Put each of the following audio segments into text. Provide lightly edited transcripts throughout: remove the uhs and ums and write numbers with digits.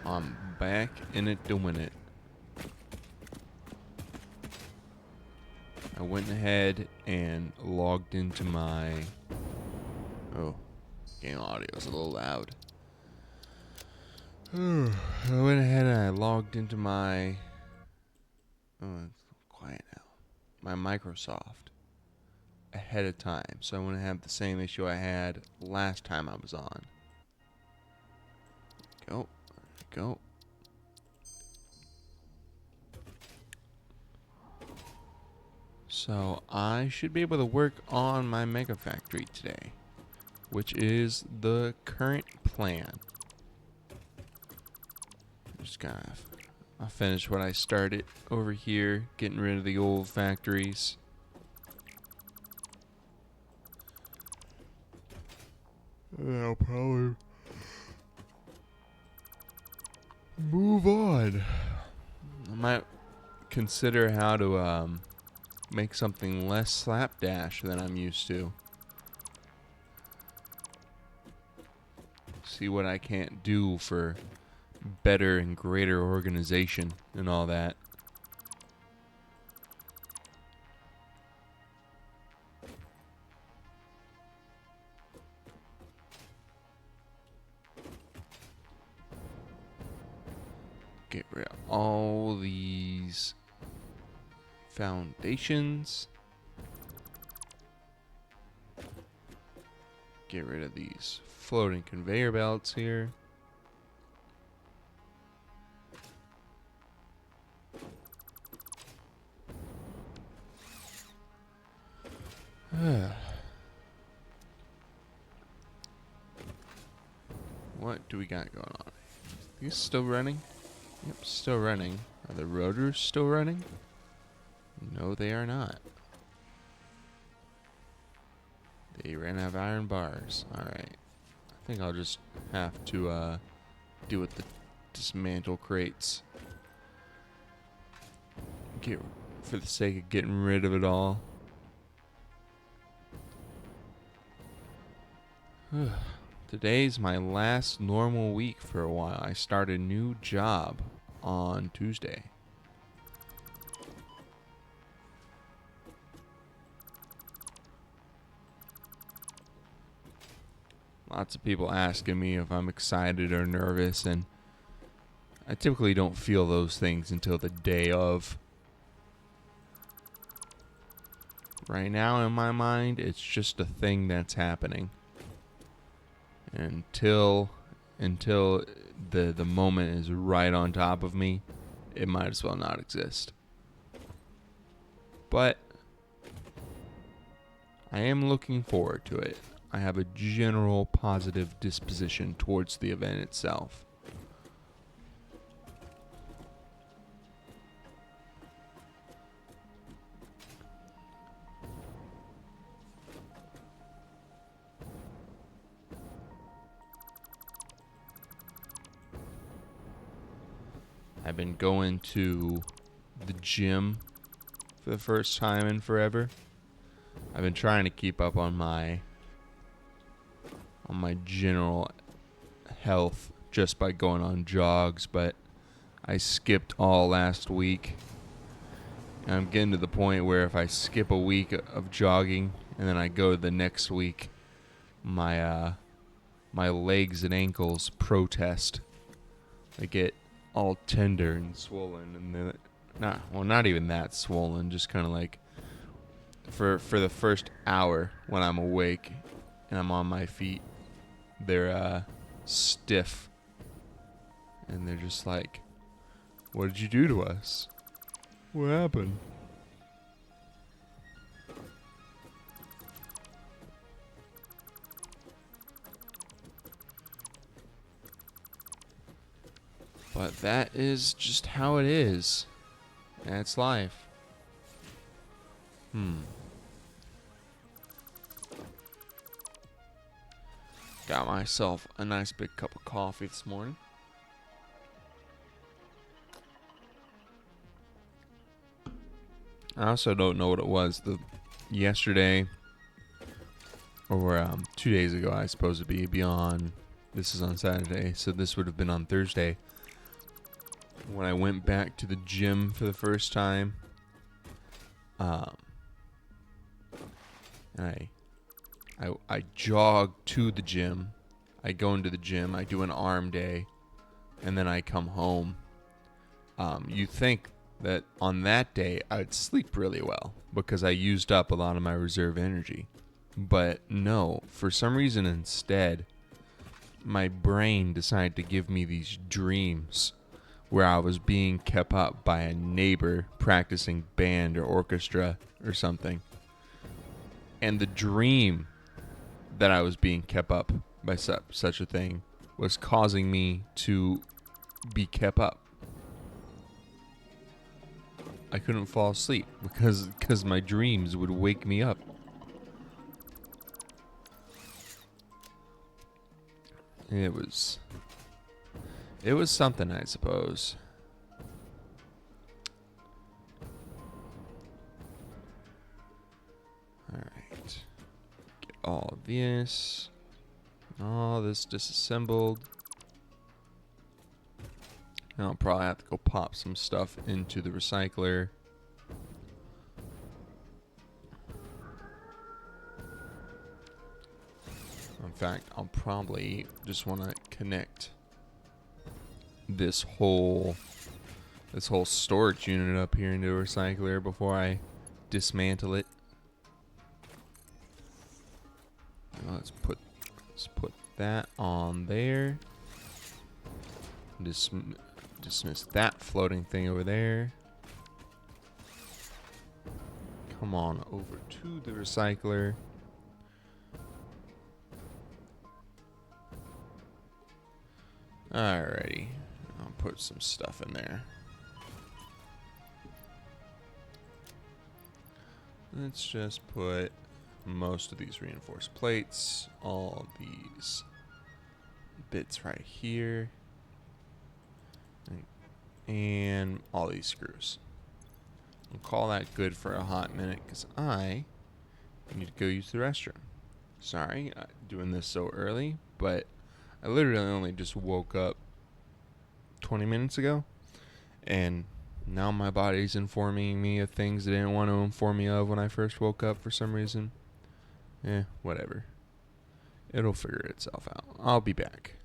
I'm back in it doing it. I went ahead and logged into my... Oh, game audio is a little loud. I went ahead and I logged into my... Oh, it's quiet now. My Microsoft ahead of time, so I wouldn't have the same issue I had last time I was on. Go. Go. So I should be able to work on my Mega Factory today, which is the current plan. Just I'll finish what I started over here, getting rid of the old factories. And I'll probably move on. I might consider how to make something less slapdash than I'm used to. See what I can't do for better and greater organization and all that. Get rid of all these foundations. Get rid of these floating conveyor belts here. What do we got going on? These still running? Yep, still running. Are the rotors still running? No, they are not. They ran out of iron bars. Alright. I think I'll just have to deal with the dismantle crates. For the sake of getting rid of it all. Today's my last normal week for a while. I start a new job on Tuesday. Lots of people asking me if I'm excited or nervous, and I typically don't feel those things until the day of. Right now in my mind, it's just a thing that's happening. Until the moment is right on top of me, it might as well not exist. But I am looking forward to it. I have a general positive disposition towards the event itself. I've been going to the gym for the first time in forever. I've been trying to keep up on my general health just by going on jogs, but I skipped all last week. And I'm getting to the point where if I skip a week of jogging and then I go the next week, my legs and ankles protest. They get all tender and swollen, and they're not even that swollen, just kind of like for the first hour when I'm awake and I'm on my feet, they're stiff, and they're just like, what did you do to us? What happened? But that is just how it is. That's life. Got myself a nice big cup of coffee this morning. I also don't know what it was. Yesterday, or 2 days ago, I suppose it'd be on. This is on Saturday, so this would have been on Thursday. when I went back to the gym for the first time, and I jog to the gym. I go into the gym. I do an arm day, and then I come home. You think that on that day I'd sleep really well because I used up a lot of my reserve energy. But no, for some reason instead, my brain decided to give me these dreams where I was being kept up by a neighbor practicing band or orchestra or something. And the dream that I was being kept up by such a thing was causing me to be kept up. I couldn't fall asleep because my dreams would wake me up. It was something, I suppose. All right. Get all this disassembled. And I'll probably have to go pop some stuff into the recycler. In fact, I'll probably just want to connect this whole storage unit up here into a recycler before I dismantle it. Let's put that on there. Dismiss that floating thing over there. Come on over to the recycler. Alrighty. I'll put some stuff in there. Let's just put most of these reinforced plates, all these bits right here, and all these screws. I'll call that good for a hot minute because I need to go use the restroom. Sorry, doing this so early, but I literally only just woke up 20 minutes ago, and now my body's informing me of things it didn't want to inform me of when I first woke up for some reason. Whatever. It'll figure itself out. I'll be back.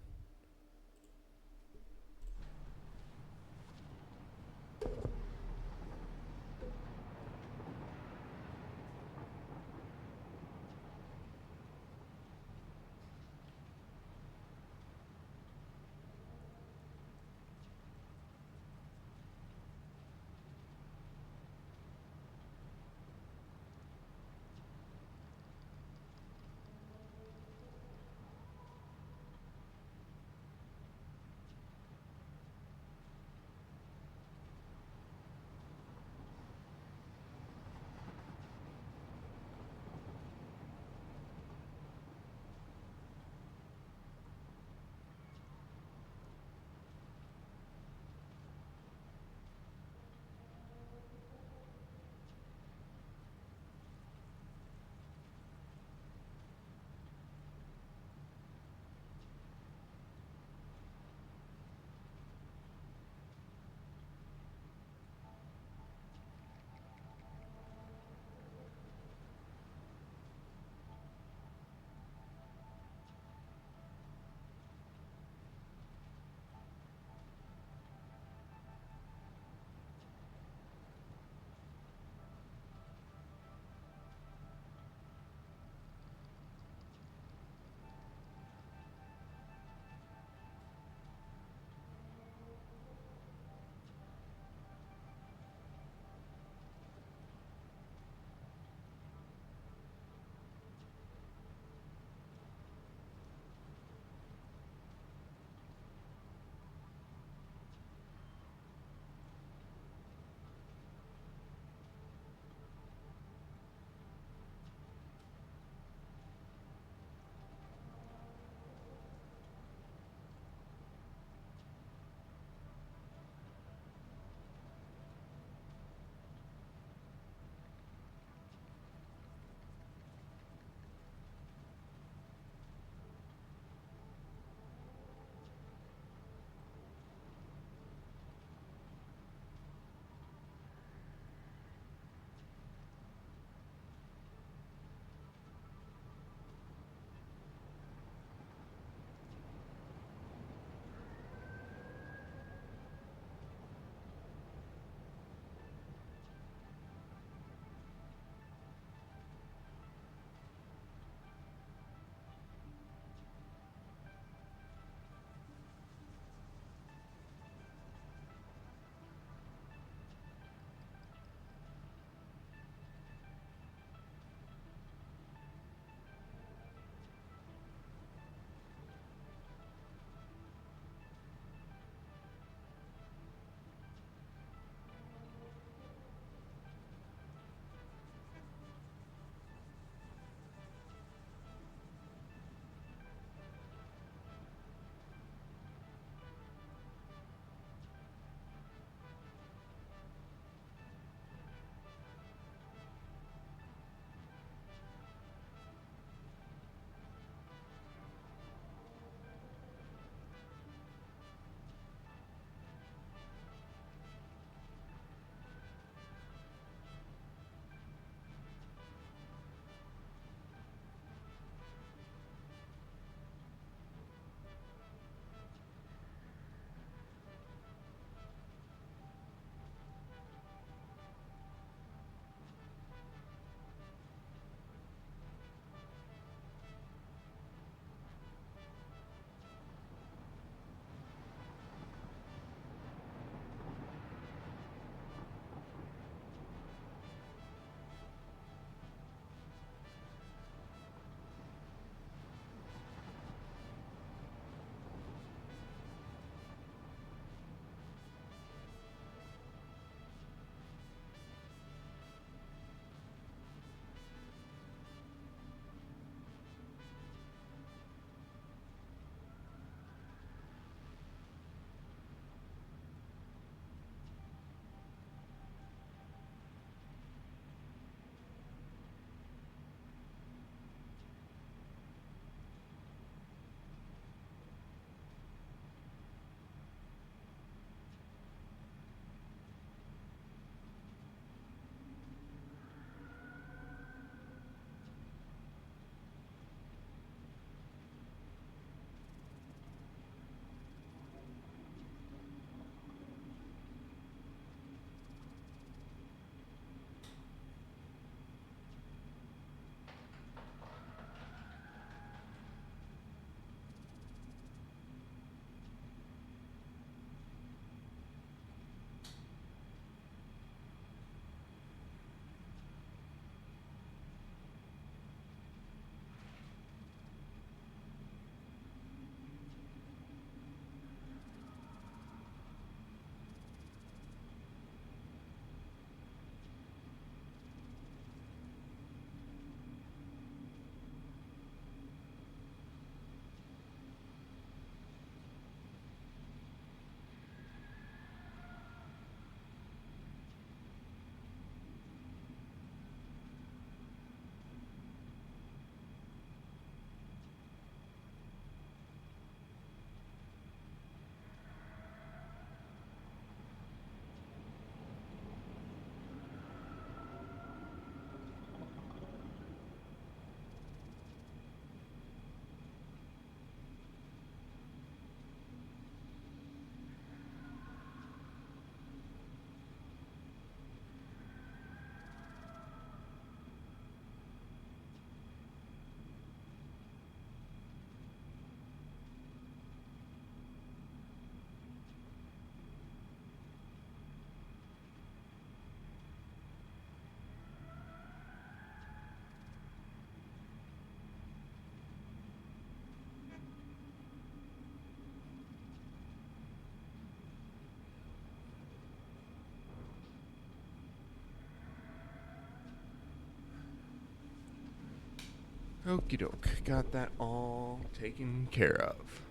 Okie doke. Got that all taken care of.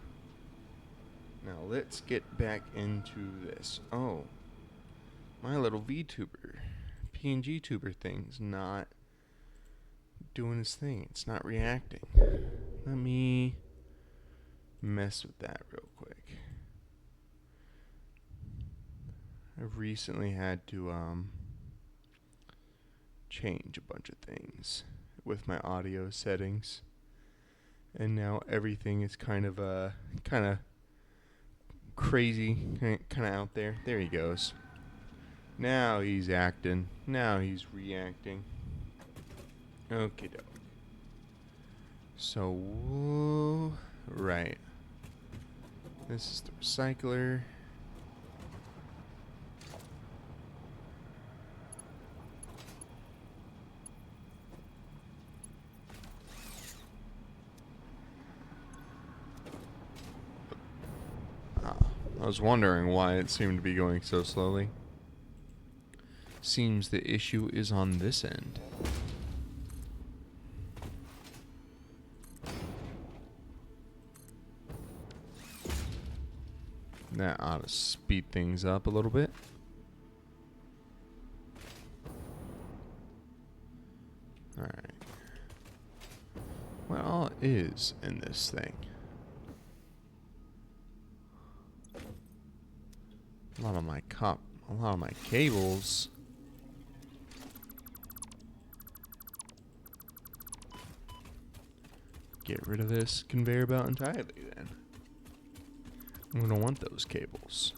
Now let's get back into this. Oh, my little VTuber, PNG tuber thing's not doing his thing. It's not reacting. Let me mess with that real quick. I've recently had to change a bunch of things with my audio settings, and now everything is kind of crazy, kind of out there. There he goes. Now he's acting. Now he's reacting. Okie doke. So, right. This is the recycler. I was wondering why it seemed to be going so slowly. Seems the issue is on this end. That ought to speed things up a little bit. Alright. What all is in this thing? A lot of my cables. Get rid of this conveyor belt entirely then. I'm gonna want those cables.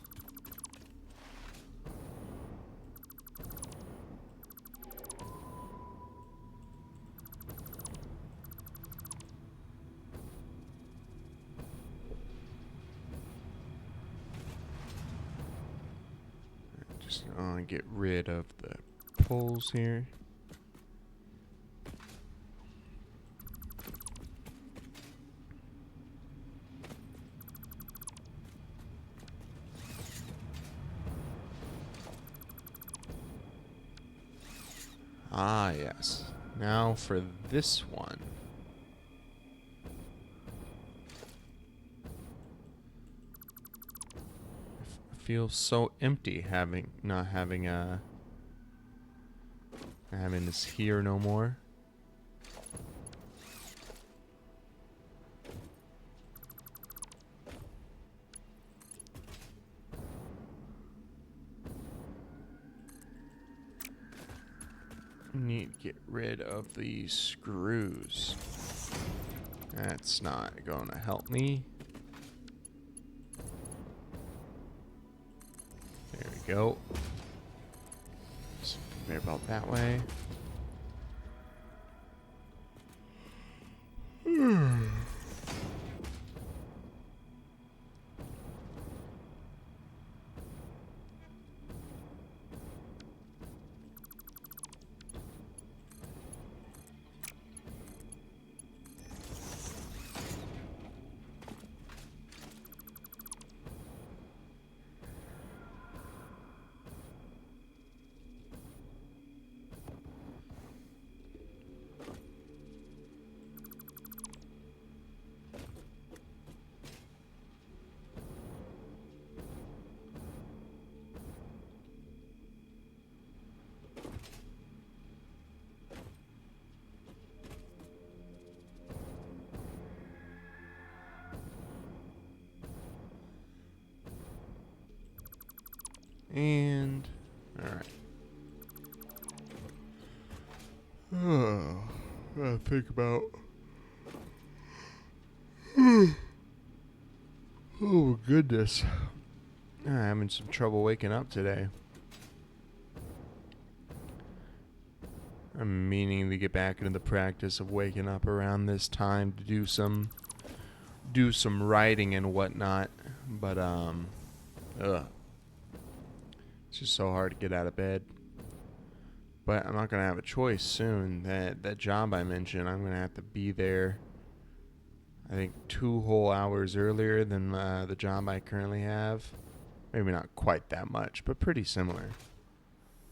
Just get rid of the poles here. Ah, yes. Now for this one. I feel so empty not having this here no more. Need to get rid of these screws. That's not going to help me. There we go. So conveyor belt that way. And alright. Oh, gotta think about. Oh goodness. I'm having some trouble waking up today. I'm meaning to get back into the practice of waking up around this time to do some writing and whatnot. But it's just so hard to get out of bed. But I'm not gonna have a choice soon. That job I mentioned, I'm gonna have to be there, I think 2 whole hours earlier than the job I currently have. Maybe not quite that much, but pretty similar.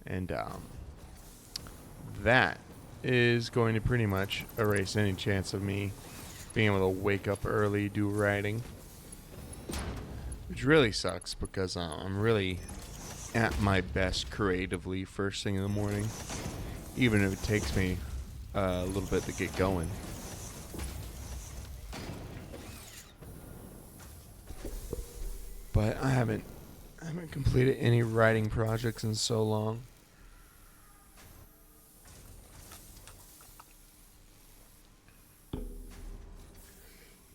And that is going to pretty much erase any chance of me being able to wake up early, do writing. Which really sucks because I'm really at my best creatively first thing in the morning, even if it takes me a little bit to get going. But I haven't completed any writing projects in so long.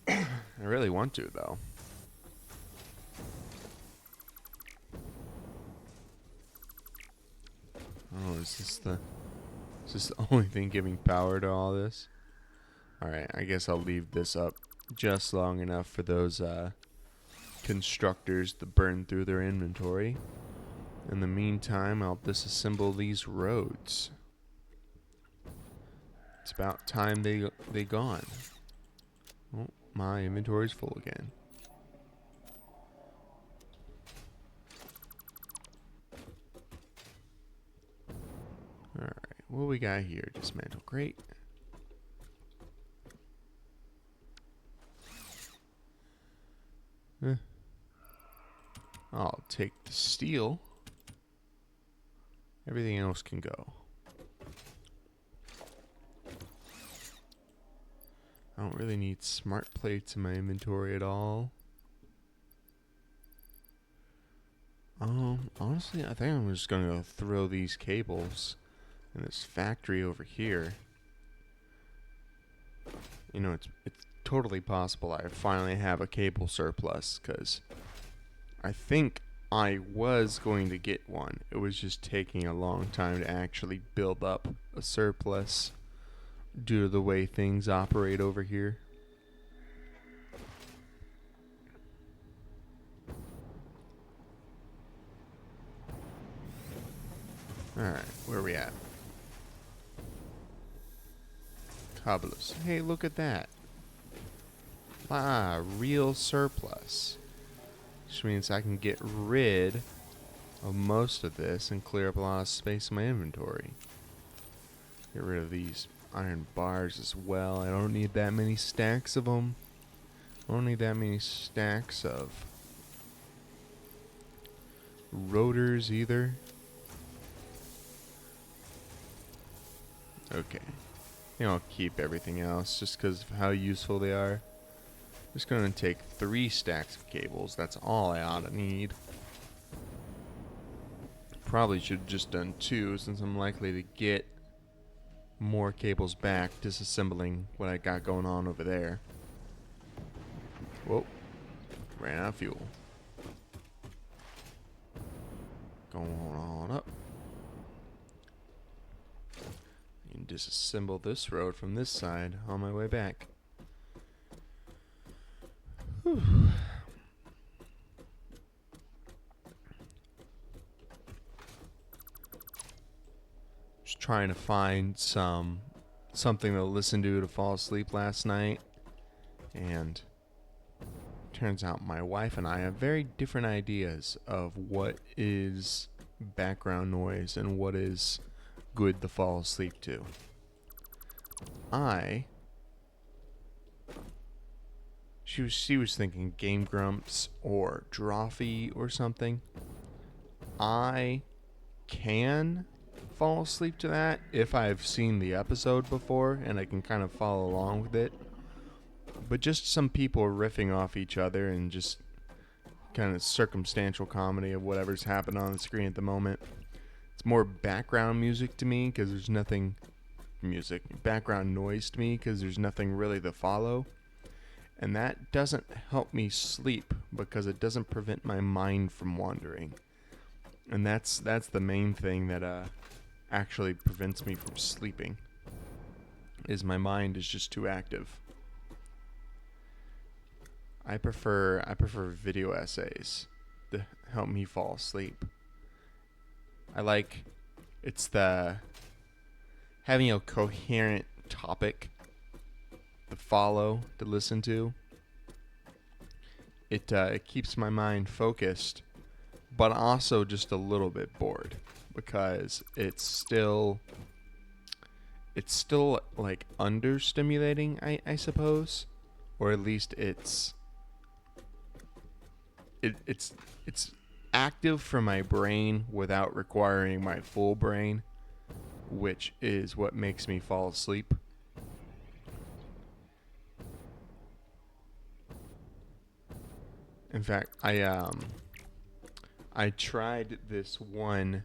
I really want to, though. Oh, is this the only thing giving power to all this? Alright, I guess I'll leave this up just long enough for those constructors to burn through their inventory. In the meantime, I'll disassemble these roads. It's about time they gone. Oh, my inventory's full again. Alright, what we got here? Dismantle crate. I'll take the steel. Everything else can go. I don't really need smart plates in my inventory at all. Honestly, I think I'm just gonna throw these cables in this factory over here. You know, it's totally possible I finally have a cable surplus, because I think I was going to get one. It was just taking a long time to actually build up a surplus due to the way things operate over here. Alright, where are we at? Cobblers. Hey, look at that. Ah, real surplus. Which means I can get rid of most of this and clear up a lot of space in my inventory. Get rid of these iron bars as well. I don't need that many stacks of them. I don't need that many stacks of rotors either. Okay. I think I'll keep everything else just because of how useful they are. I'm just going to take 3 stacks of cables. That's all I ought to need. Probably should have just done 2 since I'm likely to get more cables back disassembling what I got going on over there. Whoa. Ran out of fuel. Going on up. And disassemble this road from this side on my way back. Whew. Just trying to find something to listen to fall asleep last night, and turns out my wife and I have very different ideas of what is background noise and what is good to fall asleep to. She was thinking Game Grumps or Drawfee or something. I can fall asleep to that if I've seen the episode before and I can kind of follow along with it. But just some people riffing off each other and just kind of circumstantial comedy of whatever's happening on the screen at the moment. It's more background music to me because there's nothing background noise to me because there's nothing really to follow. And that doesn't help me sleep because it doesn't prevent my mind from wandering. And that's the main thing that actually prevents me from sleeping. Is my mind is just too active. I prefer video essays to help me fall asleep. It's the having a coherent topic to follow, to listen to. It keeps my mind focused, but also just a little bit bored because it's it's still like understimulating, I suppose, or at least it's active for my brain without requiring my full brain, which is what makes me fall asleep. In fact, I tried this one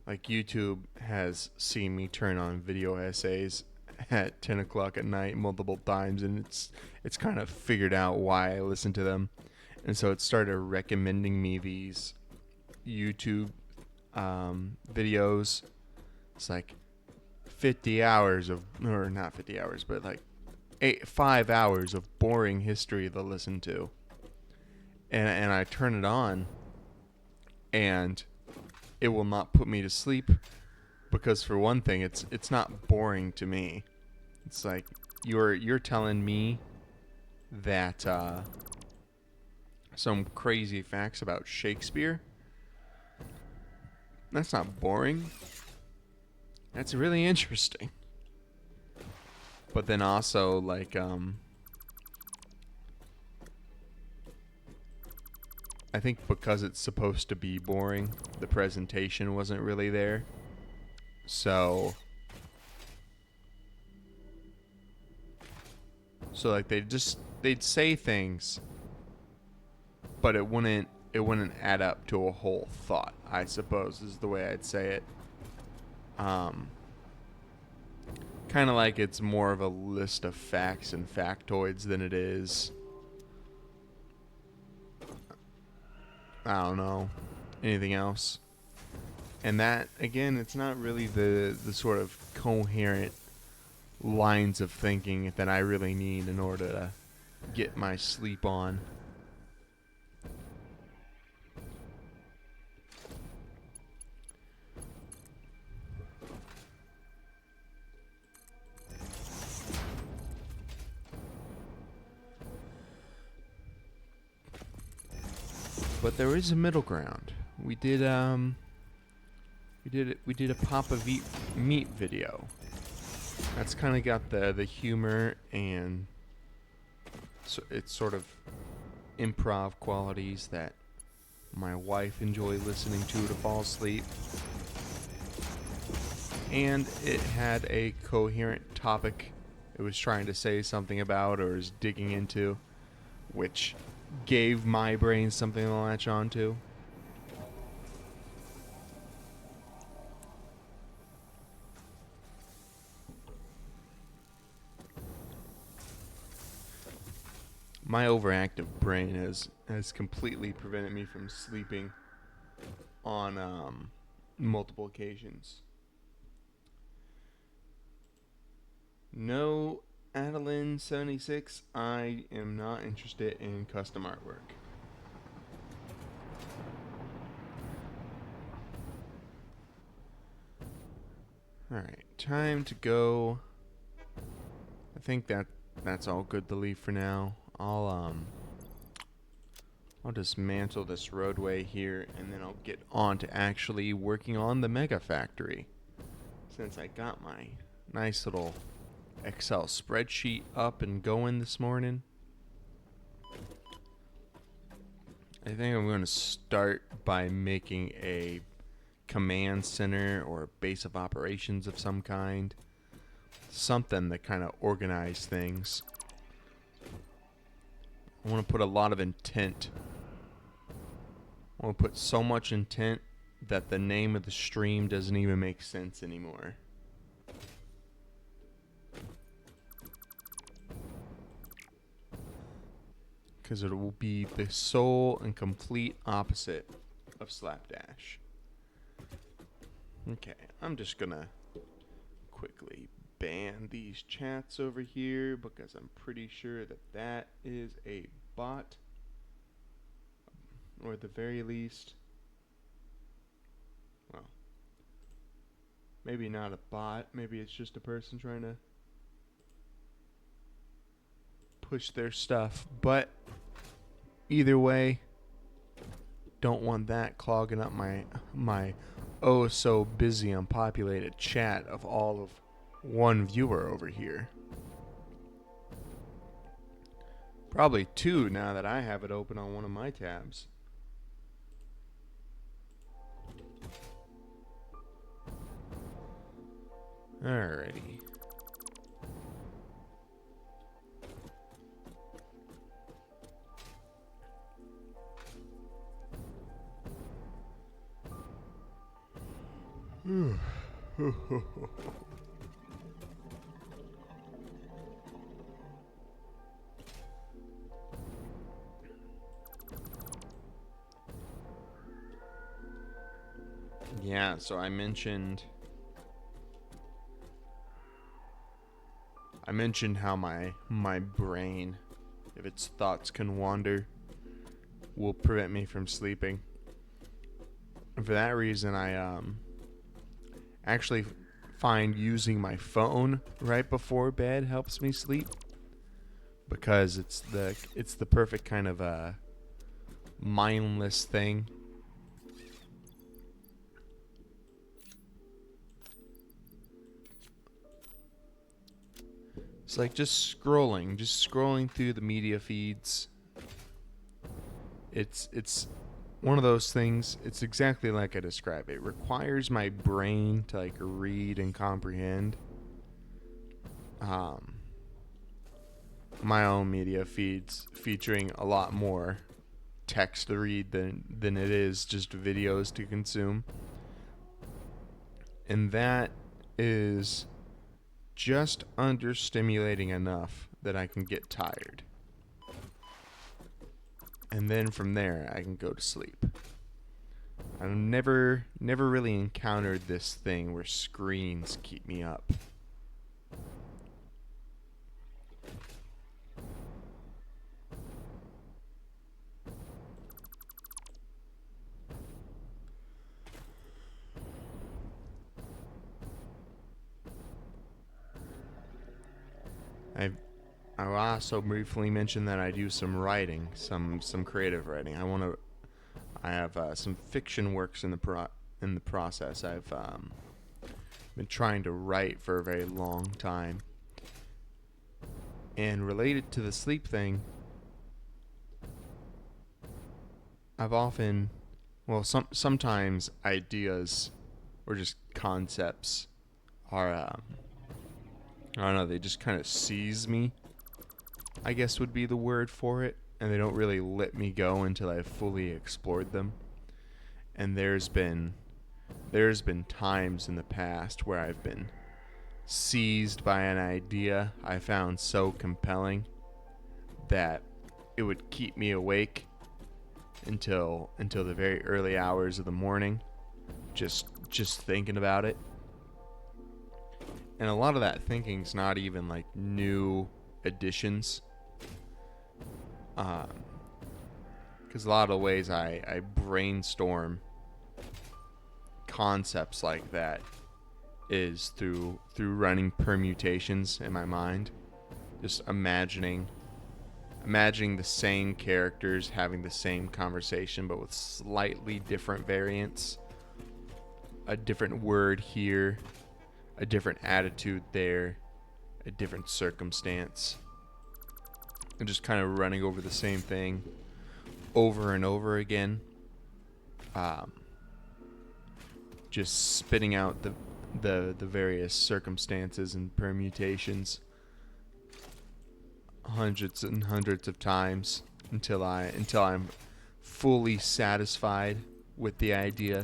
like YouTube has seen me turn on video essays at 10 o'clock at night multiple times, and it's kind of figured out why I listen to them, and so it started recommending me these YouTube videos. It's like 50 hours of, or not 50 hours, but like 5 hours of boring history to listen to, and I turn it on, and it will not put me to sleep because, for one thing, it's not boring to me. It's like you're telling me that some crazy facts about Shakespeare. That's not boring. That's really interesting. But then also, like, I think because it's supposed to be boring, the presentation wasn't really there. So like they'd say things, but it wouldn't add up to a whole thought, I suppose is the way I'd say it. Kind of like it's more of a list of facts and factoids than it is, I don't know, anything else. And that, again, it's not really the sort of coherent lines of thinking that I really need in order to get my sleep on. But there is a middle ground. We did a Papa Meat video. That's kind of got the humor and so it's sort of improv qualities that my wife enjoyed listening to fall asleep. And it had a coherent topic it was trying to say something about or is digging into, which gave my brain something to latch onto. My overactive brain has completely prevented me from sleeping on multiple occasions. No, Adeline 76, I am not interested in custom artwork. Alright, time to go. I think that's all good to leave for now. I'll dismantle this roadway here, and then I'll get on to actually working on the mega factory. Since I got my nice little Excel spreadsheet up and going this morning, I think I'm going to start by making a command center or a base of operations of some kind. Something that kind of organizes things. I want to put a lot of intent. I want to put so much intent that the name of the stream doesn't even make sense anymore. Because it will be the sole and complete opposite of Slapdash. Okay, I'm just gonna quickly ban these chats over here because I'm pretty sure that is a bot, or at the very least, well, maybe not a bot, maybe it's just a person trying to push their stuff, but either way, don't want that clogging up my oh so busy unpopulated chat of all of one viewer over here. Probably two now that I have it open on one of my tabs. Alrighty. Yeah, so I mentioned how my brain, if its thoughts can wander, will prevent me from sleeping. And for that reason, I actually find using my phone right before bed helps me sleep, because it's the perfect kind of mindless thing. It's like just scrolling through the media feeds. It's one of those things. It's exactly like I describe it. It requires my brain to like read and comprehend my own media feeds, featuring a lot more text to read than it is just videos to consume. And that is just understimulating enough that I can get tired. And then from there I can go to sleep. I've never really encountered this thing where screens keep me up. I also briefly mention that I do some writing, some creative writing. I have some fiction works in the process. I've been trying to write for a very long time. And related to the sleep thing, I've often, sometimes ideas or just concepts are, I don't know, they just kind of seize me, I guess would be the word for it, and they don't really let me go until I've fully explored them. And there's been times in the past where I've been seized by an idea I found so compelling that it would keep me awake until the very early hours of the morning, just thinking about it. And a lot of that thinking's not even like new additions, because a lot of the ways I brainstorm concepts like that is through running permutations in my mind, just imagining the same characters having the same conversation but with slightly different variants, a different word here, a different attitude there, a different circumstance, and just kind of running over the same thing over and over again. Just spitting out the various circumstances and permutations hundreds and hundreds of times until I'm fully satisfied with the idea,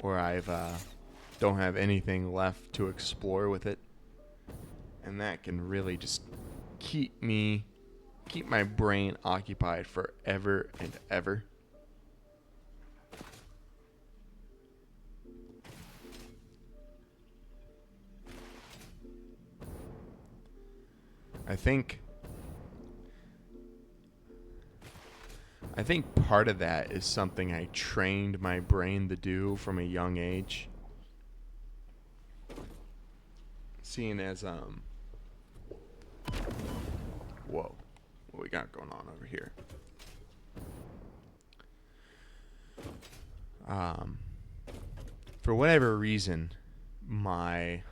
or I've don't have anything left to explore with it. And that can really just keep my brain occupied forever and ever. I think part of that is something I trained my brain to do from a young age. Seeing as whoa, what we got going on over here? for whatever reason, my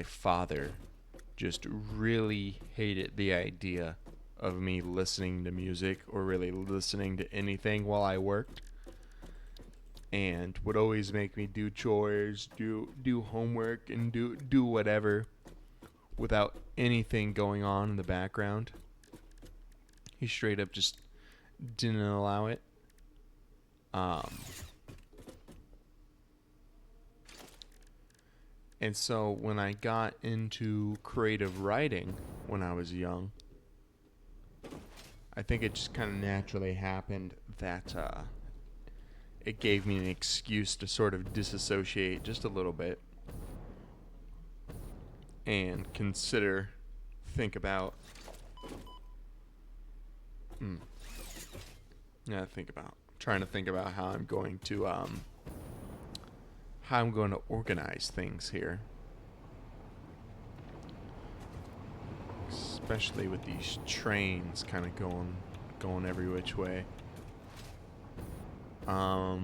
father just really hated the idea of me listening to music or really listening to anything while I worked, and would always make me do chores, do homework, and do whatever without anything going on in the background. He straight up just didn't allow it. And so when I got into creative writing when I was young, I think it just kind of naturally happened that it gave me an excuse to sort of disassociate just a little bit and think about, trying to think about how I'm going to organize things here, especially with these trains kind of going every which way. I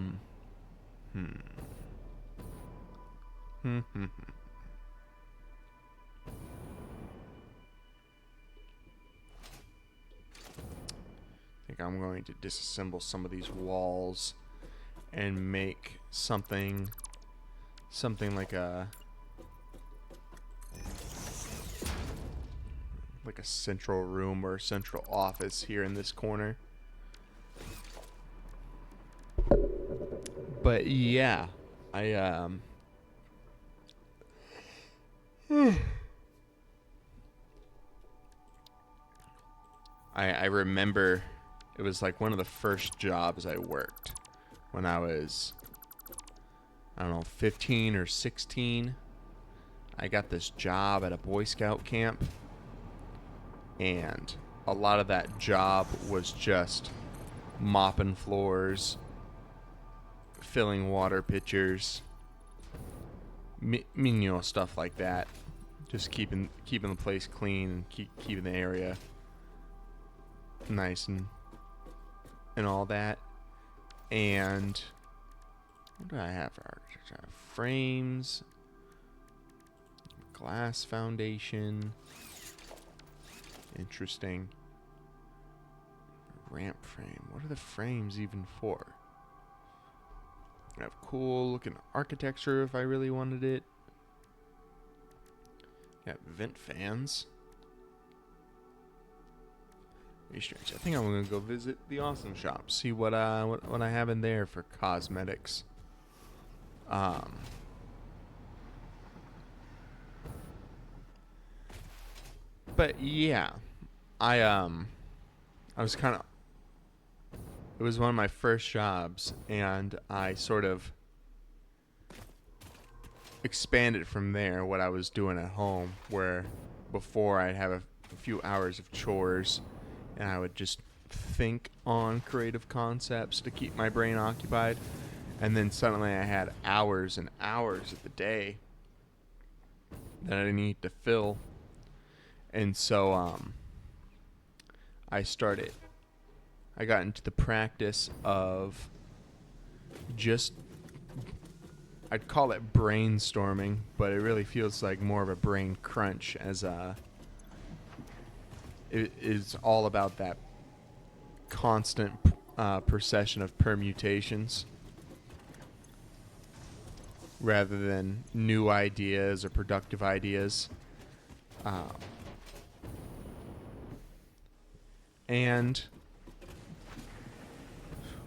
think I'm going to disassemble some of these walls and make something like a central room or central office here in this corner. But yeah, I remember it was like one of the first jobs I worked when I was, I don't know, 15 or 16. I got this job at a Boy Scout camp, and a lot of that job was just mopping floors, filling water pitchers, stuff like that. Just keeping the place clean and keeping the area nice and all that. And what do I have for architecture? I have frames, glass foundation. Interesting. Ramp frame. What are the frames even for? I have cool looking architecture if I really wanted it. Got vent fans. Very strange. I think I'm gonna go visit the Awesome Shop, see what I have in there for cosmetics. But yeah, I was kind of. It was one of my first jobs, and I sort of expanded from there what I was doing at home, where before I'd have a few hours of chores, and I would just think on creative concepts to keep my brain occupied, and then suddenly I had hours and hours of the day that I need to fill, and so I got into the practice of just, I'd call it brainstorming, but it really feels like more of a brain crunch, as it is all about that constant procession of permutations rather than new ideas or productive ideas. And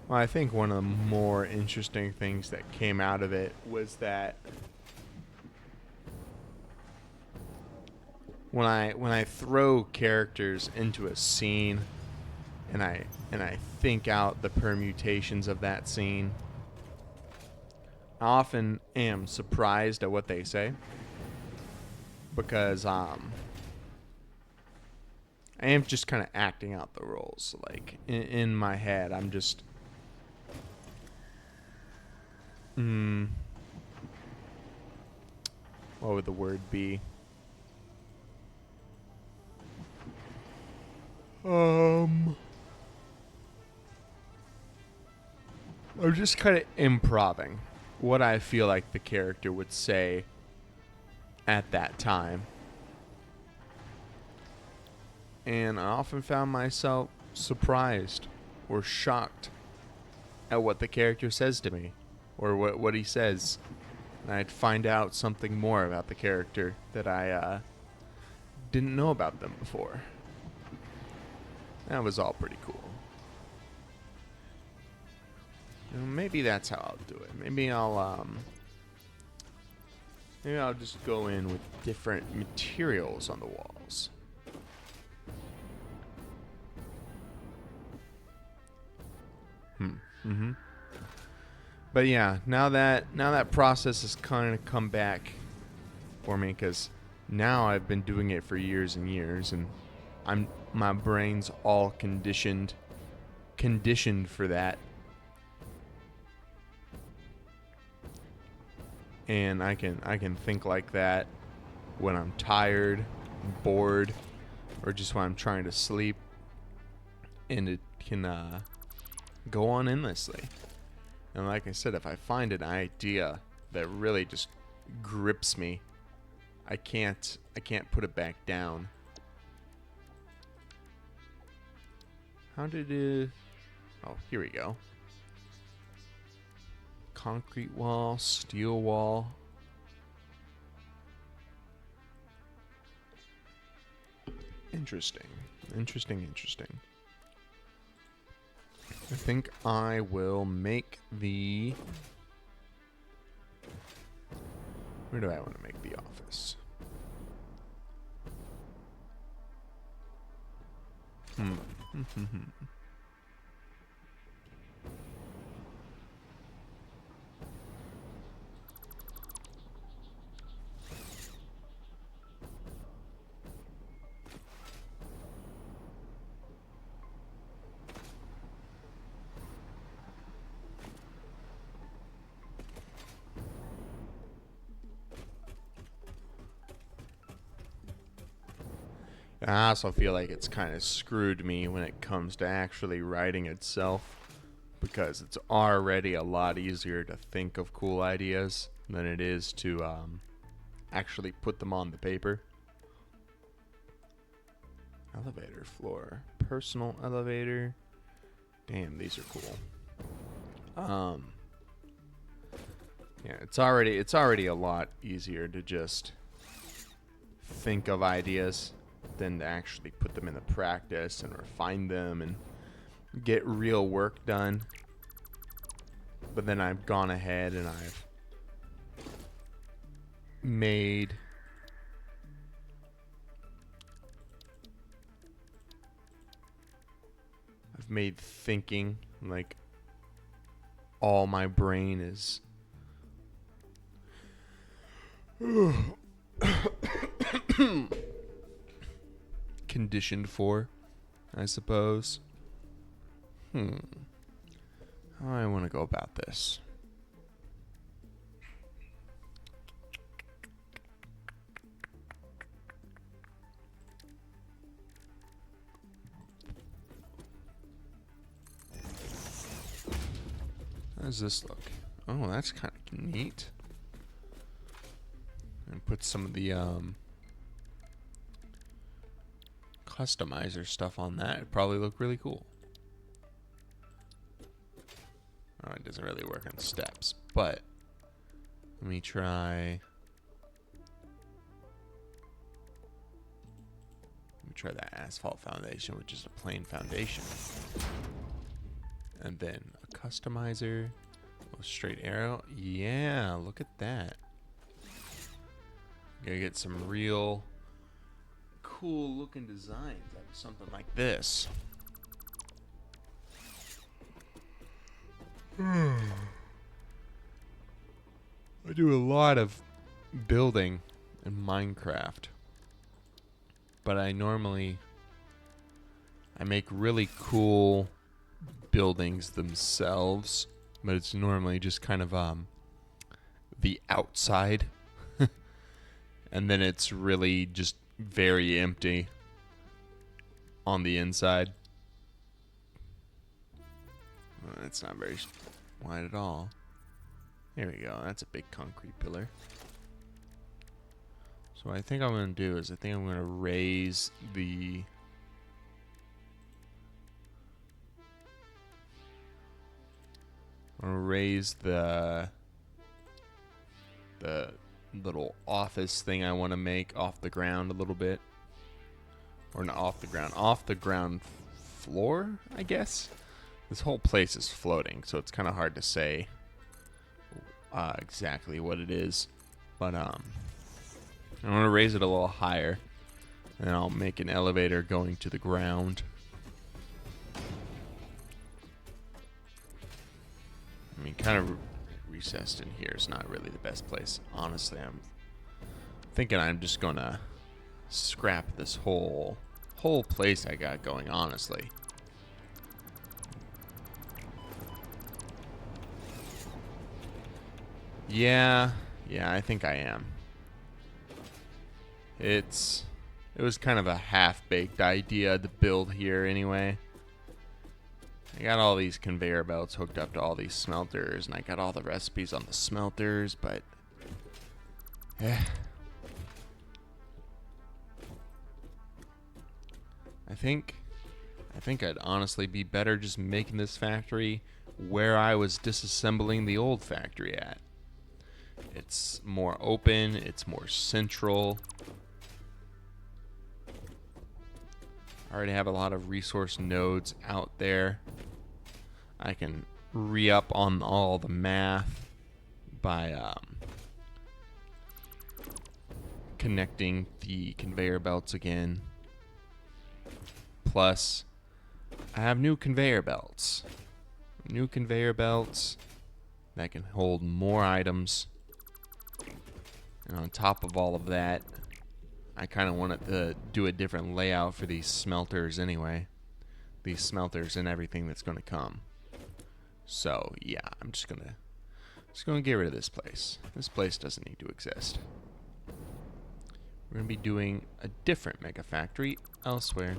well, I think one of the more interesting things that came out of it was that when I throw characters into a scene and I think out the permutations of that scene, I often am surprised at what they say, because I am just kind of acting out the roles. Like in my head, I'm just what would the word be? I'm just kind of improving. what I feel like the character would say at that time. And I often found myself surprised or shocked at what the character says to me, or what he says. And I'd find out something more about the character that I didn't know about them before. That was all pretty cool. Maybe that's how I'll do it. Maybe I'll just go in with different materials on the walls. But yeah, now that process has kind of come back for me, because now I've been doing it for years and years, and my brain's all conditioned for that. And I can think like that when I'm tired, bored, or just when I'm trying to sleep, and it can go on endlessly. And like I said, if I find an idea that really just grips me, I can't put it back down. How did it... Oh, here we go. Concrete wall, steel wall. Interesting. I think I will make the... Where do I want to make the office? I also feel like it's kind of screwed me when it comes to actually writing itself, because it's already a lot easier to think of cool ideas than it is to actually put them on the paper. Elevator floor. Personal elevator. Damn, these are cool. Yeah, it's already a lot easier to just think of ideas than to actually put them into practice and refine them and get real work done. But then I've gone ahead and I've made thinking like all my brain is conditioned for, I suppose. How do I want to go about this? How does this look? Oh, that's kind of neat. And put some of the customizer stuff on that. It'd probably look really cool. Oh, it doesn't really work on steps, but let me try. Let me try that asphalt foundation, which is a plain foundation. And then a customizer, a straight arrow. Yeah, look at that. Gotta get some real cool looking designs out of something like this. I do a lot of building in Minecraft, but I make really cool buildings themselves, but it's normally just kind of the outside, and then it's really just very empty on the inside. Well, it's not very wide at all. There we go. That's a big concrete pillar. So what I think I'm going to do is I think I'm going to raise the... I'm going to raise the little office thing I want to make off the ground a little bit. Or not off the ground. Off the ground floor, I guess? This whole place is floating, so it's kind of hard to say exactly what it is. But I'm going to raise it a little higher. And I'll make an elevator going to the ground. I mean, kind of recessed in here is not really the best place. Honestly, I'm thinking I'm just going to scrap this whole place I got going, honestly. Yeah, I think I am. It was kind of a half-baked idea to build here anyway. I got all these conveyor belts hooked up to all these smelters, and I got all the recipes on the smelters, but... I think I'd honestly be better just making this factory where I was disassembling the old factory at. It's more open, it's more central. I already have a lot of resource nodes out there. I can re-up on all the math by connecting the conveyor belts again. Plus, I have new conveyor belts. New conveyor belts that can hold more items. And on top of all of that, I kind of wanted to do a different layout for these smelters anyway. These smelters and everything that's going to come. So, yeah, I'm just going to get rid of this place. This place doesn't need to exist. We're going to be doing a different mega factory elsewhere.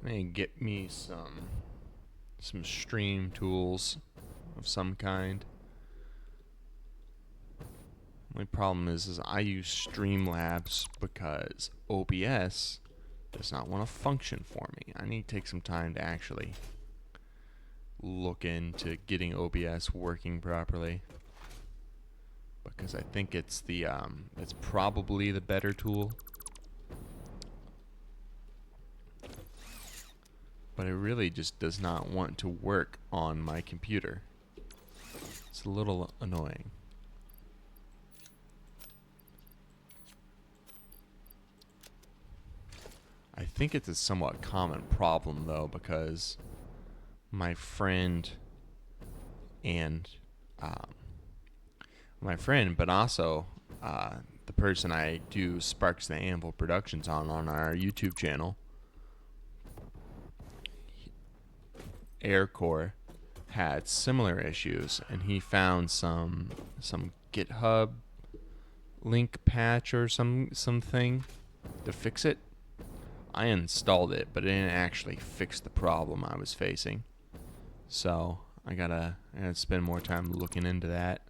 May get me some stream tools of some kind. My problem is I use Streamlabs because OBS does not want to function for me. I need to take some time to actually look into getting OBS working properly, because I think it's it's probably the better tool. But it really just does not want to work on my computer. It's a little annoying. I think it's a somewhat common problem though, because my friend but also the person I do Sparks the Anvil Productions on our YouTube channel, Aircore, had similar issues, and he found some GitHub link patch or something to fix it. I installed it, but it didn't actually fix the problem I was facing. So I gotta spend more time looking into that.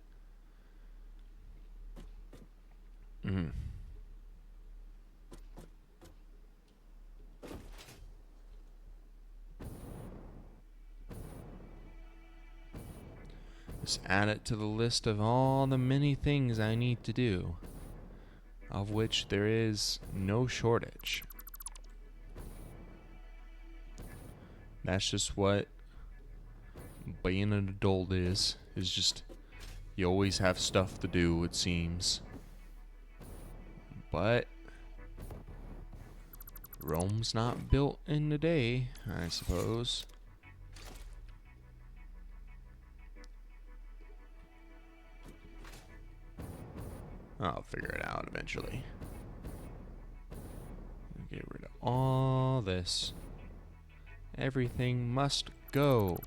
Just add it to the list of all the many things I need to do, of which there is no shortage. That's just what being an adult is just you always have stuff to do, it seems. But Rome's not built in a day, I suppose. I'll figure it out eventually. Get rid of all this. Everything must go.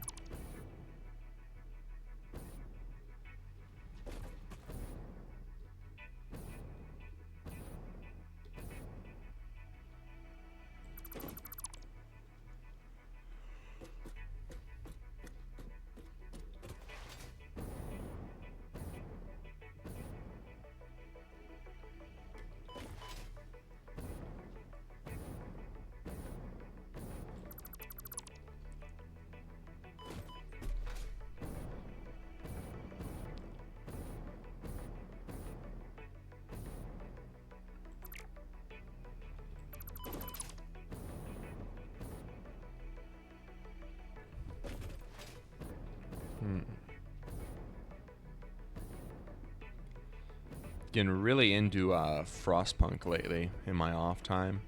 Getting really into Frostpunk lately in my off time.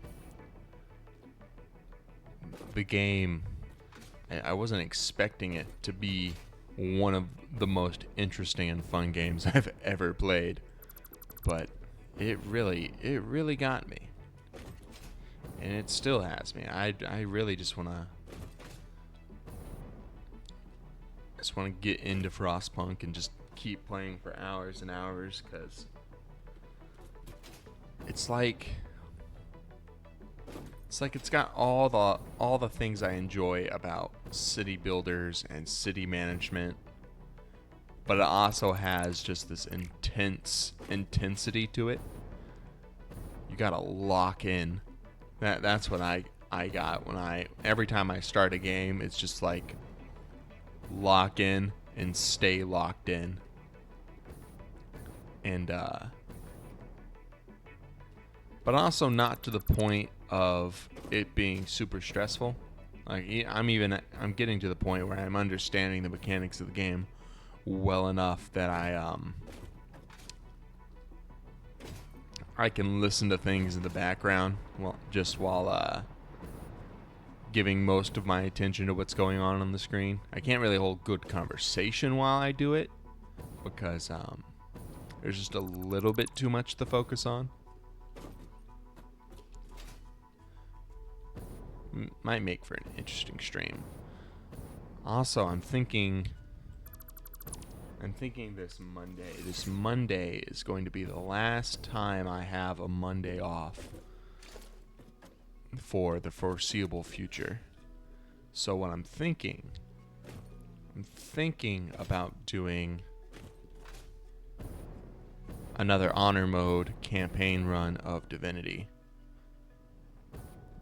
The game, I wasn't expecting it to be one of the most interesting and fun games I've ever played, but it really got me, and it still has me. I really just want to get into Frostpunk and just keep playing for hours and hours, because it's like it's got all the things I enjoy about city builders and city management, but it also has just this intensity to it. You gotta lock in. That's what I got when every time I start a game. It's just like lock in and stay locked in, and but also not to the point of it being super stressful. Like I'm getting to the point where I'm understanding the mechanics of the game well enough that I can listen to things in the background while giving most of my attention to what's going on the screen. I can't really hold good conversation while I do it, because there's just a little bit too much to focus on. Might make for an interesting stream. Also, I'm thinking this Monday is going to be the last time I have a Monday off for the foreseeable future. So what I'm thinking about doing another honor mode campaign run of Divinity.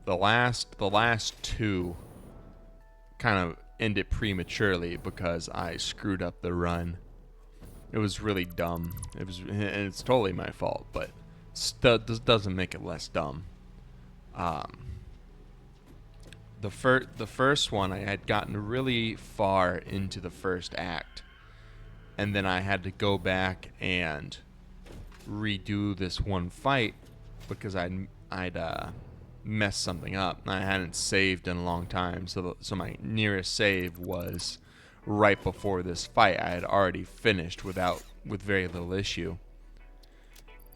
The last two kind of ended prematurely because I screwed up the run. It was really dumb. And it's totally my fault, but doesn't make it less dumb. The first one, I had gotten really far into the first act, and then I had to go back and redo this one fight because I'd messed something up. I hadn't saved in a long time, so my nearest save was right before this fight. I had already finished with very little issue,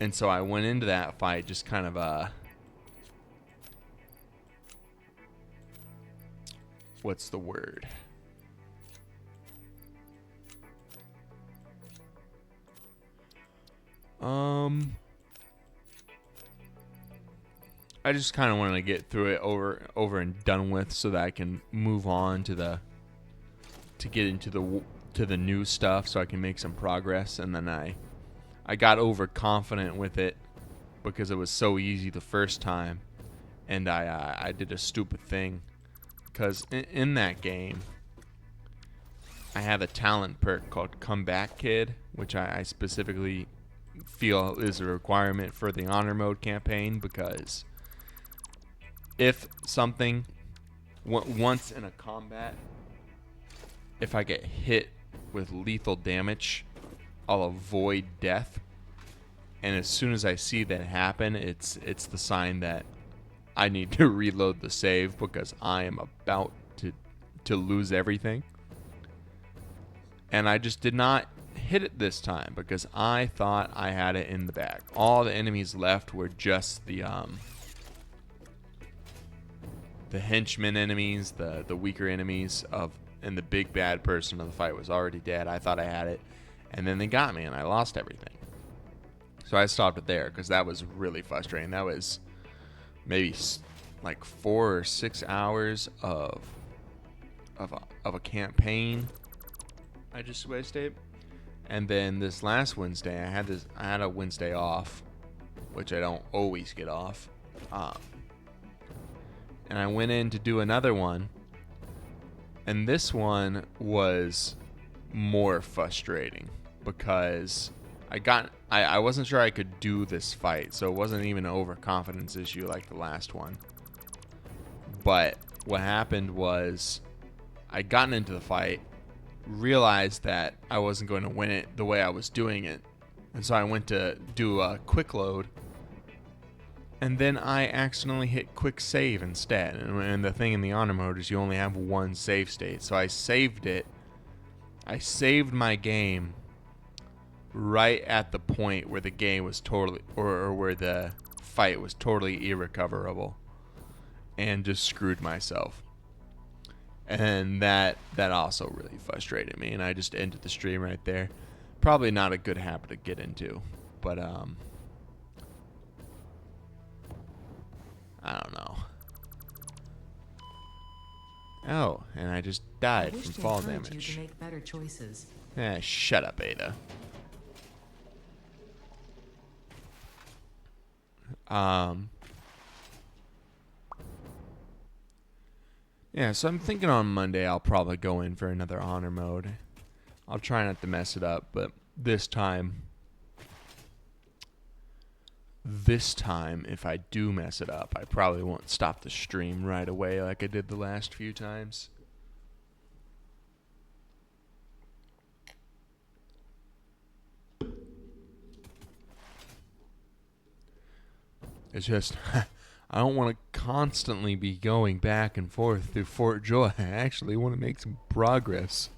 and so I went into that fight just kind of what's the word? I just kind of wanted to get through it over and done with, so that I can move on to get into the new stuff, so I can make some progress. And then I got overconfident with it because it was so easy the first time, and I did a stupid thing, because in that game I had a talent perk called Comeback Kid, which I specifically feel is a requirement for the honor mode campaign, because if something once in a combat, if I get hit with lethal damage, I'll avoid death, and as soon as I see that happen, it's the sign that I need to reload the save, because I am about to lose everything. And I just did not hit it this time because I thought I had it in the bag. All the enemies left were just the henchmen enemies, the weaker enemies and the big bad person of the fight was already dead. I thought I had it, and then they got me and I lost everything. So I stopped it there because that was really frustrating. That was maybe like 4 or 6 hours of a campaign I just wasted. And then this last Wednesday, I had a Wednesday off, which I don't always get off. And I went in to do another one, and this one was more frustrating because I wasn't sure I could do this fight, so it wasn't even an overconfidence issue like the last one. But what happened was I'd gotten into the fight, realized that I wasn't going to win it the way I was doing it, and so I went to do a quick load, and then I accidentally hit quick save instead. And the thing in the honor mode is you only have one save state, so I saved it. I saved my game right at the point where the game was totally, or where the fight was totally irrecoverable, and just screwed myself. And that also really frustrated me, and I just ended the stream right there. Probably not a good habit to get into, but I don't know. Oh, and I just died from fall damage. You to make better choices. Shut up, Ada. Yeah, so I'm thinking on Monday I'll probably go in for another honor mode. I'll try not to mess it up, but this time, if I do mess it up, I probably won't stop the stream right away like I did the last few times. It's just, I don't want to constantly be going back and forth through Fort Joy. I actually want to make some progress.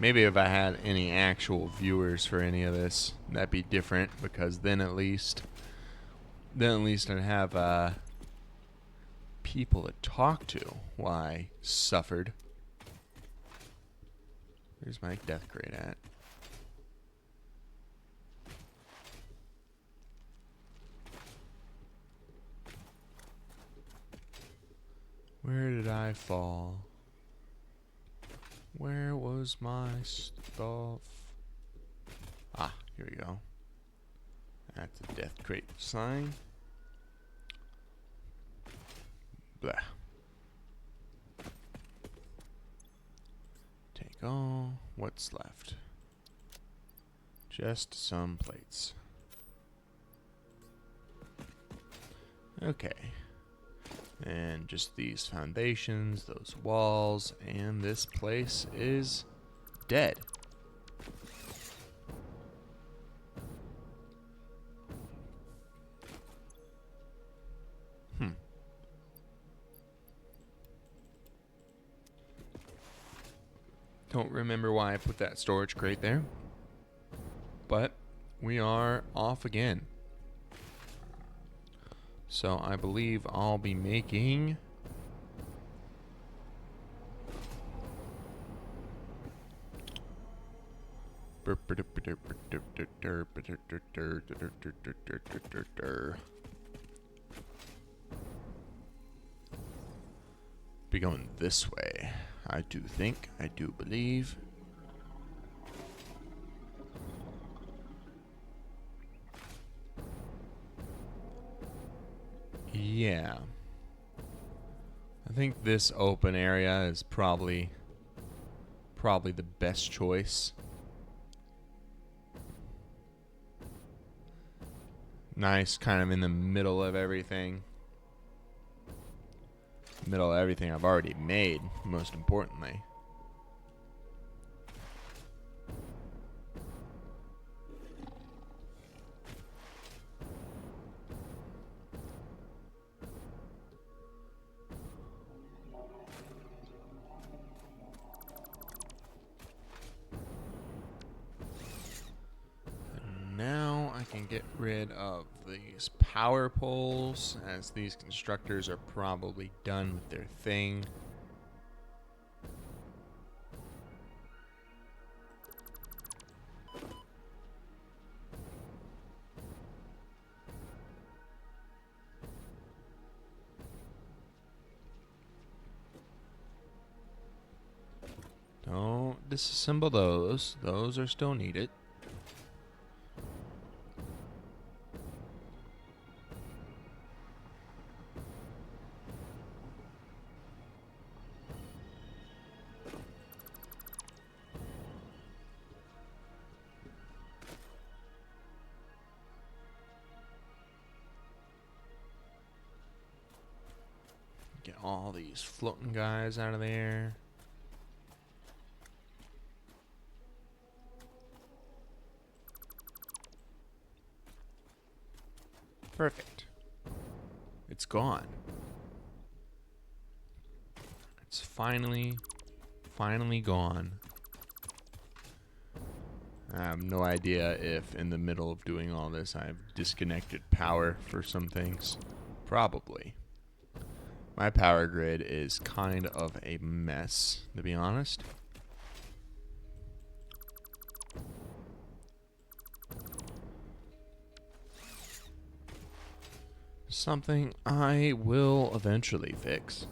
Maybe if I had any actual viewers for any of this, that'd be different, because then at least I'd have people to talk to while I suffered. Where's my death crate at? Where did I fall? Where was my stuff? Ah, here we go. That's a death crate sign. Blah. Take all what's left. Just some plates. Okay. And just these foundations, those walls, and this place is dead. Don't remember why I put that storage crate there. But we are off again. So I believe I'll be making be going this way. I do think, I do believe. Yeah. I think this open area is probably the best choice. Nice, kind of in the middle of everything. Middle of everything I've already made, most importantly. can get rid of these power poles, as these constructors are probably done with their thing. Don't disassemble those. Those are still needed. Get all these floating guys out of there. Perfect. It's gone. It's finally gone. I have no idea if in the middle of doing all this I've disconnected power for some things. Probably. My power grid is kind of a mess, to be honest. Something I will eventually fix.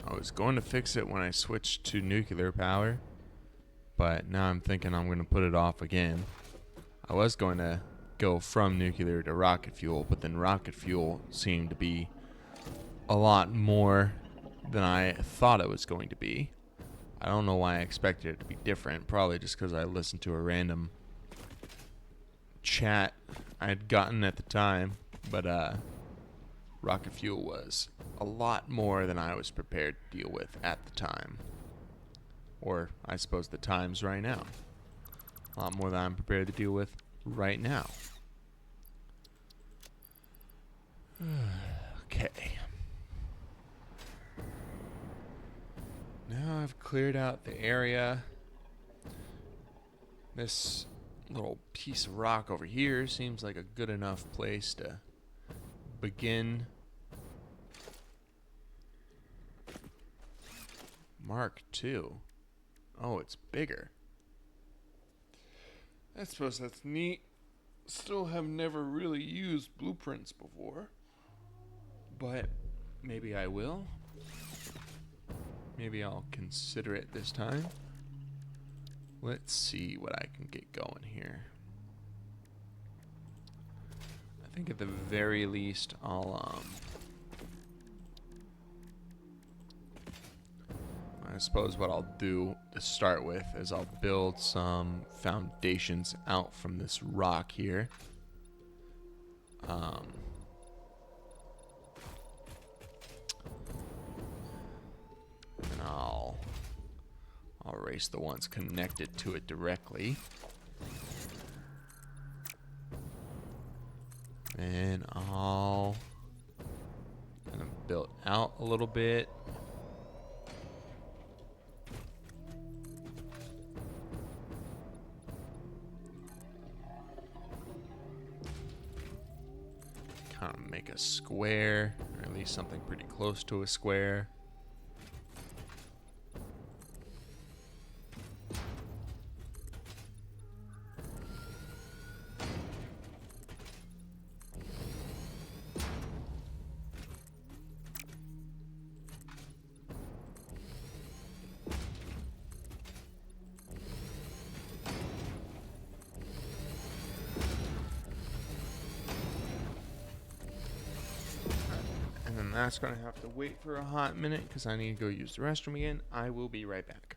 I was going to fix it when I switched to nuclear power, but now I'm thinking I'm going to put it off again. I was going to go from nuclear to rocket fuel, but then rocket fuel seemed to be a lot more than I thought it was going to be. I don't know why I expected it to be different, probably just because I listened to a random chat I'd gotten at the time, but rocket fuel was a lot more than I was prepared to deal with at the time. Or I suppose the times right now. A lot more than I'm prepared to deal with right now. Okay. Now I've cleared out the area. This little piece of rock over here seems like a good enough place to begin. Mark II. Oh, it's bigger. I suppose that's neat. Still have never really used blueprints before. But maybe I will. Maybe I'll consider it this time. Let's see what I can get going here. I think at the very least I suppose what I'll do to start with is I'll build some foundations out from this rock here. And I'll erase the ones connected to it directly. And I'll kind of build out a little bit. Kind of make a square, or at least something pretty close to a square. And then that's going to have to wait for a hot minute because I need to go use the restroom again. I will be right back.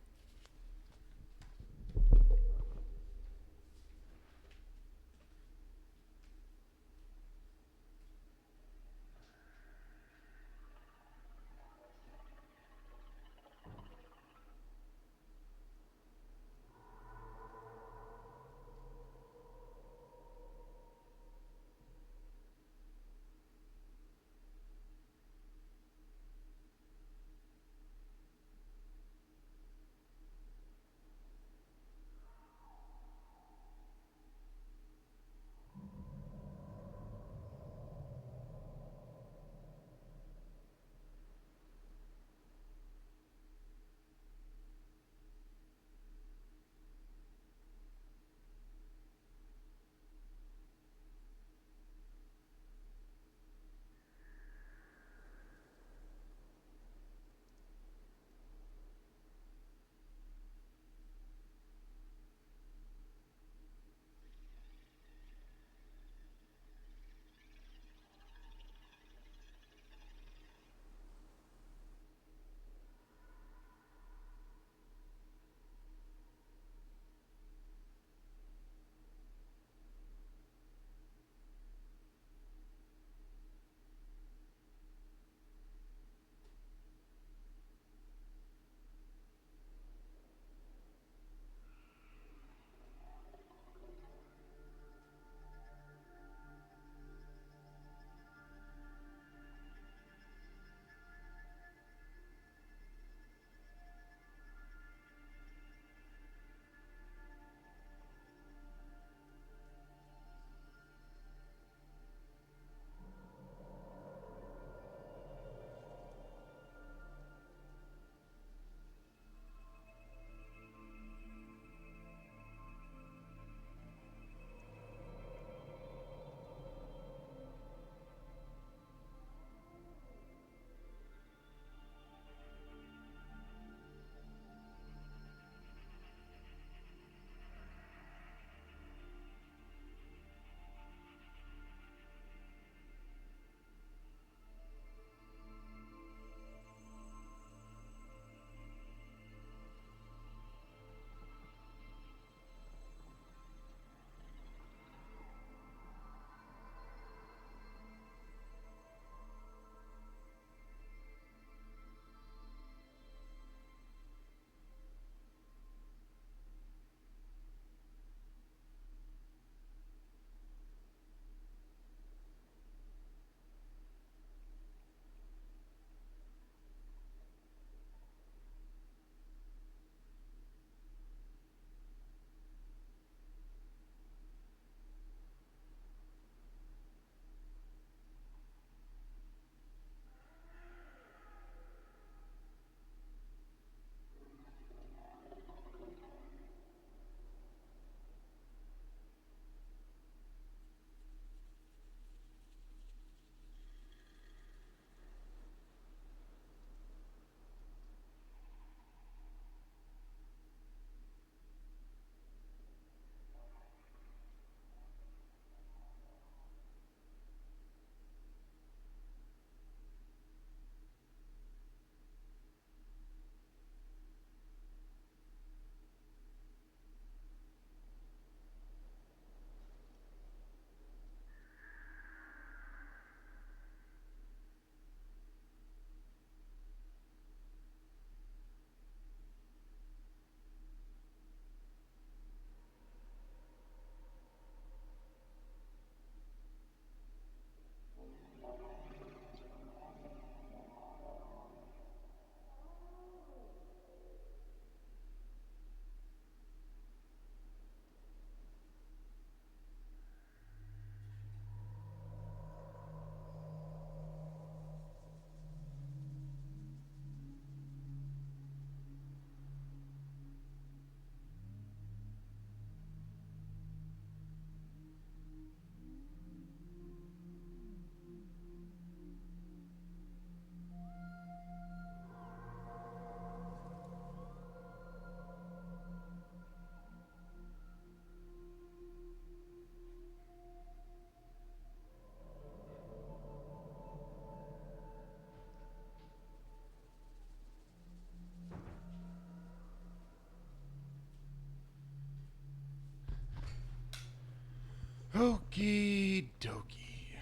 Okie dokie.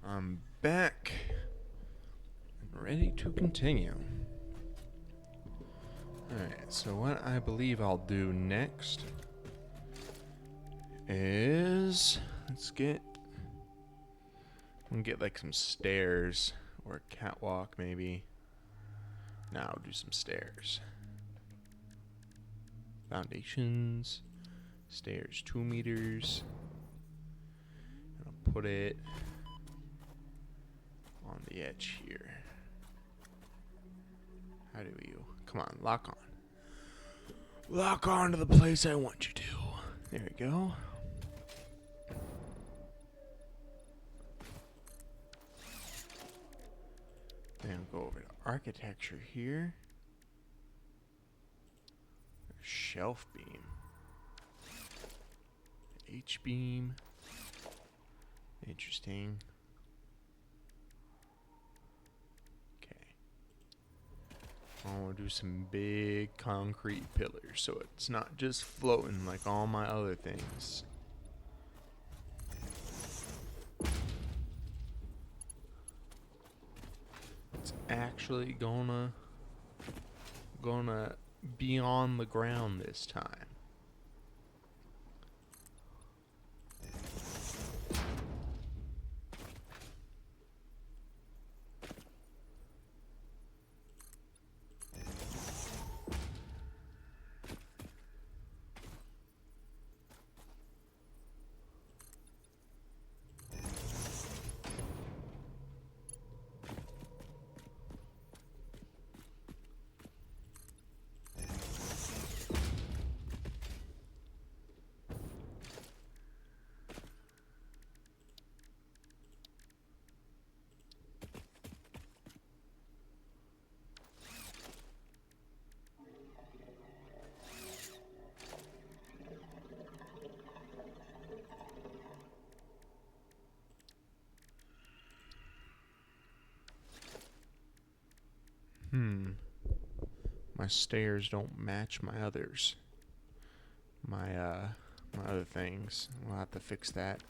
I'm back and ready to continue. Alright, so what I believe I'll do next is I'm gonna get like some stairs or a catwalk maybe. Now I'll do some stairs. Foundations, stairs 2 meters. And I'll put it on the edge here. How do you? Come on, lock on. Lock on to the place I want you to. There we go. Then I'll go over to architecture here. Shelf beam. H-beam. Interesting. Okay. I want to do some big concrete pillars so it's not just floating like all my other things. It's actually gonna be on the ground this time. My stairs don't match my others. My other things. We'll have to fix that.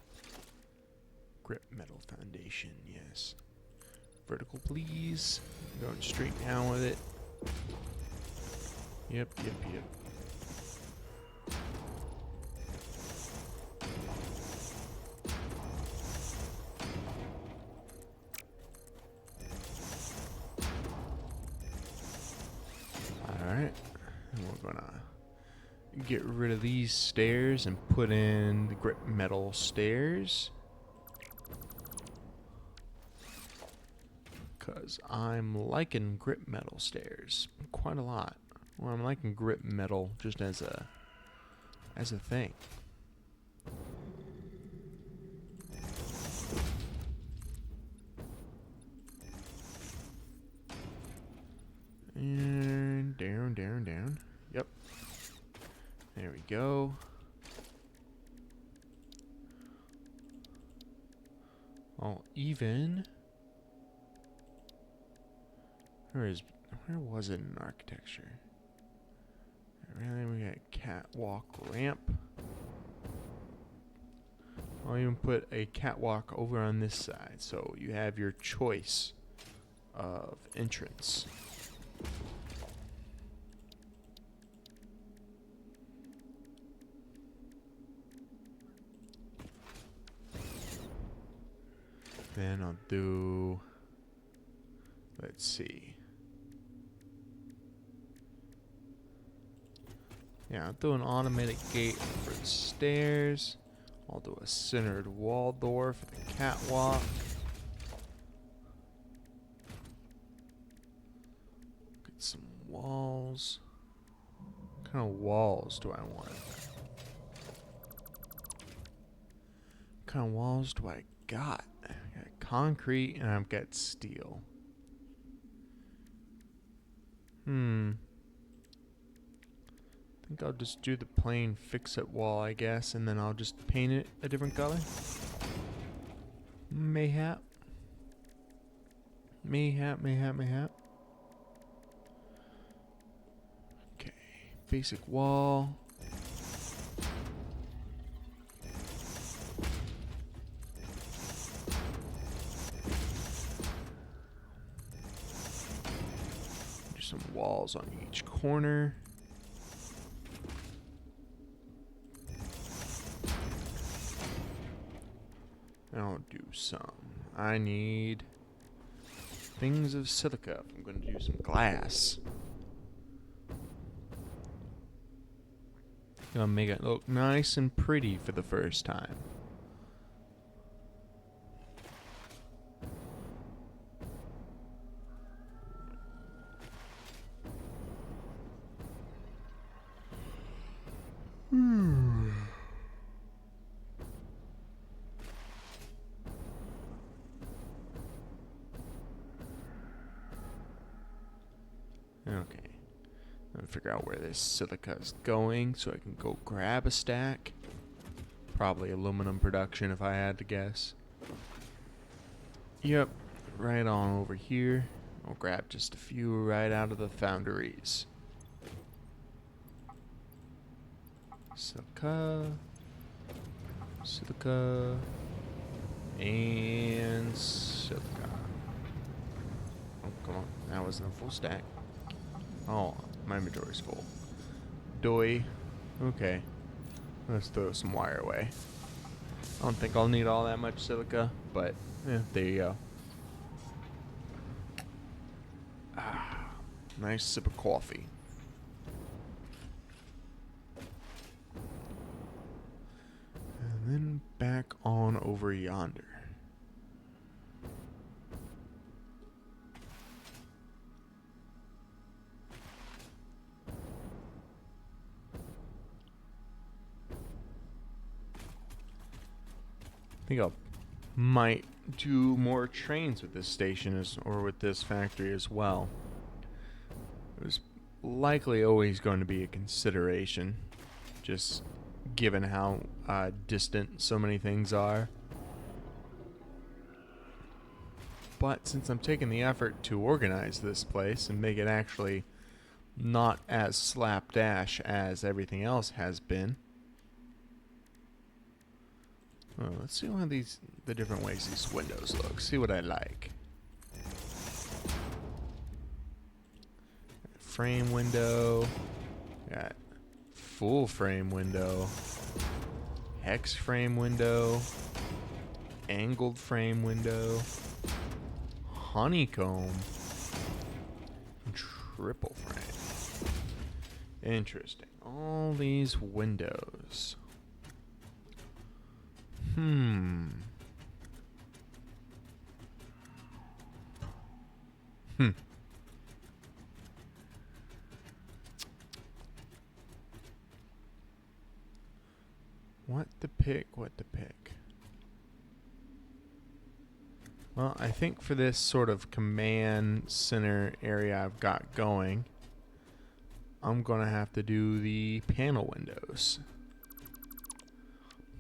Grip metal foundation, yes. Vertical, please. Going straight down with it. Yep. Alright. And we're gonna get rid of these stairs and put in the grip metal stairs. Because I'm liking grip metal stairs quite a lot. Well, I'm liking grip metal just as a thing. And down. Yep. There we go. Oh, even. Where was it in architecture? Really, we got catwalk ramp. I'll even put a catwalk over on this side, so you have your choice of entrance. Then I'll do, let's see. Yeah, I'll do an automatic gate for the stairs. I'll do a centered wall door for the catwalk. Get some walls. What kind of walls do I want? What kind of walls do I got? I got concrete and I've got steel. I think I'll just do the plain fix-it wall, I guess, and then I'll just paint it a different color. Mayhap. Okay, basic wall. walls on each corner. I'll do some. I need things of silica. I'm going to do some glass. Gonna make it look nice and pretty for the first time. Okay. I'll figure out where this silica is going so I can go grab a stack. Probably aluminum production if I had to guess. Yep, right on over here. I'll grab just a few right out of the foundries. Silica. Silica. And silica. Oh, come on. That wasn't a full stack. Oh, my inventory's full. Doy. Okay. Let's throw some wire away. I don't think I'll need all that much silica, but yeah, there you go. Ah, nice sip of coffee. And then back on over yonder. I think I might do more trains with this station or with this factory as well. It was likely always going to be a consideration, just given how distant so many things are. But since I'm taking the effort to organize this place and make it actually not as slapdash as everything else has been. Oh, let's see how the different ways these windows look. See what I like. Frame window. Got full frame window. Hex frame window. Angled frame window. Honeycomb. Triple frame. Interesting. All these windows. What to pick, what to pick. Well, I think for this sort of command center area I've got going, I'm going to have to do the panel windows.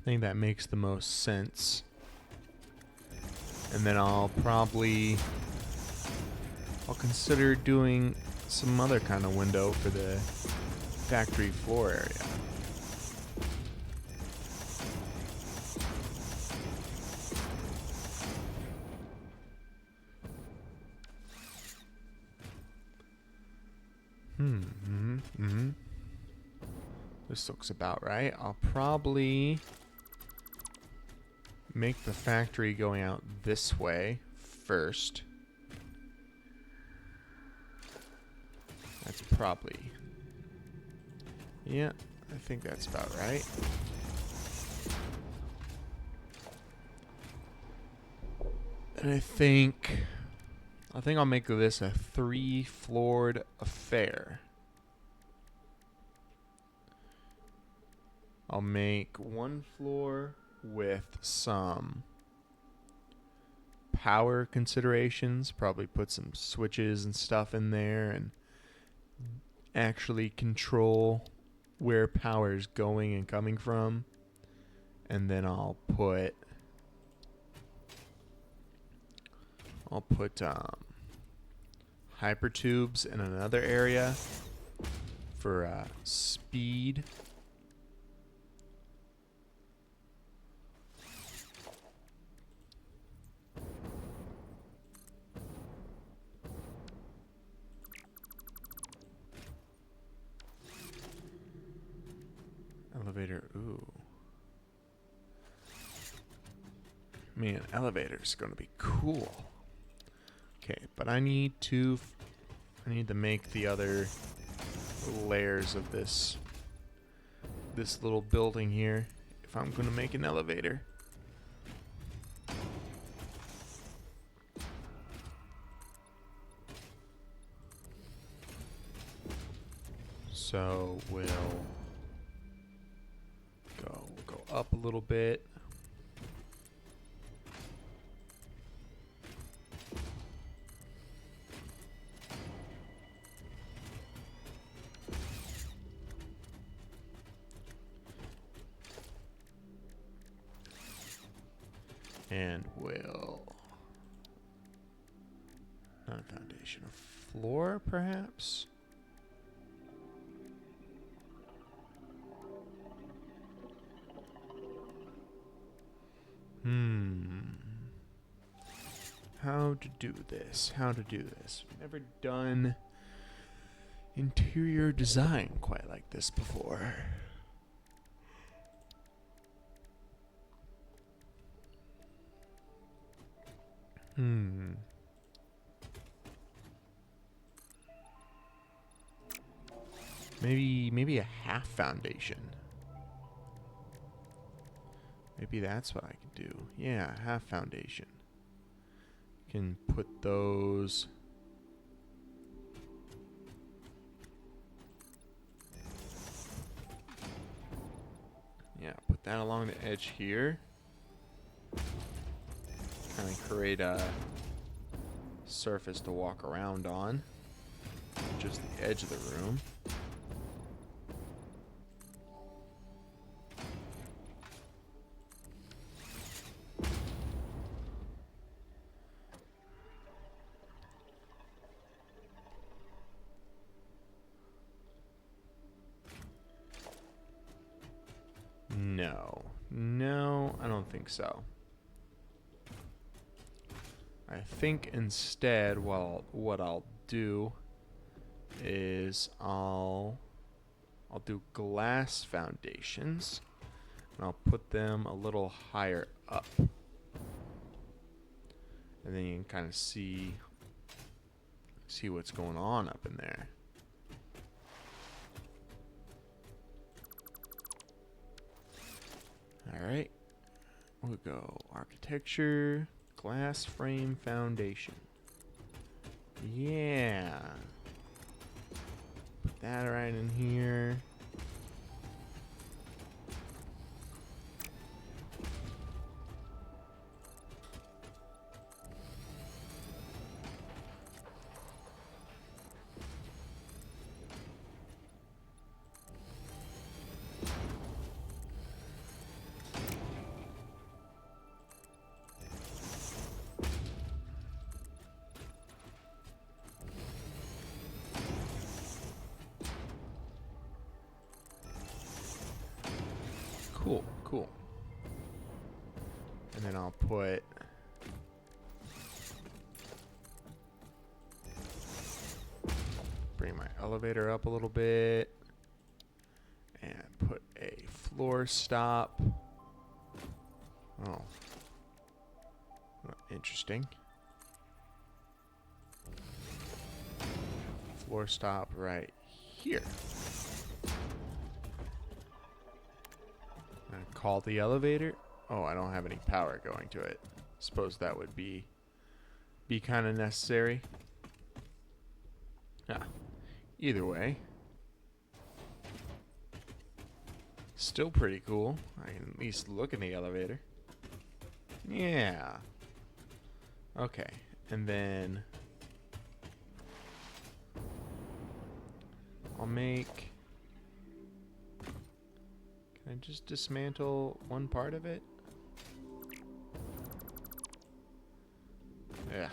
I think that makes the most sense. And then I'll consider doing some other kind of window for the factory floor area. This looks about right. I'll probably make the factory going out this way first. That's probably... yeah, I think that's about right. And I think I'll make this a 3-floored affair. I'll make one floor with some power considerations, probably put some switches and stuff in there and actually control where power is going and coming from. And then I'll put hypertubes in another area for speed. Elevator, ooh. Man, elevator's gonna be cool. Okay, but I need to make the other layers of this little building here if I'm gonna make an elevator. So we'll go up a little bit. And we'll, not a foundation, a floor perhaps? How to do this? Never done interior design quite like this before. Maybe a half foundation. Maybe that's what I can do. Yeah, half foundation. Can put those. Yeah, put that along the edge here. Kind of create a surface to walk around on. Just the edge of the room. No, I don't think so. I think instead, what I'll do is I'll do glass foundations, and I'll put them a little higher up, and then you can kind of see what's going on up in there. Alright, we'll go architecture, glass frame foundation. Yeah. Put that right in here. Cool. And then I'll put bring my elevator up a little bit and put a floor stop. Oh. Interesting. Floor stop right here. Call the elevator. Oh, I don't have any power going to it. Suppose that would be kind of necessary. Either way, still pretty cool. I can at least look in the elevator. Yeah. Okay, and then I'll make. Can I just dismantle one part of it? Yeah.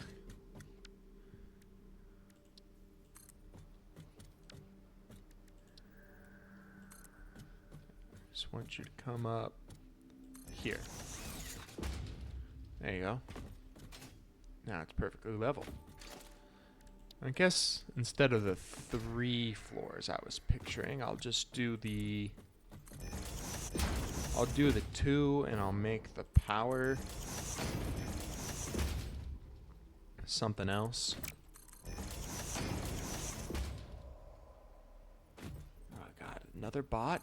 Just want you to come up here. There you go. Now it's perfectly level. I guess instead of the 3 floors I was picturing, I'll just do the I'll do the 2 and I'll make the power something else. Oh god, another bot?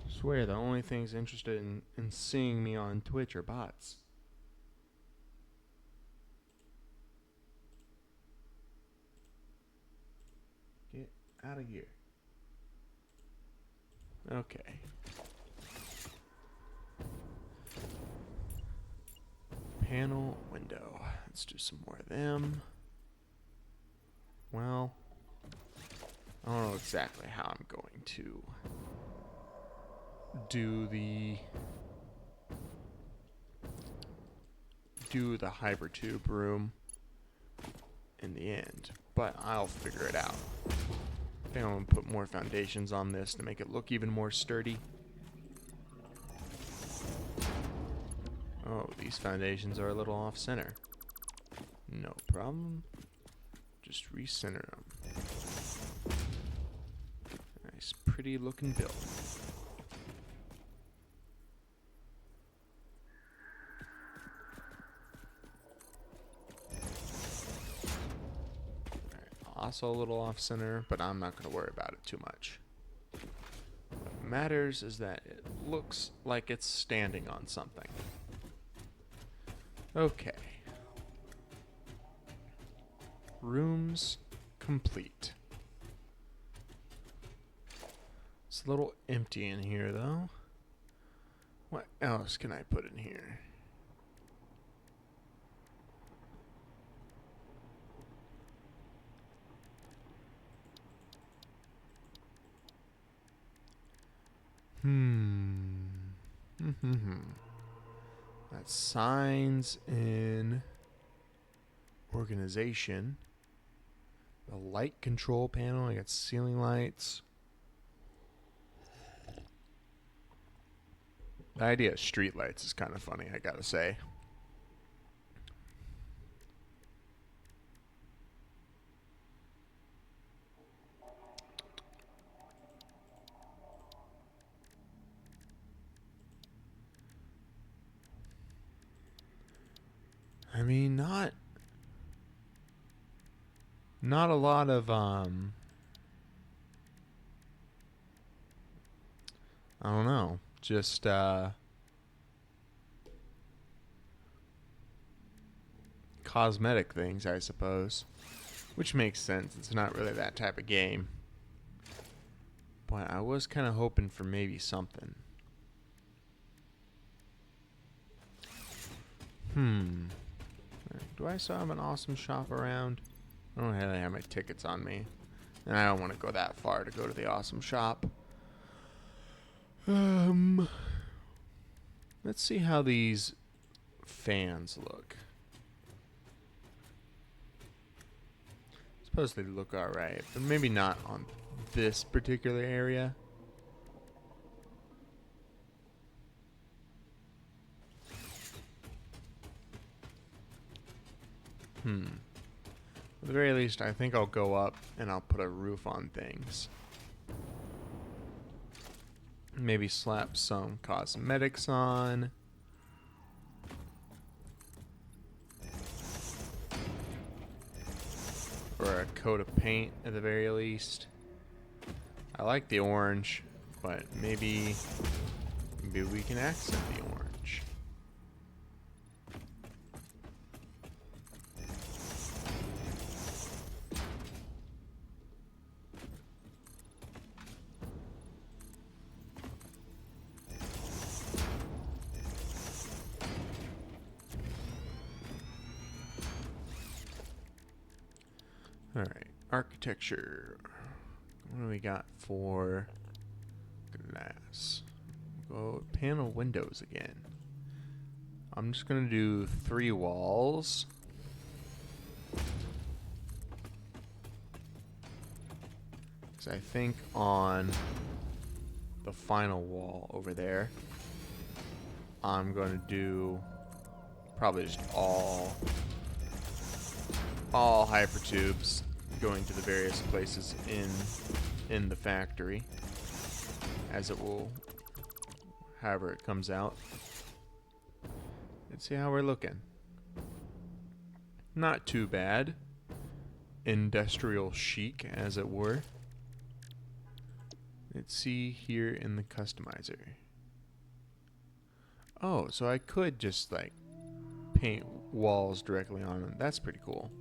Swear the only things interested in seeing me on Twitch are bots. Get out of here. Okay. Panel window. Let's do some more of them. Well, I don't know exactly how I'm going to do the hypertube room in the end, but I'll figure it out. I think I'm gonna put more foundations on this to make it look even more sturdy. Oh, these foundations are a little off center. No problem. Just recenter them. Nice, pretty looking build. Also a little off center, but I'm not going to worry about it too much. What matters is that it looks like it's standing on something. Okay. Rooms complete. It's a little empty in here though. What else can I put in here? That's signs in organization. The light control panel. I got ceiling lights. The idea of street lights is kind of funny, I gotta say. I mean, not a lot of I don't know, just cosmetic things, I suppose, which makes sense. It's not really that type of game. But I was kind of hoping for maybe something. Do I still have an awesome shop around? I don't really have my tickets on me. And I don't want to go that far to go to the awesome shop. Let's see how these fans look. Suppose they look alright, but maybe not on this particular area. At the very least, I think I'll go up and I'll put a roof on things. Maybe slap some cosmetics on. Or a coat of paint at the very least. I like the orange, but maybe we can accent the orange. Alright, architecture. What do we got for glass? Go panel windows again. I'm just going to do 3 walls. Because I think on the final wall over there, I'm going to do probably just all hypertubes going to the various places in the factory. as it will, however it comes out. Let's see how we're looking. Not too bad. Industrial chic, as it were. Let's see here in the customizer. Oh, so I could just like paint walls directly on them. That's pretty cool.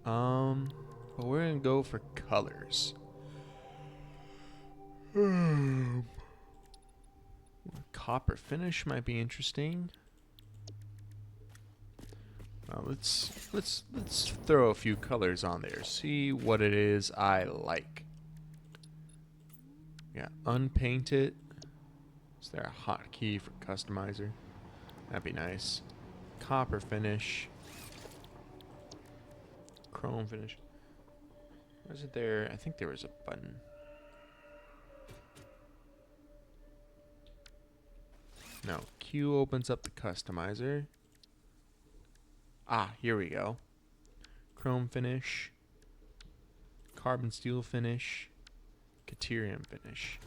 But we're gonna go for colors. Copper finish might be interesting. Let's throw a few colors on there. See what it is I like. Yeah, unpainted. Is there a hotkey for customizer? That'd be nice. Copper finish. Chrome finish. Wasn't there? I think there was a button. No. Q opens up the customizer. Ah, here we go. Chrome finish. Carbon steel finish. Caterium finish.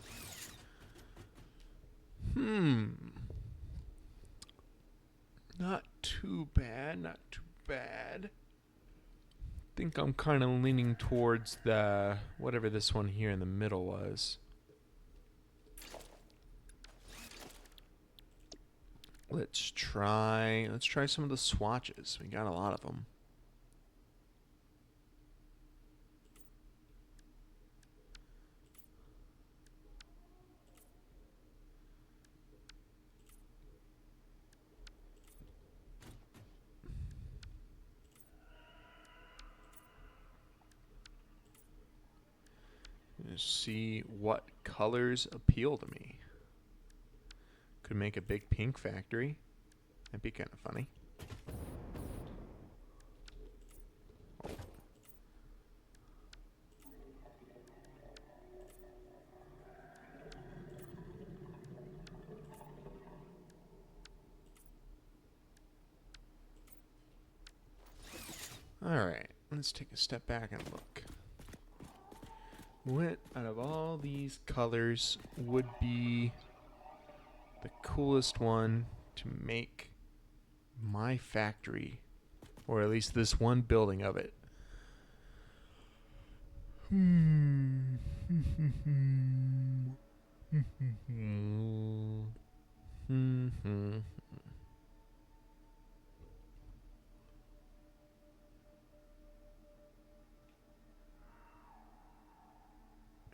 Not too bad, not too bad. I think I'm kind of leaning towards the whatever this one here in the middle was. Let's try some of the swatches. We got a lot of them. Let's see what colors appeal to me. Could make a big pink factory. That'd be kind of funny. Oh. Alright, let's take a step back and look. What out of all these colors would be the coolest one to make my factory, or at least this one building of it?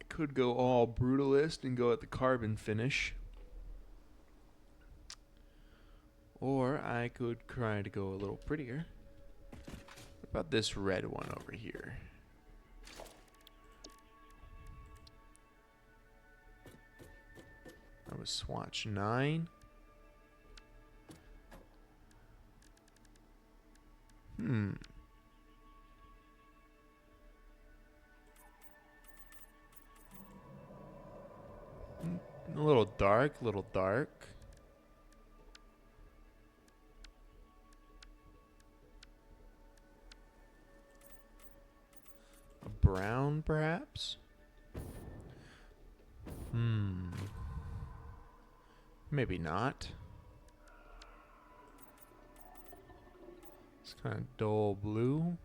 Could go all brutalist and go at the carbon finish. Or I could try to go a little prettier. What about this red one over here? That was swatch 9. A little dark, little dark. A brown, perhaps? Maybe not. It's kind of dull blue.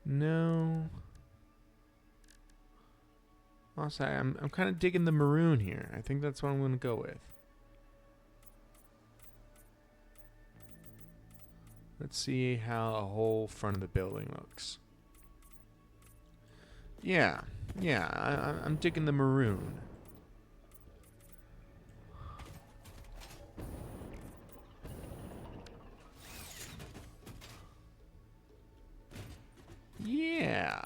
No. Also, I'm kind of digging the maroon here. I think that's what I'm going to go with. Let's see how a whole front of the building looks. Yeah, I'm digging the maroon. Yeah.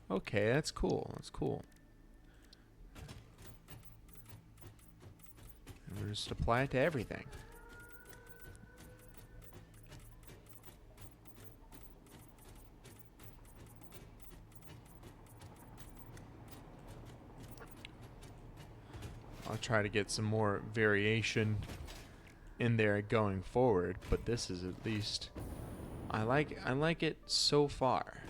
Okay, that's cool. That's cool. And we'll just apply it to everything. I'll try to get some more variation in there going forward, but this is at least I like it so far.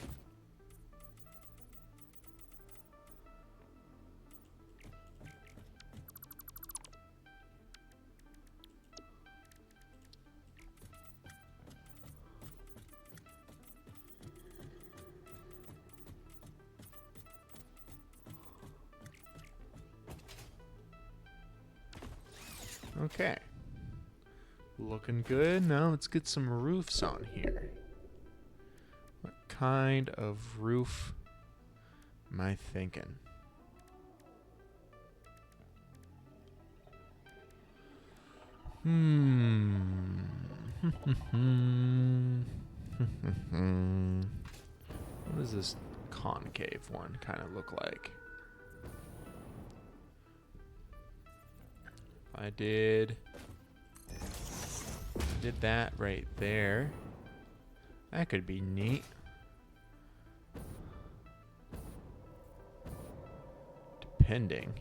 Okay. Looking good. Now let's get some roofs on here. What kind of roof am I thinking? What does this concave one kind of look like? I did that right there. That could be neat. Depending.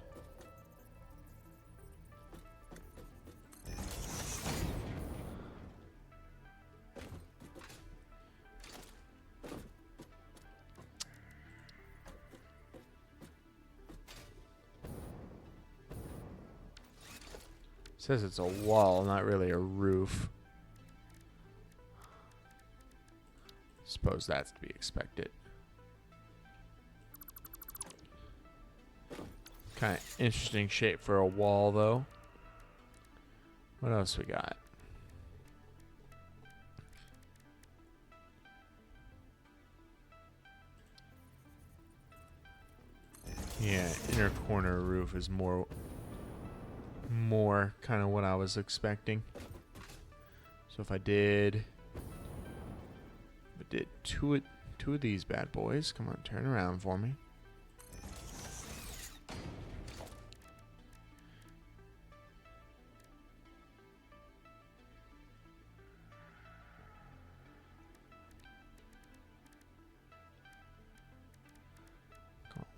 Says it's a wall, not really a roof. Suppose that's to be expected. Kind of interesting shape for a wall, though. What else we got? Yeah, inner corner roof is more kind of what I was expecting. So if I did two of these bad boys, come on, turn around for me.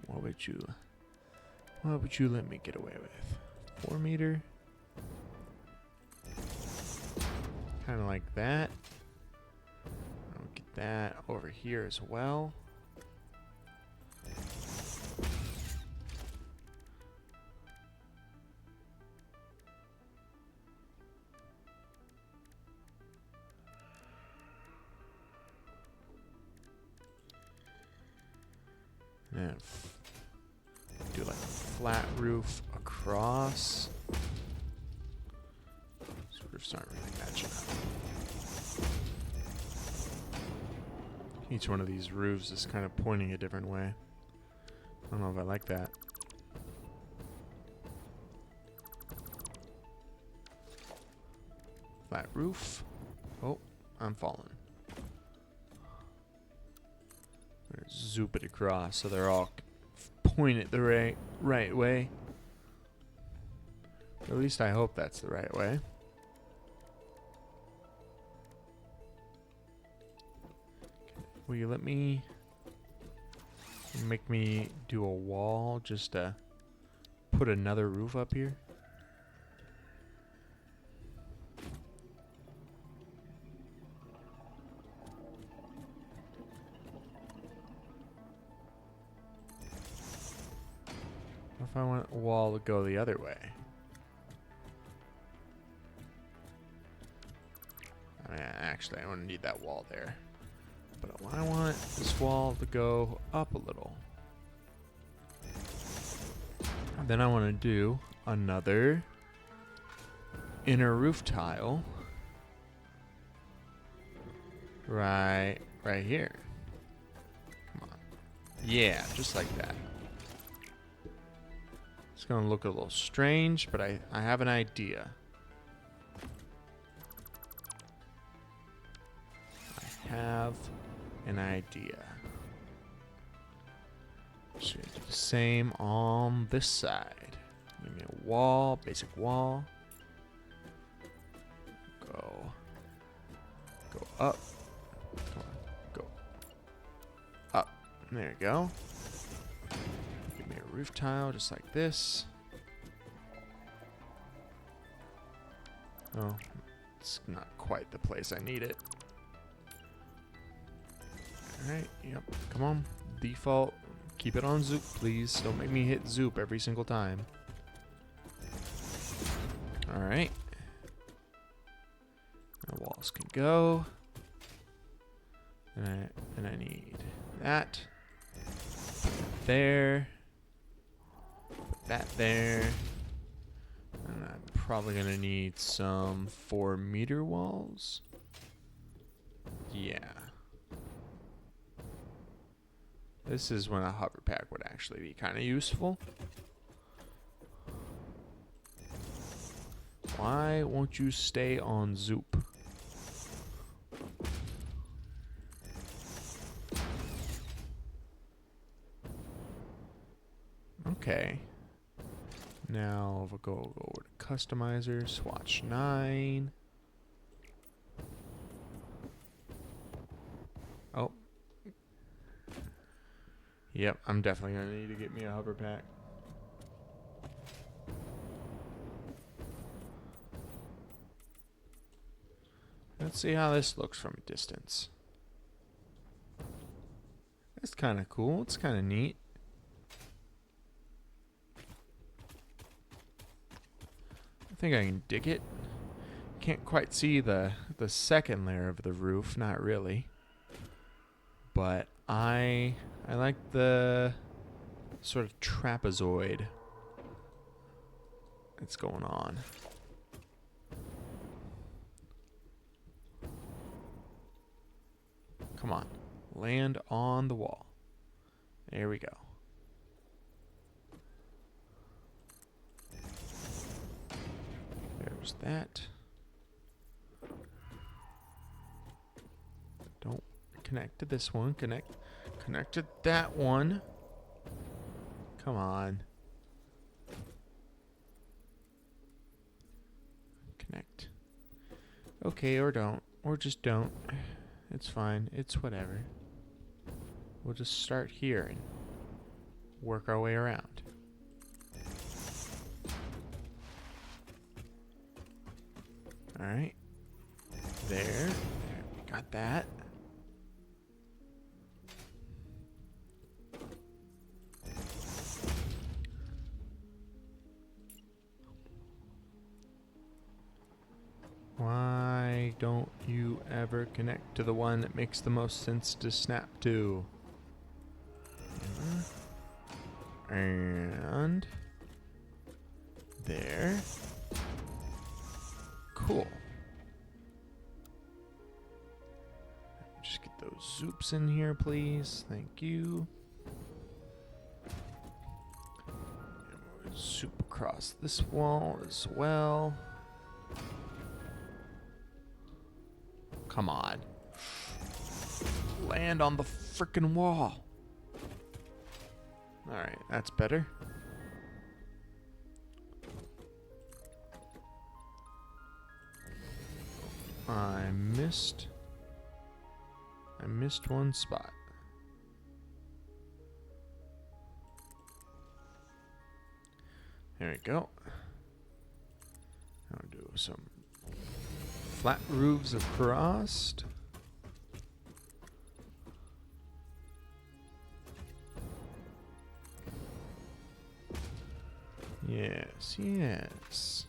What would you let me get away with? 4 meter? Kind of like that. I'll get that over here as well. And do like a flat roof across. These roofs aren't really matching up. Each one of these roofs is kind of pointing a different way. I don't know if I like that. Flat roof. Oh, I'm falling. Zoop it across so they're all pointed the right way. Or at least I hope that's the right way. Will you let me make me do a wall just to put another roof up here? If I want a wall to go the other way. I mean, actually, I don't need that wall there. But I want this wall to go up a little. And then I want to do another inner roof tile. Right here. Come on. Yeah, just like that. It's going to look a little strange, but I have an idea. I have an idea. Should do the same on this side. Give me a wall, basic wall. Go up. Come on, go up. There you go. Give me a roof tile just like this. Oh, it's not quite the place I need it. Alright, yep, come on. Default, keep it on Zoop, please. Don't make me hit Zoop every single time. Alright. The walls can go. And I need that. There. Put that there. And I probably gonna need some 4-meter walls. Yeah. This is when a hover pack would actually be kind of useful. Why won't you stay on Zoop? Okay. Now we'll go over to Customizer, Swatch 9. Oh. Yep, I'm definitely going to need to get me a hover pack. Let's see how this looks from a distance. That's kind of cool. It's kind of neat. I think I can dig it. Can't quite see the second layer of the roof, not really. But I like the sort of trapezoid that's going on. Come on. Land on the wall. There we go. There's that. Don't connect to this one. Connect to that one. Come on. Connect. Okay, or don't. Or just don't. It's fine. It's whatever. We'll just start here and work our way around. Alright. There. We got that. Why don't you ever connect to the one that makes the most sense to snap to? And there. Cool. Just get those zoops in here, please. Thank you. And we'll zoop across this wall as well. Come on. Land on the frickin' wall. Alright, that's better. I missed one spot. There we go. I'll do some flat roofs across. Yes, yes.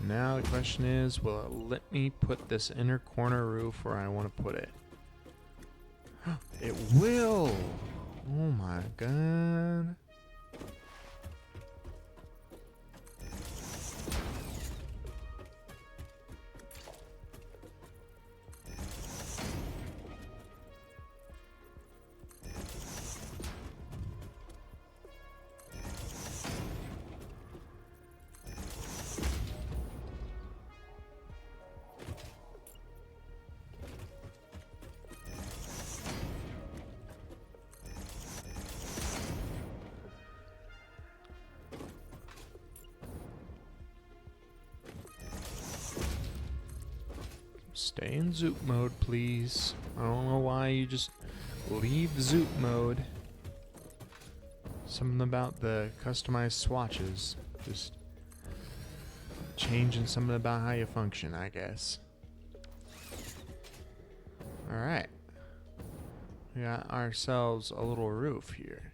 Now the question is, will it let me put this inner corner roof where I want to put it? It will! Oh my god. Stay in zoop mode, please. I don't know why you just leave zoop mode. Something about the customized swatches just changing something about how you function, I guess. Alright. We got ourselves a little roof here.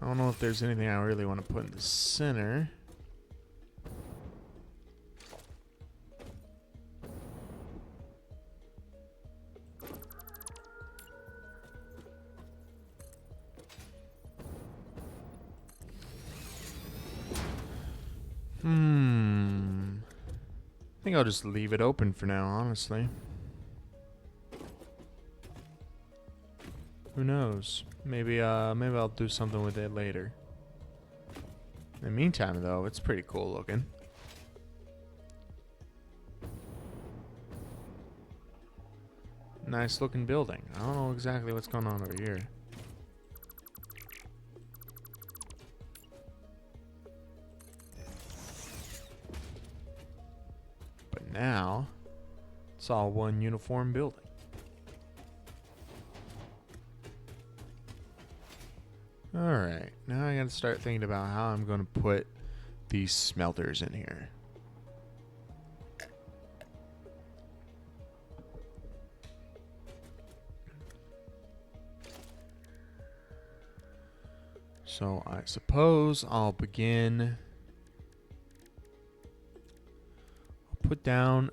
I don't know if there's anything I really want to put in the center. I think I'll just leave it open for now, honestly. Who knows? Maybe I'll do something with it later. In the meantime, though, it's pretty cool looking. Nice looking building. I don't know exactly what's going on over here. But now, it's all one uniform building. Alright, now I gotta start thinking about how I'm gonna put these smelters in here. So I suppose I'll begin. I'll put down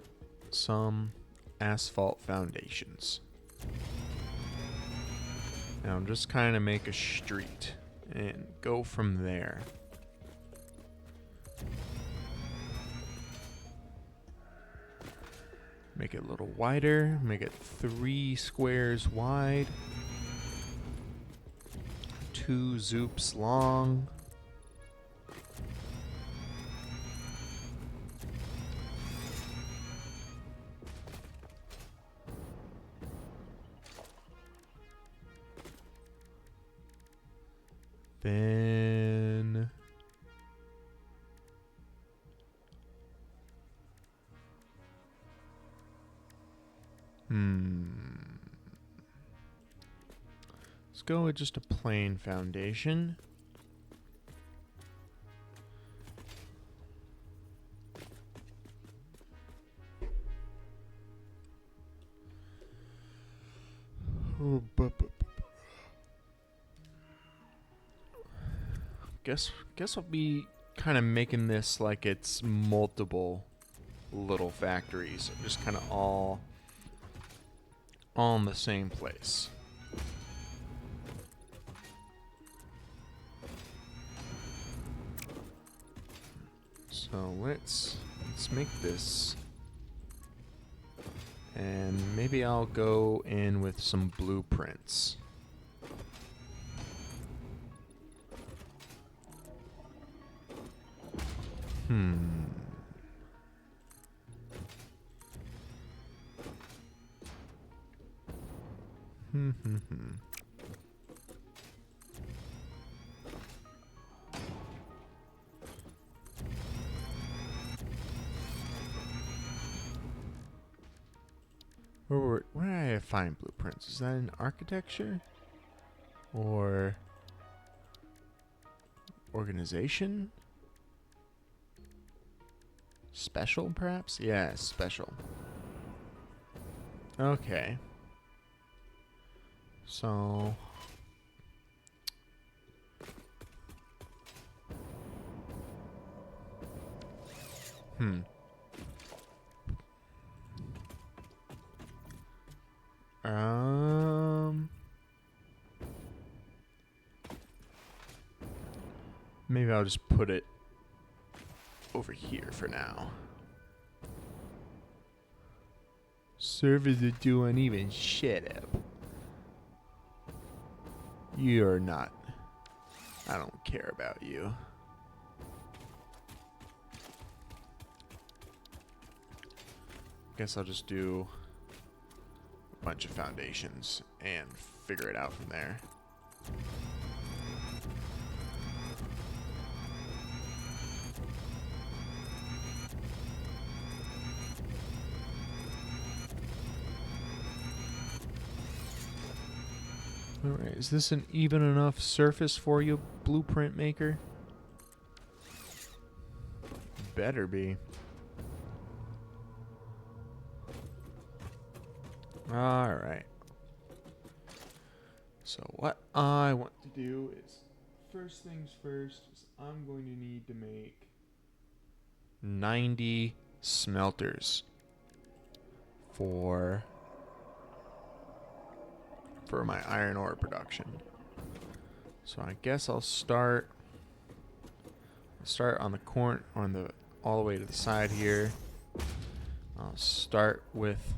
some asphalt foundations. Now just kind of make a street and go from there. Make it a little wider, make it 3 squares wide, 2 zoops long. Then let's go with just a plain foundation. Guess I'll be kind of making this like it's multiple little factories, just kind of all in the same place. So let's make this, and maybe I'll go in with some blueprints. Where did I find blueprints? Is that in architecture? Or organization? Special, perhaps? Yeah, special. Okay. So maybe I'll just put it over here for now. Servers are doing even shit up. You're not. I don't care about you. Guess I'll just do a bunch of foundations and figure it out from there. Alright, is this an even enough surface for you, blueprint maker? better be. Alright. So what I want to do is, first things first, is I'm going to need to make 90 smelters for my iron ore production. So I guess I'll start on the all the way to the side here. I'll start with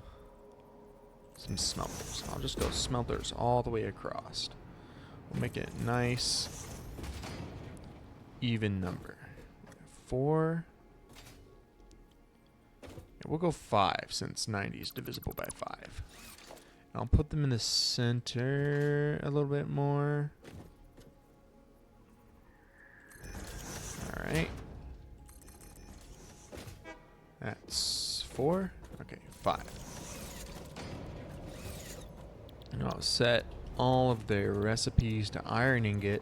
some smelters. I'll just go smelters all the way across. We'll make it nice, even number. 4. Yeah, we'll go 5 since 90 is divisible by 5. And I'll put them in the center a little bit more. Alright. That's 4. Okay, 5. And I'll set all of the recipes to iron ingot.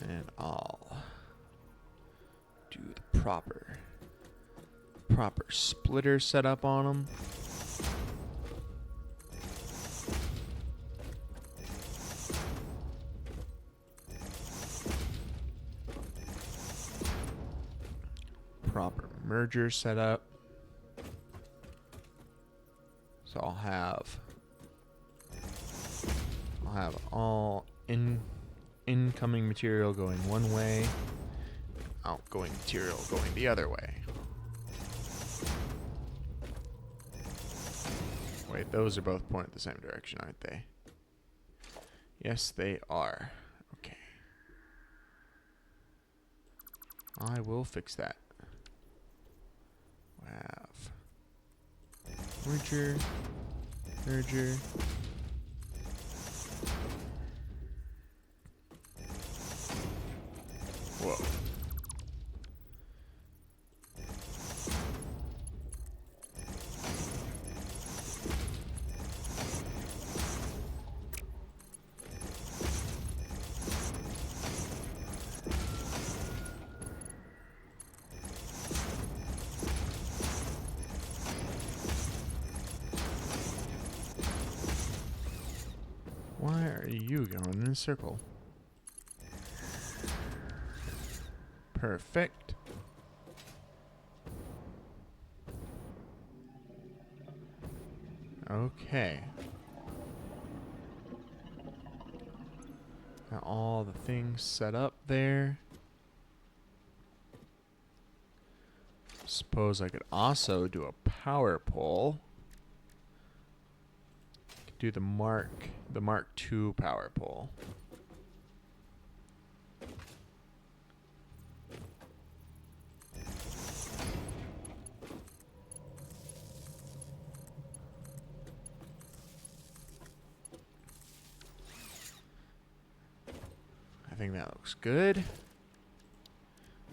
And I'll do the proper splitter setup on them. Proper merger setup. So I'll have all incoming material going one way, outgoing material going the other way. Wait, those are both pointed the same direction, aren't they? Yes, they are. Okay. I will fix that. We'll have merger. Whoa. Why are you going in a circle? Perfect. Okay. Got all the things set up there. Suppose I could also do a power pole. Could do the Mark II power pole. I think that looks good.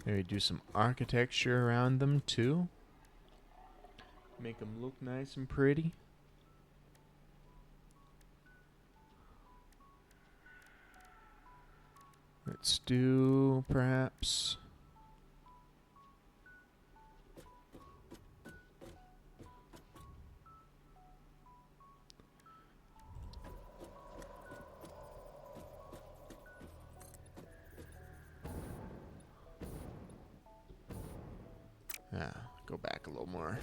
Maybe do some architecture around them too. Make them look nice and pretty. Let's do perhaps go back a little more.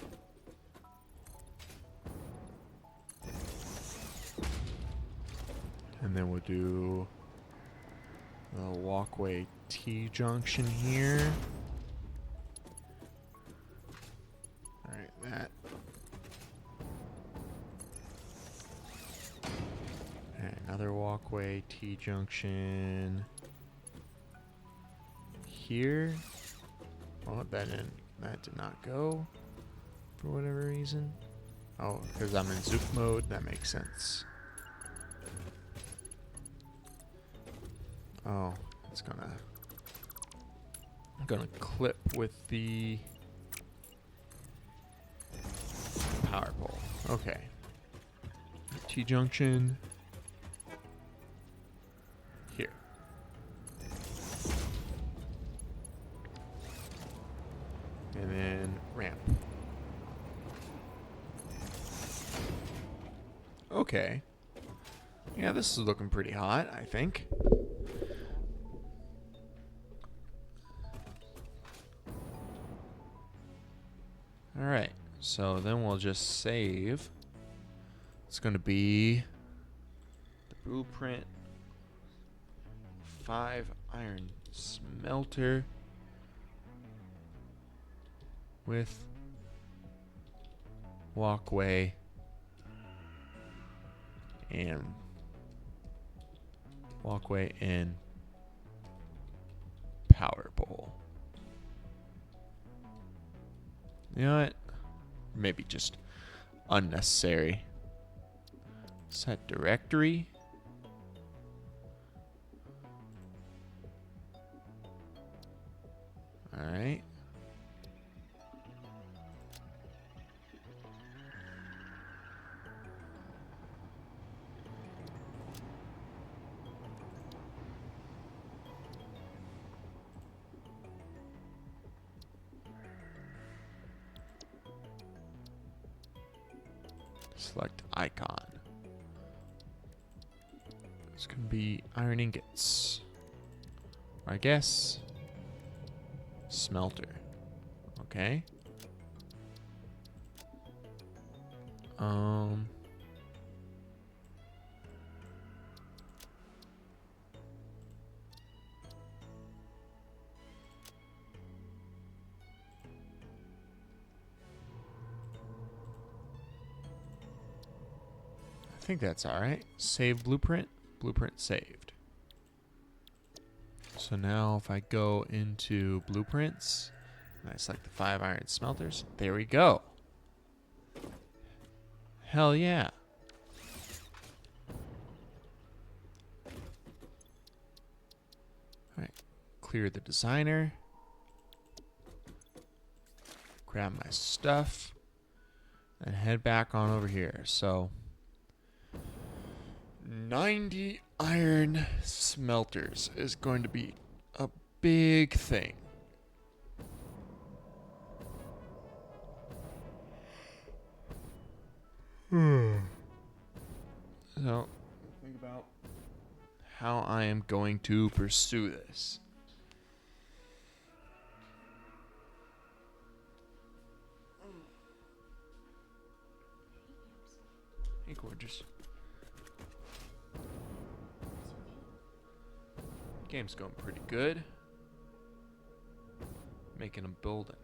And then we'll do the walkway T-junction here. Alright, that. And another walkway T-junction here. Oh, that did not go for whatever reason. Oh, because I'm in Zook mode. That makes sense. Oh, it's gonna clip with the power pole. Okay. T-junction here. Okay. Yeah, this is looking pretty hot, I think. Alright, so then we'll just save. It's going to be the blueprint, 5 iron smelter with walkway and power pole. You know what? Maybe just unnecessary. Set directory. All right. Select icon. It's going to be iron ingots. I guess smelter. Okay. I think that's all right. Save blueprint. Blueprint saved. So now if I go into blueprints, and I select the 5 iron smelters, there we go. Hell yeah. All right, clear the designer. Grab my stuff and head back on over here. So 90 iron smelters is going to be a big thing. So, think about how I am going to pursue this. Hey, gorgeous. Game's going pretty good. Making a building.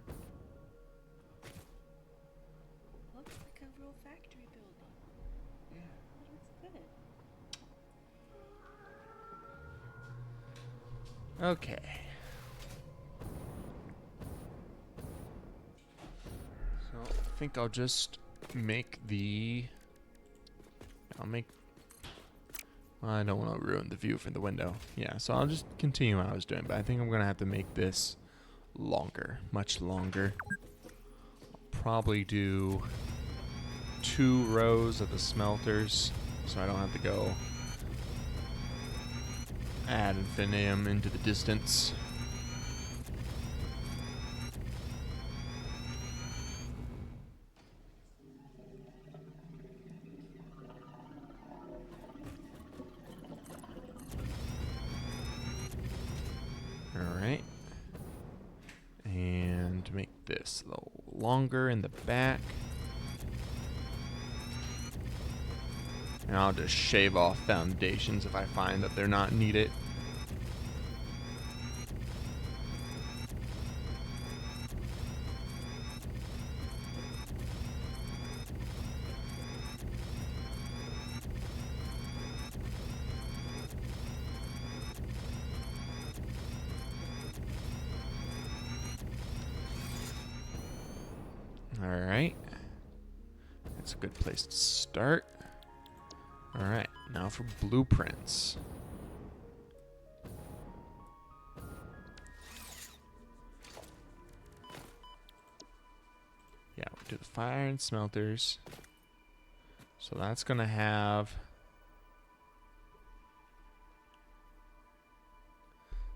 Looks like a real factory building. Yeah. It looks good. Okay. So I think I'll just make the. Well, I don't want to ruin the view from the window. Yeah, so I'll just continue what I was doing, but I think I'm gonna have to make this longer, much longer. I'll probably do 2 rows of the smelters, so I don't have to go ad infinitum into the distance. Alright. And make this a little longer in the back. And I'll just shave off foundations if I find that they're not needed. Alright. That's a good place to start. Alright, now for blueprints. Yeah, we'll do the fire and smelters. So that's gonna have.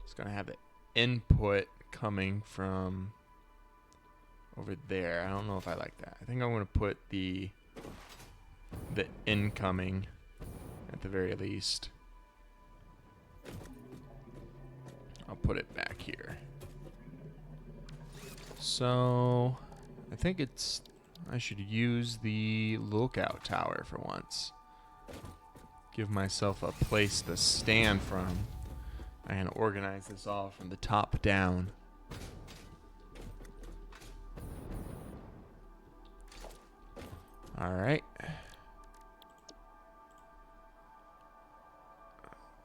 It's gonna have the input coming from over there. I don't know if I like that. I think I'm gonna put the the incoming at the very least. I'll put it back here. So I think I should use the lookout tower for once. Give myself a place to stand from. I can organize this all from the top down. Alright.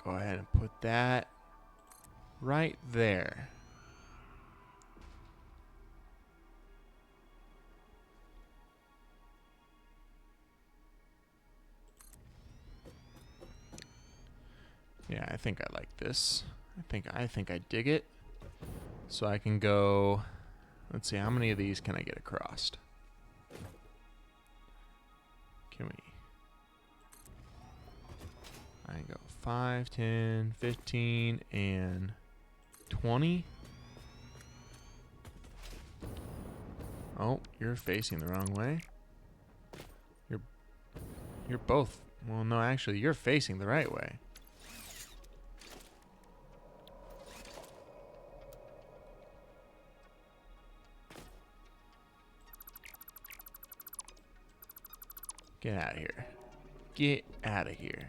Go ahead and put that right there. Yeah, I think I like this. I think I dig it. So I can go, let's see, how many of these can I get across? Can we? I can go 5, 10, 15, and 20. Oh, you're facing the wrong way. You're both. Well, no, actually, you're facing the right way. Get out of here. Get out of here.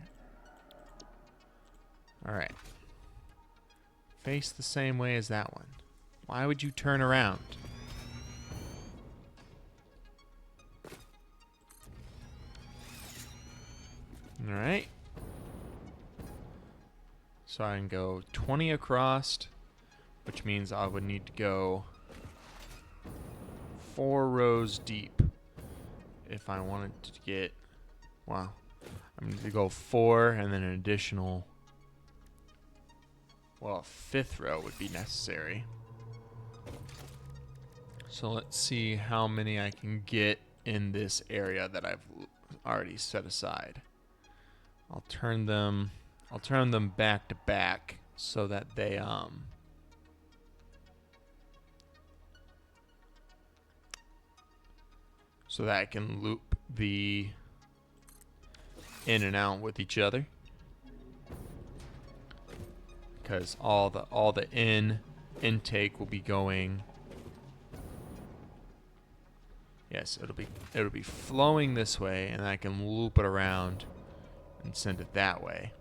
Alright. Face the same way as that one. Why would you turn around? Alright. So I can go 20 across, which means I would need to go 4 rows deep if I wanted to get, wow, I'm going to go 4 and then an additional, well, a 5th row would be necessary. So let's see how many I can get in this area that I've already set aside. I'll turn them back to back so that they so that I can loop the in and out with each other, because all the intake will be going. Yes, it'll be flowing this way, and I can loop it around and send it that way.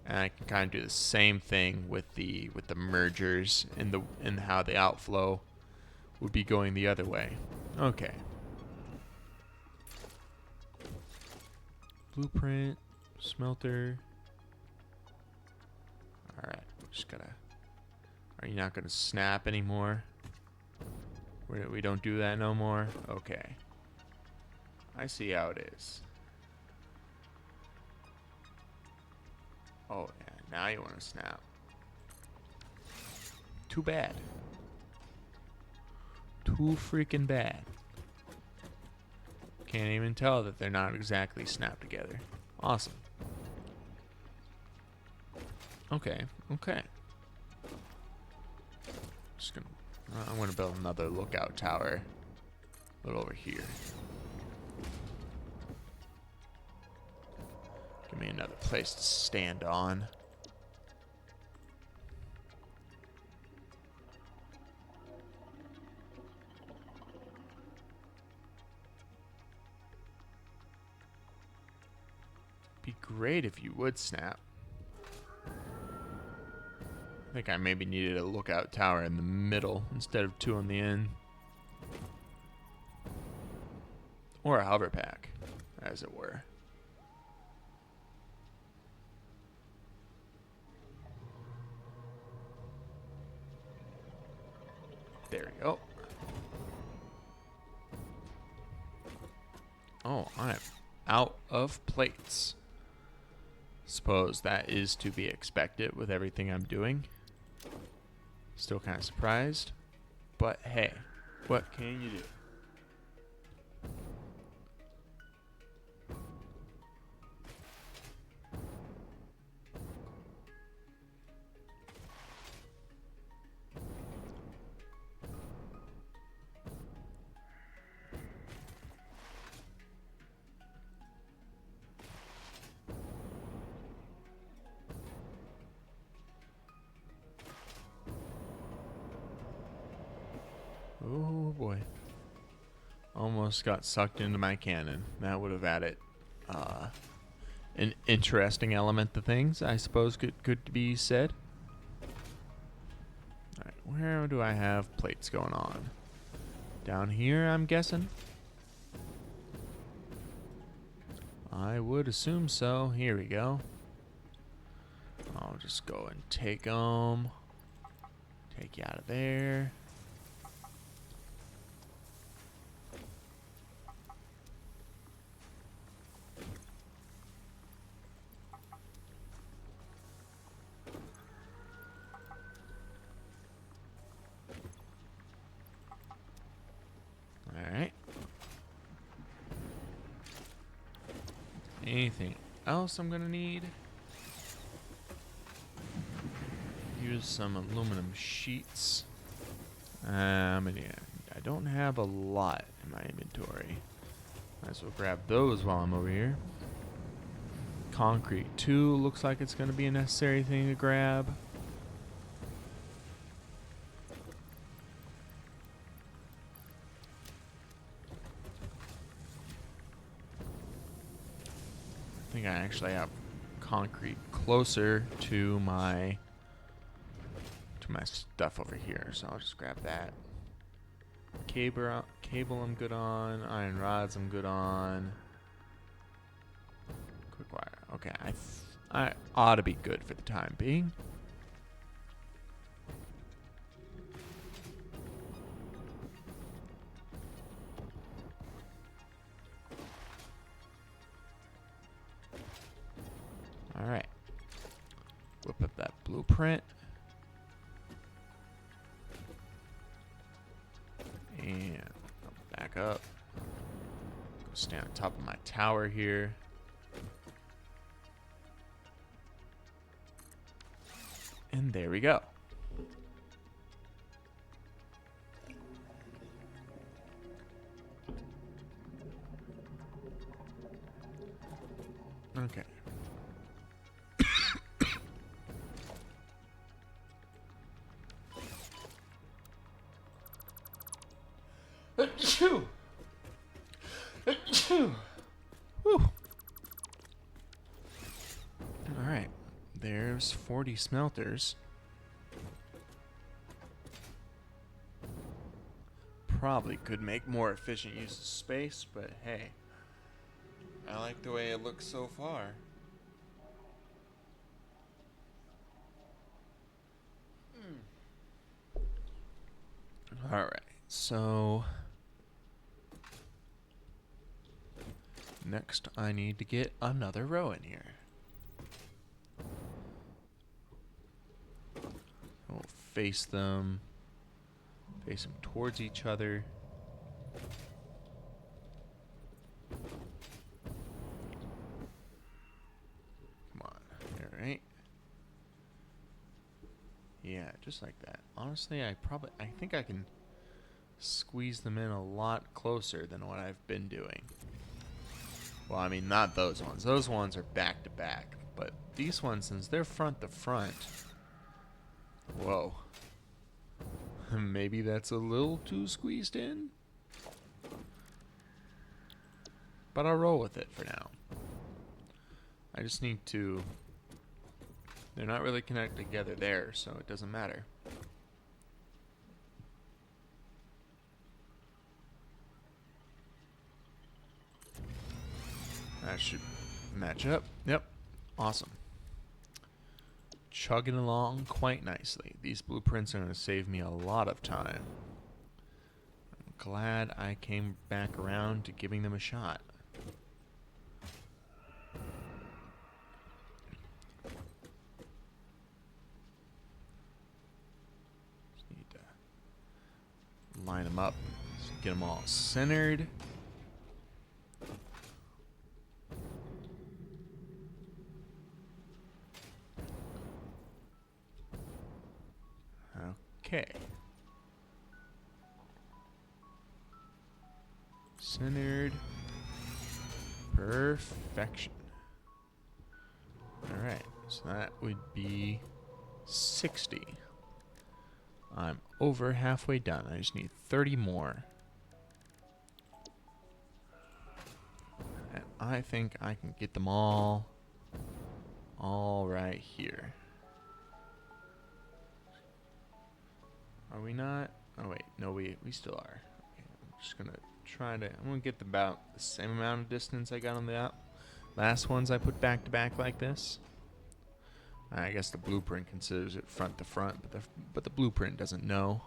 And I can kind of do the same thing with the mergers and how the outflow would be going the other way. Okay. Blueprint, smelter. Alright, just gotta. Are you not gonna snap anymore? We don't do that no more? Okay. I see how it is. Oh, yeah, now you want to snap. Too bad. Too freaking bad. Can't even tell that they're not exactly snapped together. Awesome. Okay, okay. I'm gonna build another lookout tower. A little over here. Give me another place to stand on. Be great if you would snap. I think I maybe needed a lookout tower in the middle instead of 2 on the end. Or a hover pack, as it were. There we go. Oh, I'm out of plates. Suppose that is to be expected with everything I'm doing. Still kind of surprised. But hey, what can you do? almost got sucked into my cannon. That would have added an interesting element to things, I suppose could be said. Alright, where do I have plates going on? Down here, I'm guessing? I would assume so. Here we go. I'll just go and take them. Take you out of there. Alright. Anything else I'm gonna need? Use some aluminum sheets. I don't have a lot in my inventory. Might as well grab those while I'm over here. Concrete too looks like it's gonna be a necessary thing to grab. I think I actually have concrete closer to my stuff over here, so I'll just grab that. Cable I'm good on. Iron rods I'm good on. Quick wire. Okay, I ought to be good for the time being. All right. Whip up that blueprint. And I'll back up. Go stand on top of my tower here. And there we go. Okay. Achoo! Achoo! Whew. Alright. There's 40 smelters. Probably could make more efficient use of space, but hey. I like the way it looks so far. Alright, so next I need to get another row in here. We'll face them towards each other. Come on, alright. Yeah, just like that. Honestly, I think I can squeeze them in a lot closer than what I've been doing. Well, I mean, not those ones. Those ones are back to back. But these ones, since they're front to front, whoa. Maybe that's a little too squeezed in. But I'll roll with it for now. I just need to... They're not really connected together there, so it doesn't matter. That should match up. Yep. Awesome. Chugging along quite nicely. These blueprints are going to save me a lot of time. I'm glad I came back around to giving them a shot. Just need to line them up. Just get them all centered. Okay. Centered. Perfection. Alright, so that would be 60. I'm over halfway done. I just need 30 more. I think I can get them all right here. Are we not? Oh wait, no, we still are. Okay, I'm just gonna I'm gonna get about the same amount of distance I got on the last ones I put back to back like this. I guess the blueprint considers it front to front, but the blueprint doesn't know.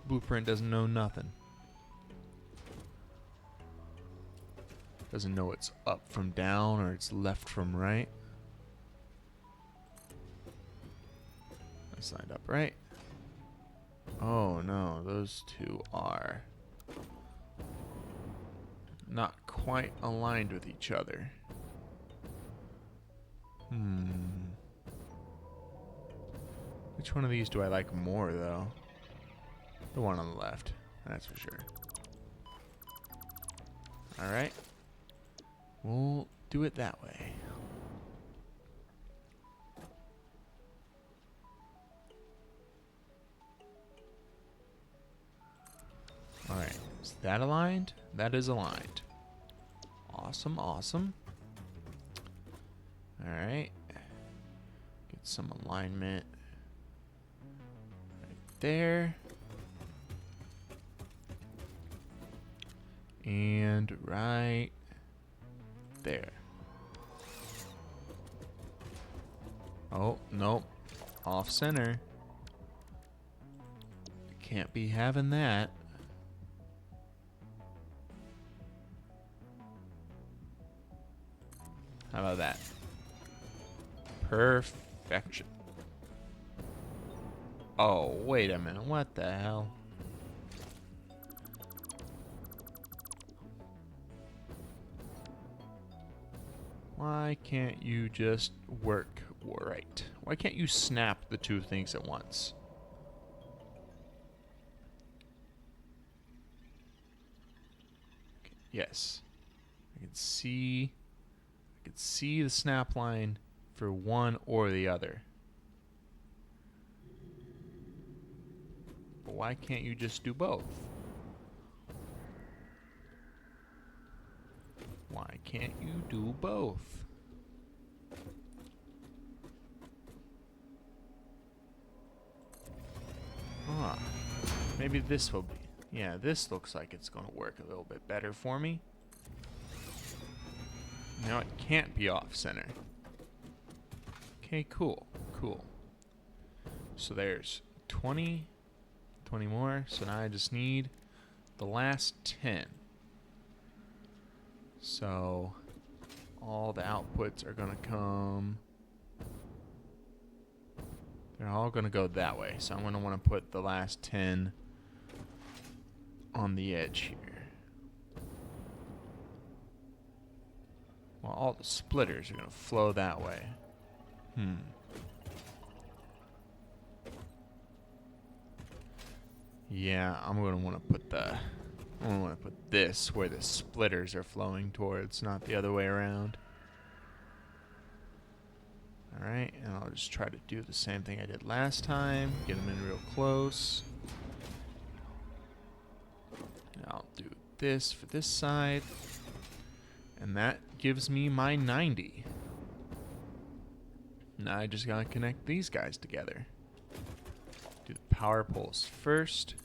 Blueprint doesn't know nothing. Doesn't know it's up from down or it's left from right. That's lined up right. Oh no, those two are not quite aligned with each other. Which one of these do I like more, though? The one on the left, that's for sure. Alright. We'll do it that way. Alright, is that aligned? That is aligned. Awesome, awesome. Alright. Get some alignment right there. And right there. Oh, nope. Off center. Can't be having that. How about that? Perfection. Oh, wait a minute. What the hell? Why can't you just work right? Why can't you snap the two things at once? Okay, yes. I can see the snap line for one or the other. But why can't you just do both? Why can't you do both? Ah, maybe this will be. Yeah, this looks like it's going to work a little bit better for me. Now it can't be off center. Okay, cool, cool. So there's 20 more. So now I just need the last 10. So all the outputs are going to come. They're all going to go that way. So I'm going to want to put the last 10 on the edge here. Well, all the splitters are going to flow that way. Yeah, I'm going to want to put this where the splitters are flowing towards, not the other way around. Alright, and I'll just try to do the same thing I did last time. Get them in real close. And I'll do this for this side. And that gives me my 90. Now I just gotta connect these guys together. Do the power poles first.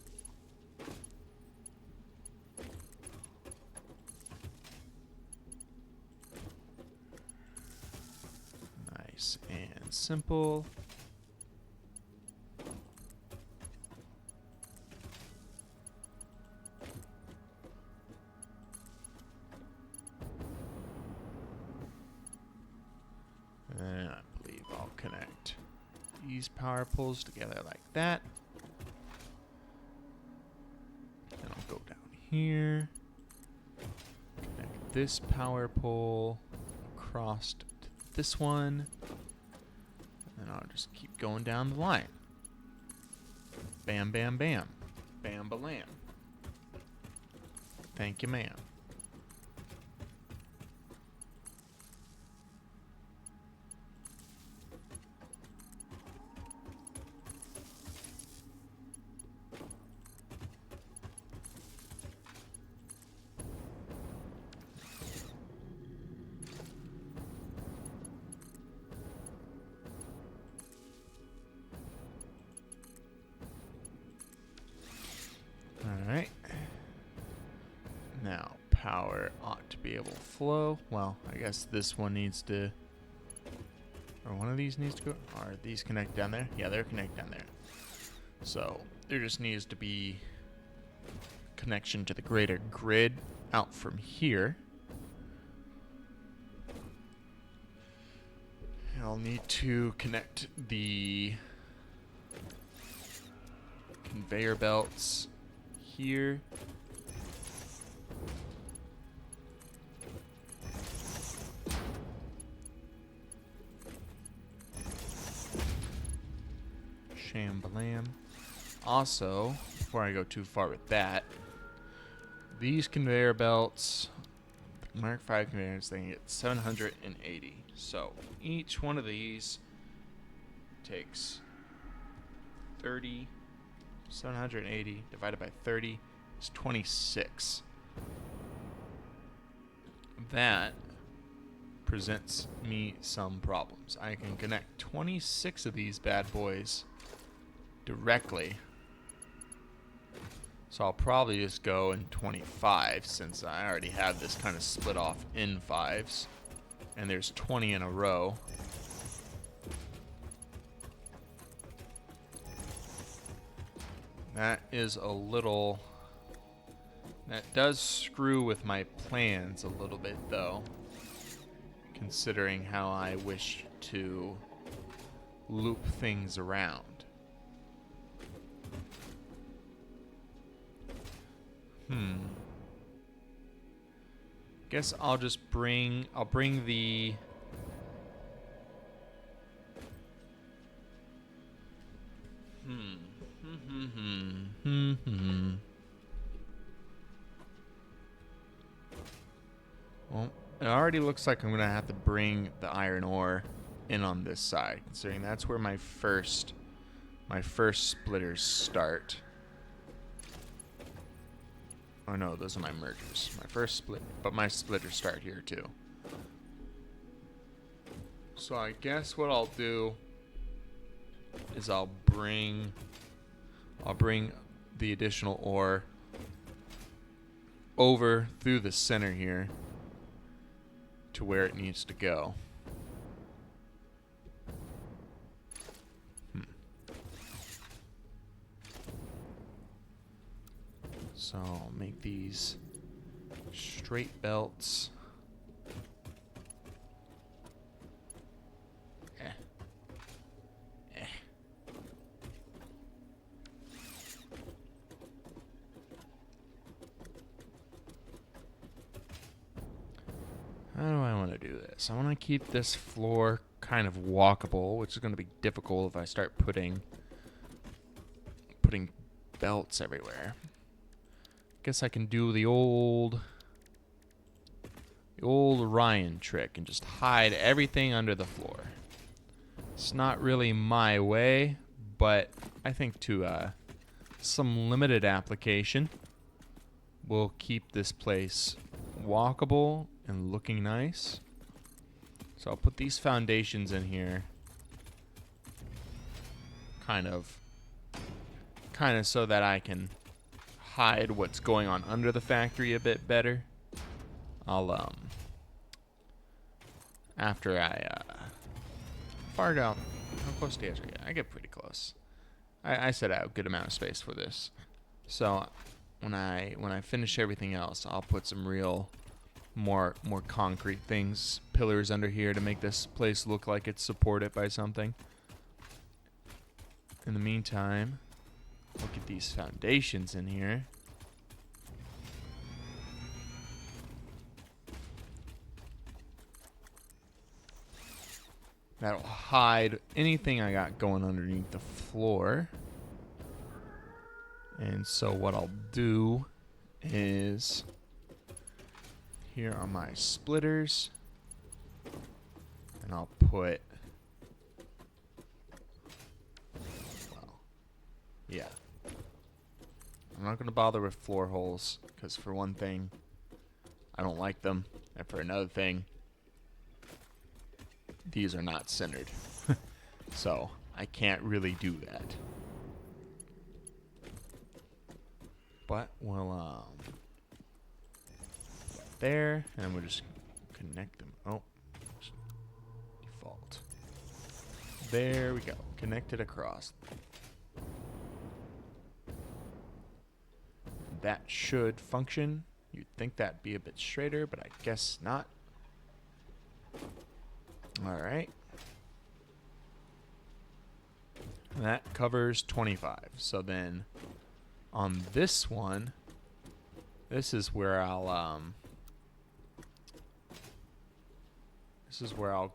Nice and simple. And I believe I'll connect these power poles together like that. Then I'll go down here. Connect this power pole across to this one. And I'll just keep going down the line. Bam, bam, bam. Bam, balam. Thank you, ma'am. be able to flow. Well, I guess this one needs to, or one of these needs to go. Are these connect down there? Yeah, they're connect down there. So there just needs to be connection to the greater grid out from here. I'll need to connect the conveyor belts here. Shambalam. Also, before I go too far with that, these conveyor belts, Mark 5 conveyors, they can get 780. So each one of these takes 30. 780 divided by 30 is 26. That presents me some problems. I can connect 26 of these bad boys directly. So I'll probably just go in 25 since I already have this kind of split off in fives. And there's 20 in a row. That is a little... That does screw with my plans a little bit, though. Considering how I wish to loop things around. Guess I'll just bring... I'll bring the... Well, it already looks like I'm going to have to bring the iron ore in on this side, considering that's where my first splitters start. Oh no, those are my mergers. My first split, but my splitters start here too. So I guess what I'll do is I'll bring the additional ore over through the center here to where it needs to go. So I'll make these straight belts. How do I want to do this? I want to keep this floor kind of walkable, which is going to be difficult if I start putting belts everywhere. Guess I can do the old Ryan trick and just hide everything under the floor. It's not really my way, but I think to some limited application will keep this place walkable and looking nice. So I'll put these foundations in here kind of so that I can hide what's going on under the factory a bit better. I'll after I far down, how close to the edge I get? I get pretty close. I set out a good amount of space for this. So when I finish everything else, I'll put some real more concrete things, pillars under here to make this place look like it's supported by something. In the meantime, look at these foundations in here. That'll hide anything I got going underneath the floor. And so what I'll do is, here are my splitters. And I'll put, well, yeah. I'm not going to bother with floor holes, because for one thing, I don't like them. And for another thing, these are not centered. So I can't really do that. But we'll there, and we'll just connect them. Oh, default. There we go. Connected across. That should function. You'd think that'd be a bit straighter, but I guess not. Alright. That covers 25. So then on this one, this is where I'll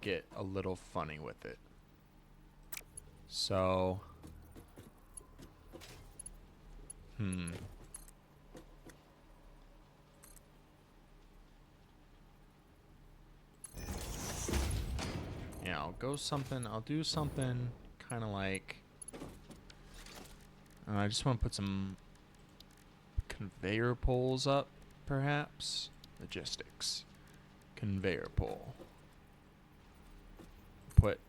get a little funny with it. So yeah, I'll do something kind of like, I just want to put some conveyor poles up, perhaps. Logistics. Conveyor pole. Put,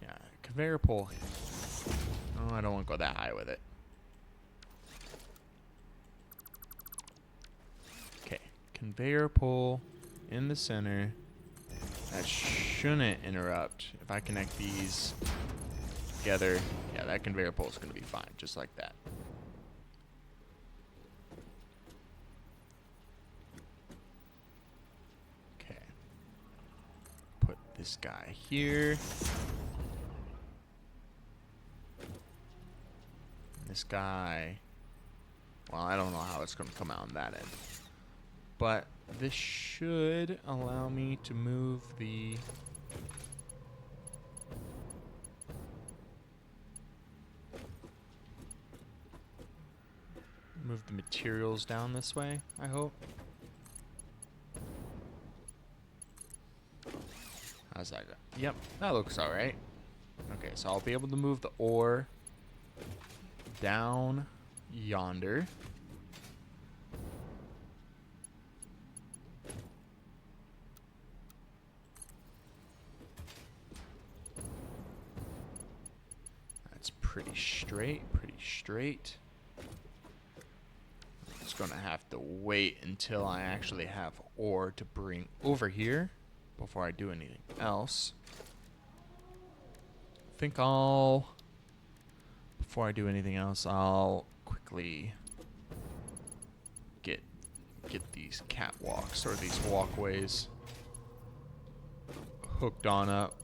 yeah, conveyor pole. Oh, I don't want to go that high with it. Okay, conveyor pole in the center. That shouldn't interrupt. If I connect these together, yeah, that conveyor pole is going to be fine, just like that. Okay. Put this guy here. This guy, well, I don't know how it's going to come out on that end. But this should allow me to move the materials down this way, I hope. How's that go? Yep, that looks alright. Okay, so I'll be able to move the ore down yonder. That's pretty straight, pretty straight. I'm just gonna have to wait until I actually have ore to bring over here before I do anything else. I think before I do anything else, I'll quickly get these catwalks or these walkways hooked on up.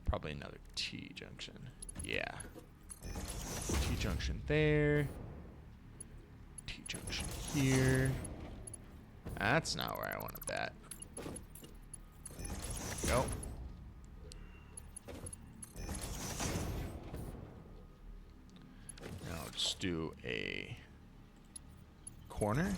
Probably another T-junction. Yeah. T-junction there. T-junction here. That's not where I wanted that. There we go. Now I'll just do a corner.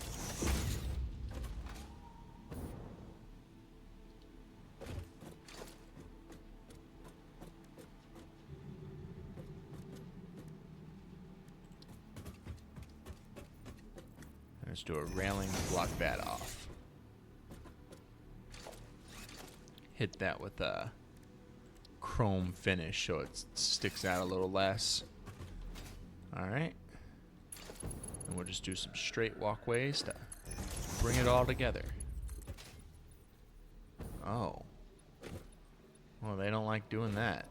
Let's do a railing to block that off. Hit that with a chrome finish so it sticks out a little less. Alright. And we'll just do some straight walkways to bring it all together. Oh. Well, they don't like doing that.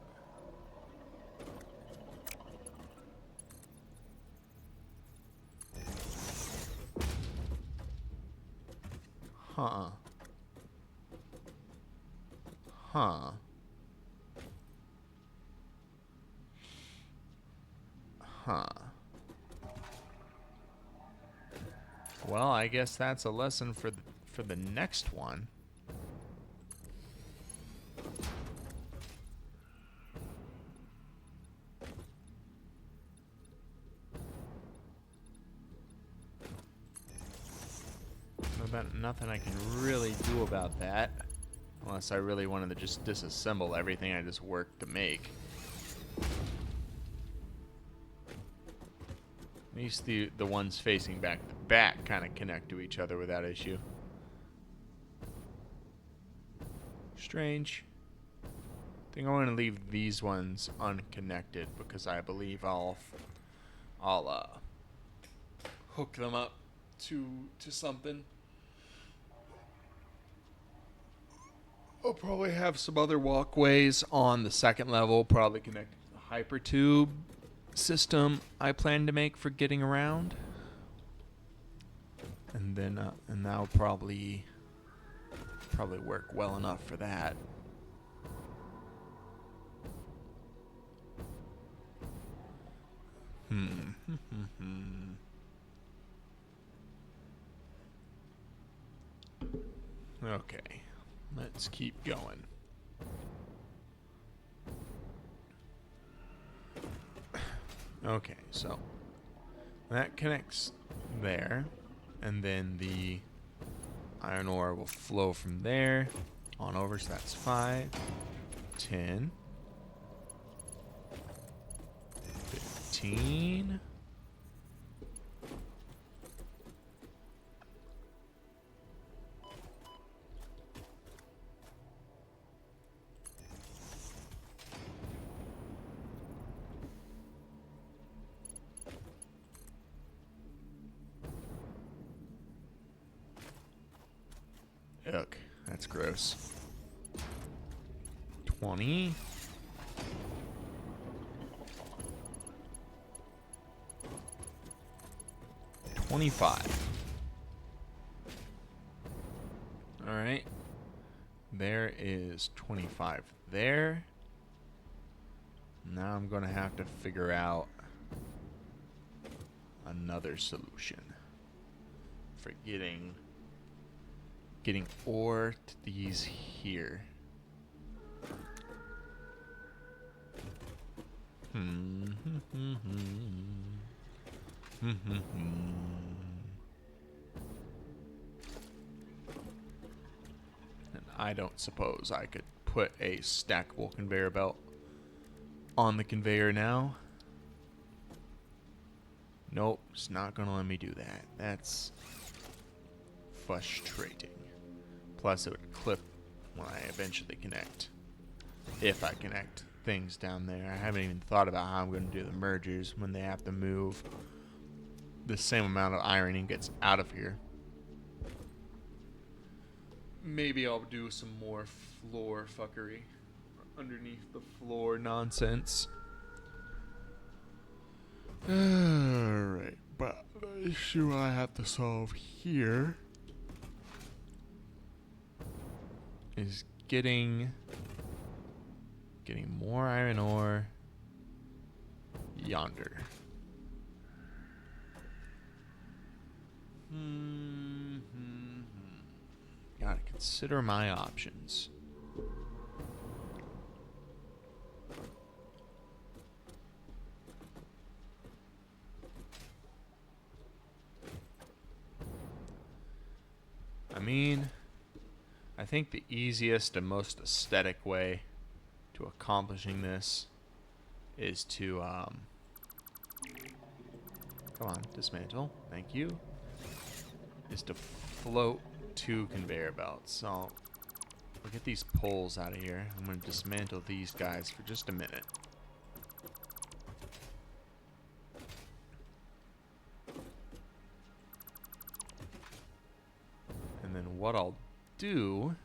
Huh. Huh. Huh. Well, I guess that's a lesson for the next one. About nothing I can really do about that, unless I really wanted to just disassemble everything I just worked to make. At least the ones facing back to back kind of connect to each other without issue. Strange. I think I want to leave these ones unconnected because I believe I'll hook them up to something. I'll probably have some other walkways on the second level, probably connected to the hypertube system I plan to make for getting around. And then and that'll probably work well enough for that. Okay, let's keep going. Okay, so that connects there, and then the iron ore will flow from there on over, so that's 5, 10, 15. Yuck, that's gross. 20. 25. All right. There is 25 there. Now I'm going to have to figure out another solution for getting ore to these here. And I don't suppose I could put a stackable conveyor belt on the conveyor now. Nope, it's not gonna let me do that. That's frustrating. Plus it would clip when I eventually connect. If I connect things down there. I haven't even thought about how I'm gonna do the mergers when they have to move the same amount of iron ingots out of here. Maybe I'll do some more floor fuckery. Underneath the floor nonsense. Alright, but the issue I have to solve here is getting more iron ore yonder. Gotta consider my options. I mean, I think the easiest and most aesthetic way to accomplishing this is to, come on, dismantle, thank you, is to float 2 conveyor belts. So, we'll get these poles out of here. I'm going to dismantle these guys for just a minute. And then what I'll do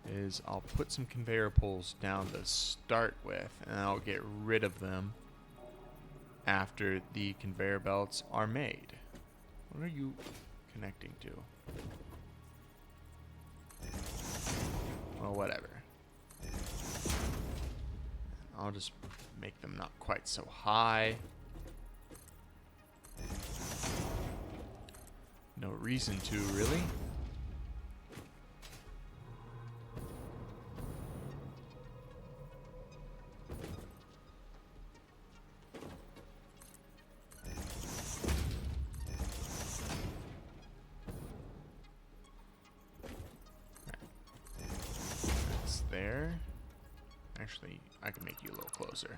is I'll put some conveyor poles down to start with, and I'll get rid of them after the conveyor belts are made. What are you connecting to? Well, whatever. I'll just make them not quite so high. No reason to, really. That's there. Actually, I can make you a little closer.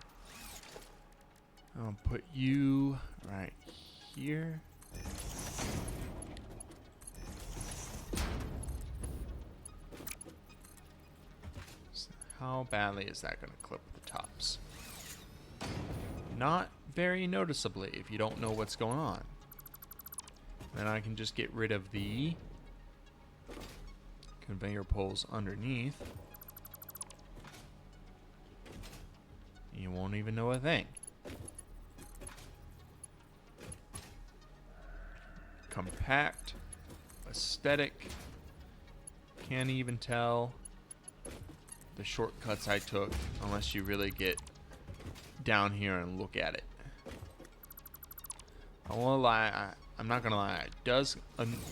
I'll put you right here. How badly is that going to clip the tops? Not very noticeably if you don't know what's going on. Then I can just get rid of the conveyor poles underneath. You won't even know a thing. Compact, aesthetic. Can't even tell the shortcuts I took unless you really get down here and look at it. I won't lie, I'm not gonna lie, it does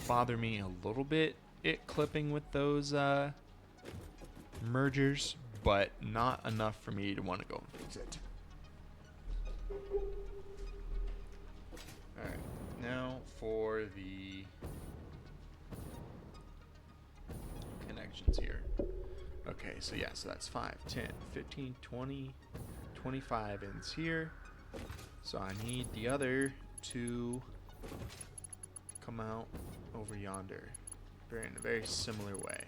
bother me a little bit, it clipping with those mergers, but not enough for me to want to go and fix it. Alright, now for the connections here. Okay, so yeah, so that's 5, 10, 15, 20, 25 ends here. So I need the other to come out over yonder in a very similar way.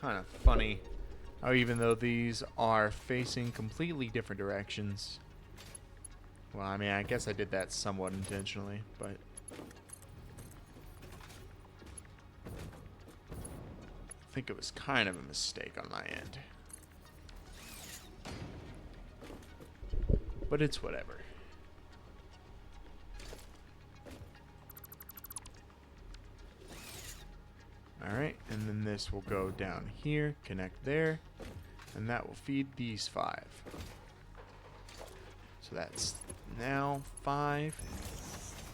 Kind of funny how even though these are facing completely different directions, well, I mean, I guess I did that somewhat intentionally, but I think it was kind of a mistake on my end. But it's whatever. Alright, and then this will go down here, connect there, and that will feed these 5. So that's now 5,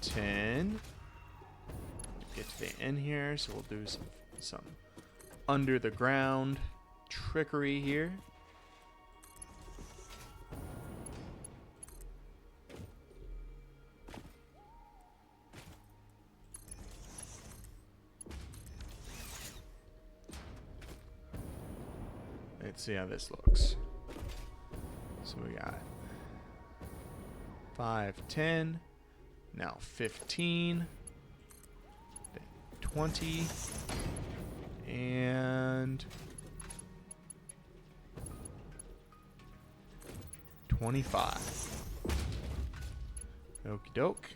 10. Get to the end here, so we'll do some under the ground trickery here. Let's see how this looks. So we got 5, 10, now 15, then 20, and 25. Okie doke.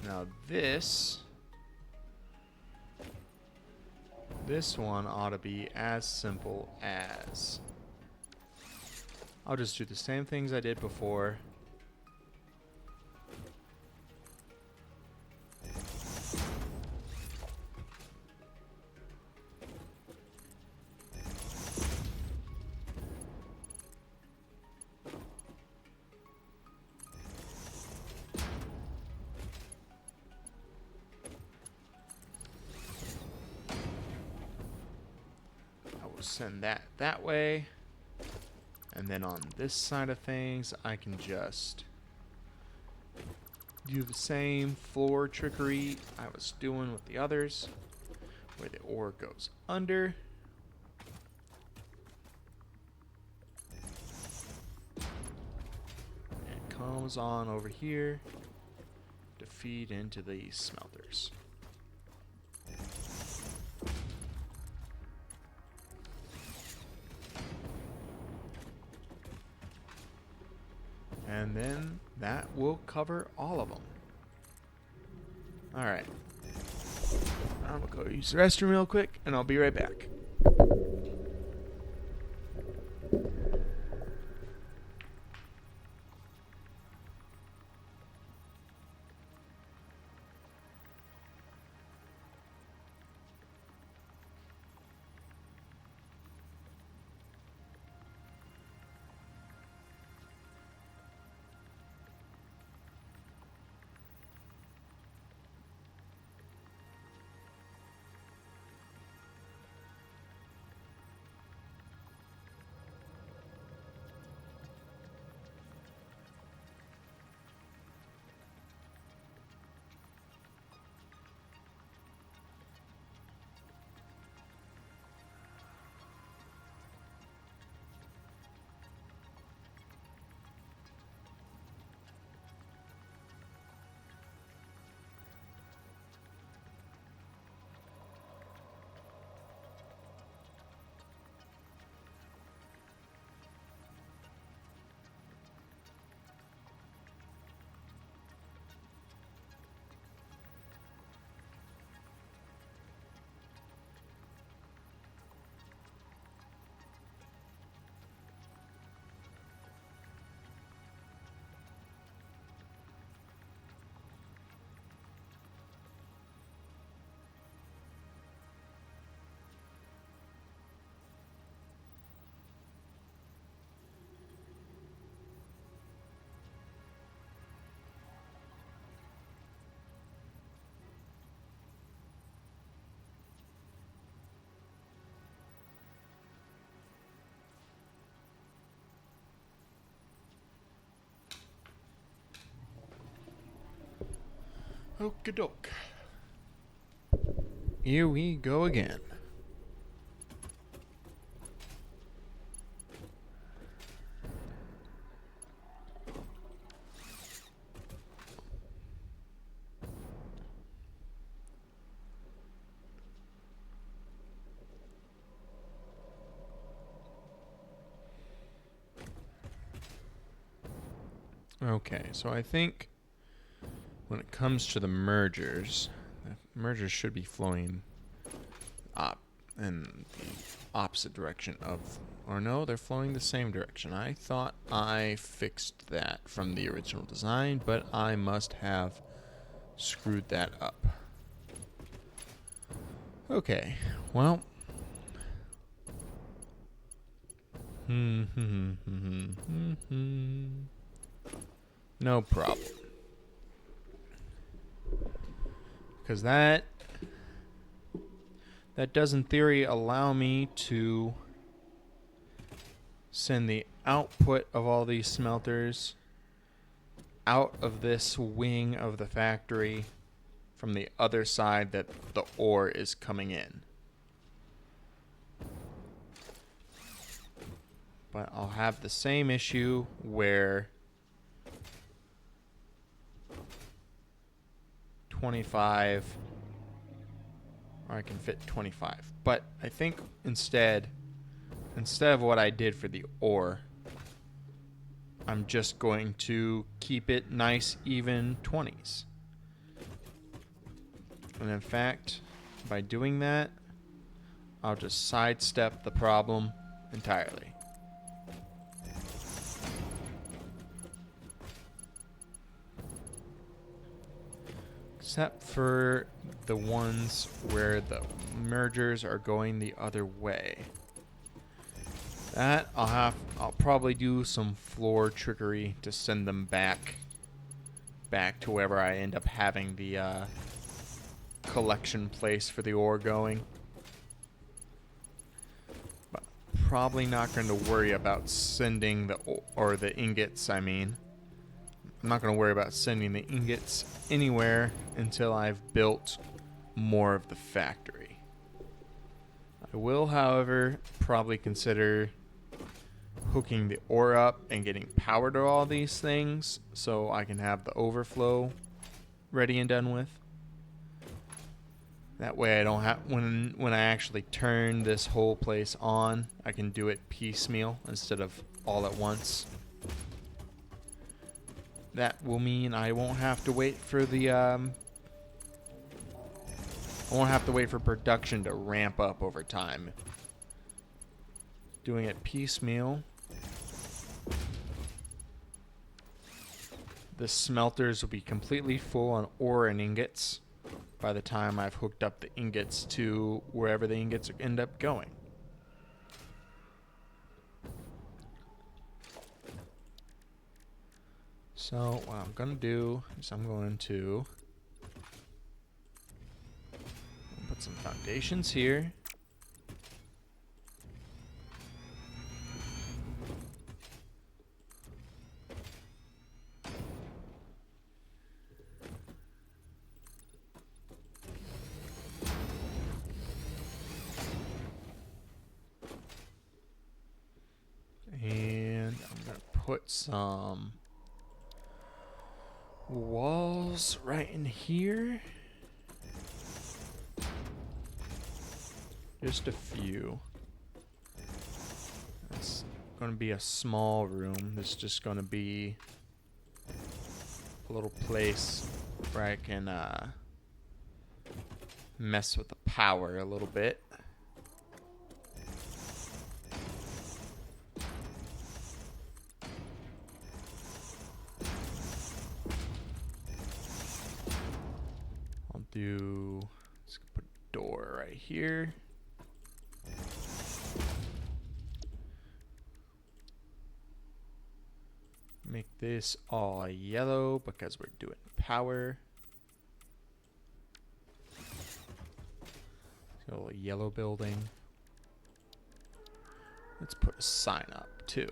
Now this one ought to be as simple as, I'll just do the same things I did before. Send that way, and then on this side of things I can just do the same floor trickery I was doing with the others, where the ore goes under, and it comes on over here to feed into these smelters. And then that will cover all of them. Alright. I'm gonna go use the restroom real quick, and I'll be right back. Okie doke. Here we go again. Okay, so I think when it comes to the mergers should be flowing up in the opposite direction of, or no, they're flowing the same direction. I thought I fixed that from the original design, but I must have screwed that up. Okay, well. No problem. Because that does in theory allow me to send the output of all these smelters out of this wing of the factory from the other side that the ore is coming in. But I'll have the same issue where 25, or I can fit 25. But I think instead of what I did for the ore, I'm just going to keep it nice, even 20s. And in fact, by doing that, I'll just sidestep the problem entirely. Except for the ones where the mergers are going the other way. That I'll probably do some floor trickery to send them back to wherever I end up having the collection place for the ore going. But probably not going to worry about sending the ingots, I mean. I'm not going to worry about sending the ingots anywhere until I've built more of the factory. I will, however, probably consider hooking the ore up and getting power to all these things so I can have the overflow ready and done with. That way I don't have, when I actually turn this whole place on, I can do it piecemeal instead of all at once. That will mean I won't have to wait for production to ramp up over time. Doing it piecemeal, the smelters will be completely full on ore and ingots by the time I've hooked up the ingots to wherever the ingots end up going. So what I'm going to do is I'm going to put some foundations here. And I'm going to put some walls right in here. Just a few. It's going to be a small room. This is just going to be a little place where I can mess with the power a little bit. Let's put a door right here. Make this all yellow because we're doing power. So a little yellow building. Let's put a sign up too.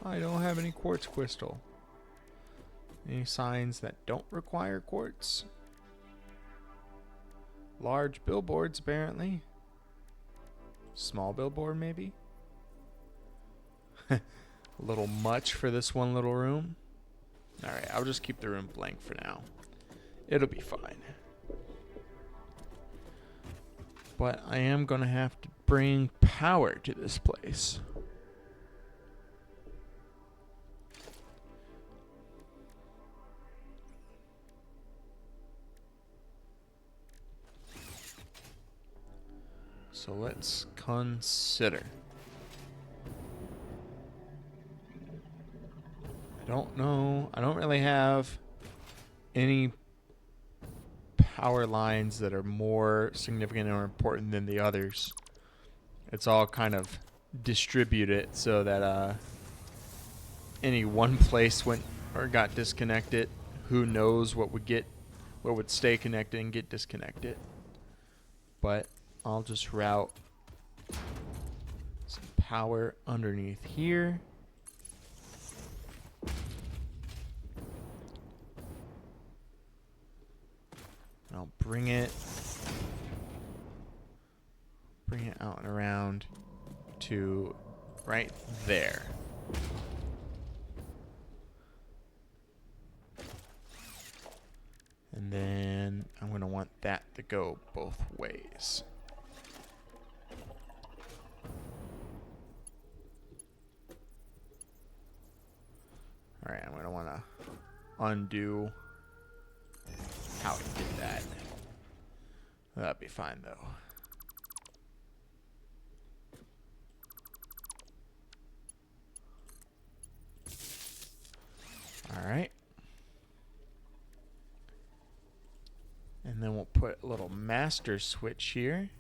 I don't have any quartz crystal. Any signs that don't require quartz? Large billboards, apparently. Small billboard, maybe? A little much for this one little room. Alright, I'll just keep the room blank for now. It'll be fine. But I am going to have to bring power to this place. So let's consider. I don't know. I don't really have any power lines that are more significant or important than the others. It's all kind of distributed so that any one place went or got disconnected, who knows what would stay connected and get disconnected. But I'll just route some power underneath here. I'll bring it out and around to right there. And then I'm going to want that to go both ways. All right, I'm going to want to undo how it did that. That'd be fine though. All right. And then we'll put a little master switch here.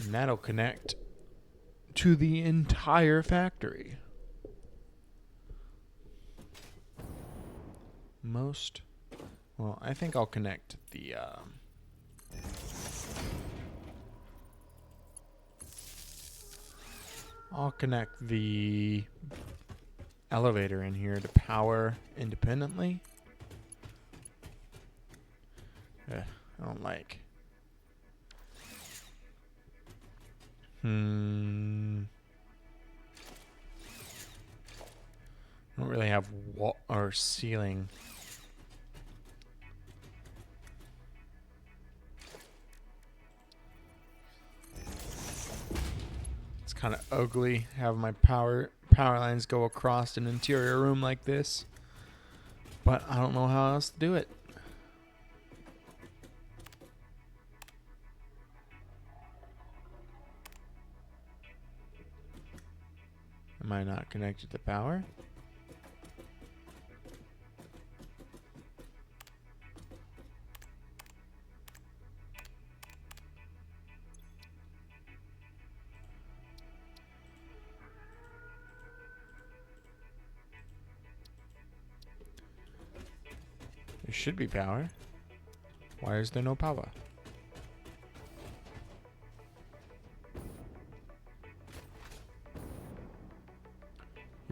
And that'll connect to the entire factory. Well, I think I'll connect the elevator in here to power independently. I don't like. I don't really have wall or ceiling. It's kind of ugly having my power lines go across an interior room like this, but I don't know how else to do it. Am I not connected to power? There should be power. Why is there no power?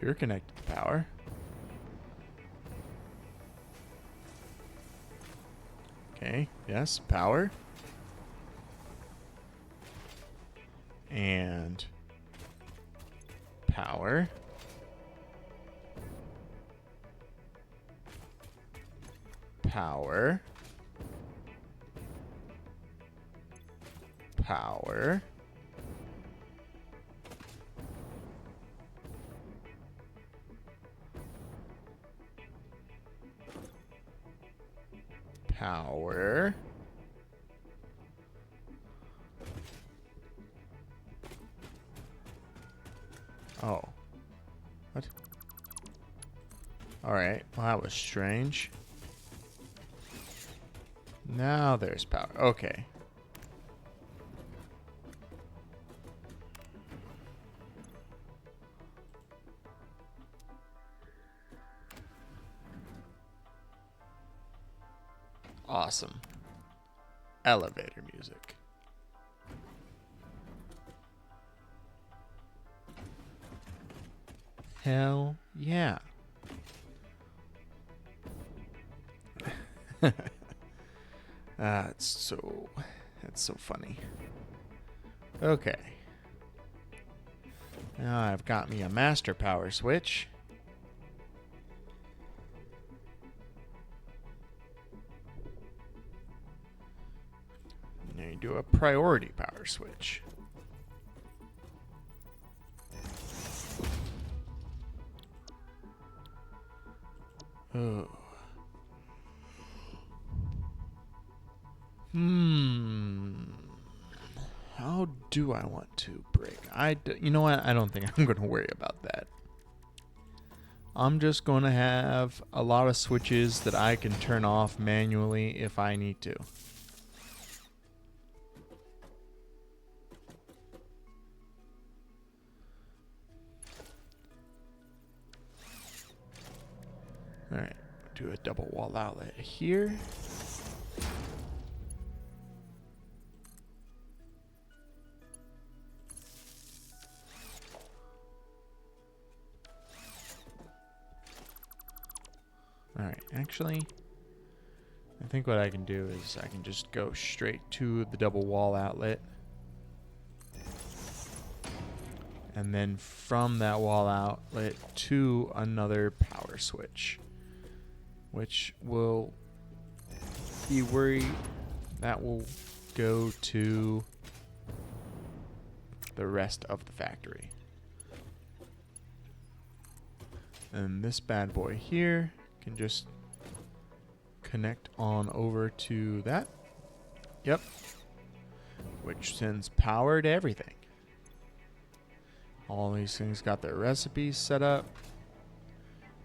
You're connected to power. Okay, yes, power. And power. Power. Power. Power. Oh. What? Alright, well that was strange. Now there's power. Okay. Awesome. elevator music. Hell yeah. That's so funny. Okay. Now I've got me a master power switch. Now you do a priority power switch. Oh. How do I want to break? You know what? I don't think I'm going to worry about that. I'm just going to have a lot of switches that I can turn off manually if I need to. Alright, do a double wall outlet here. Alright, actually, I think what I can do is I can just go straight to the double wall outlet. And then from that wall outlet to another power switch, which will be where that will go to the rest of the factory. And this bad boy here can just connect on over to that. Yep. Which sends power to everything. All these things got their recipes set up.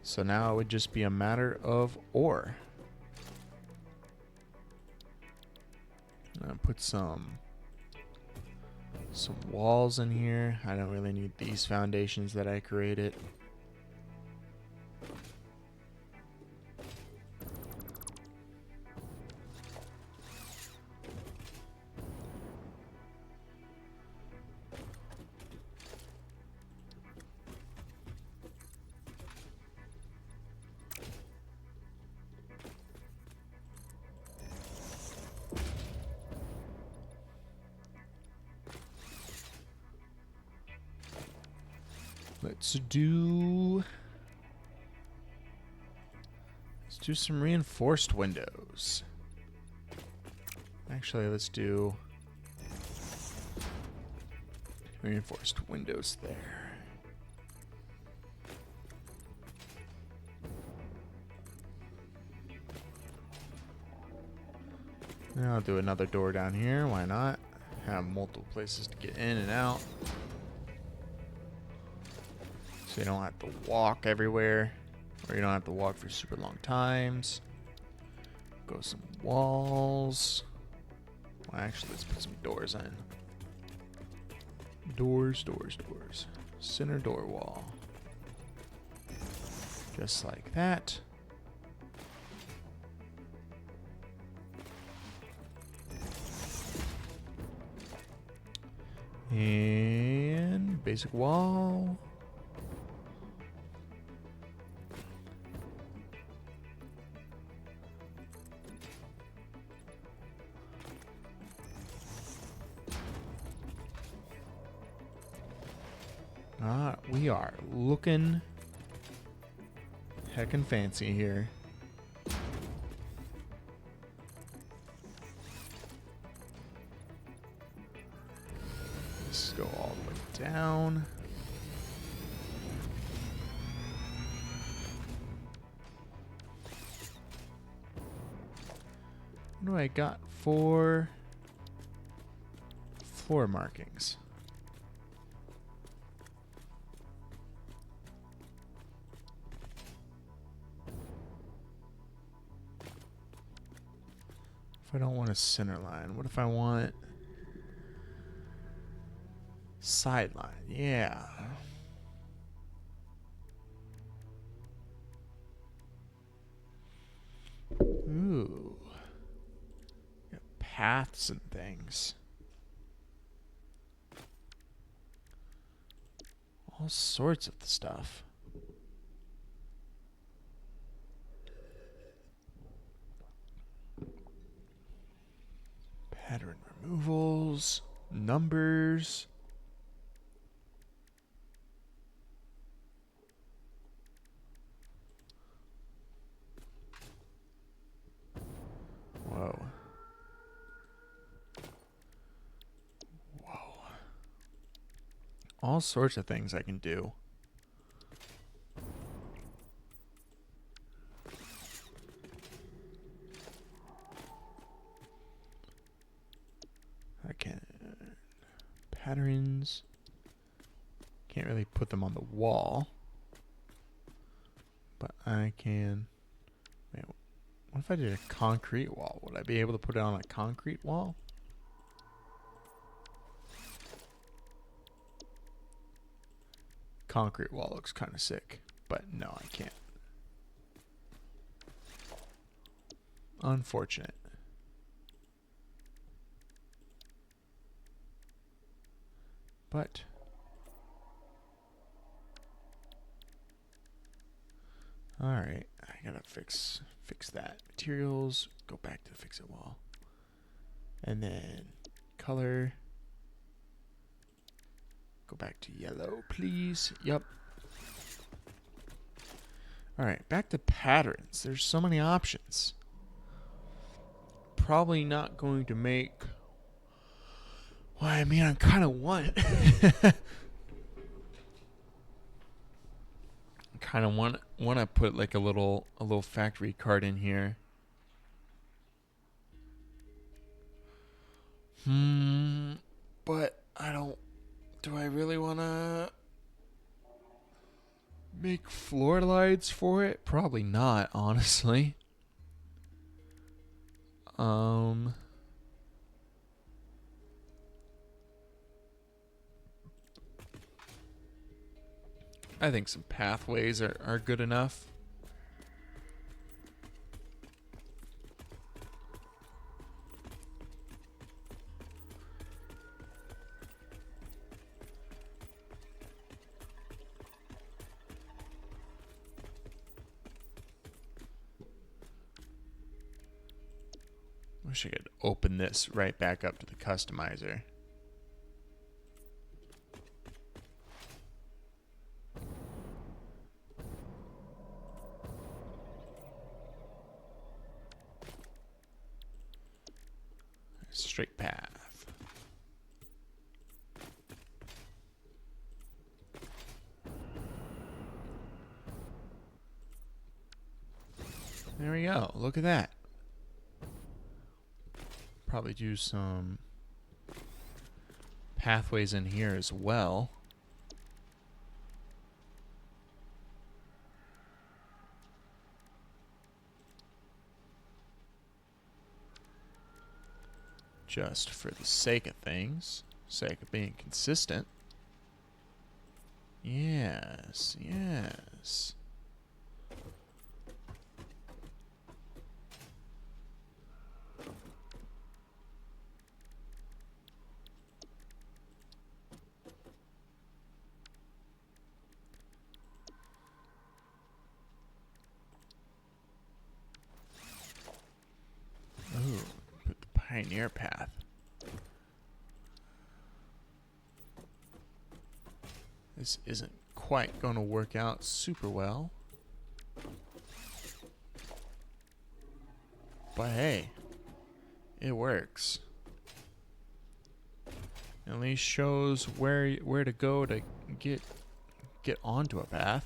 So now it would just be a matter of ore. I'm gonna put some walls in here. I don't really need these foundations that I created. Let's do some reinforced windows. Actually, let's do reinforced windows there. And I'll do another door down here. Why not? Have multiple places to get in and out. So you don't have to walk everywhere, or you don't have to walk for super long times. Go some walls. Well, actually, let's put some doors in. Doors. Center door wall. Just like that. And basic wall. We are looking heckin' fancy here. Let's go all the way down. What do I got for floor markings? I don't want a center line. What if I want sideline? Yeah. Ooh. paths and things. All sorts of stuff. Pattern removals, numbers. Whoa. Whoa. All sorts of things I can do. I can patterns. Can't really put them on the wall. But I can. Wait, what if I did a concrete wall? Would I be able to put it on a concrete wall? Concrete wall looks kind of sick, but no, I can't. Unfortunate. But all right, I gotta fix that. Materials, go back to the fix it wall, and then color. Go back to yellow, please. Yep. All right, back to patterns. There's so many options. Probably not going to make. Well, I mean, I kind of want. Kind of want to put like a little factory card in here. But I don't. Do I really want to make floor lights for it? Probably not, honestly. I think some pathways are good enough. Wish I could open this right back up to the customizer. Straight path. There we go. Look at that. Probably do some pathways in here as well. Just for the sake of things, sake of being consistent. Yes, yes. Ooh, put the pioneer path. This isn't quite going to work out super well. But hey, it works. At least shows where to go to get onto a path.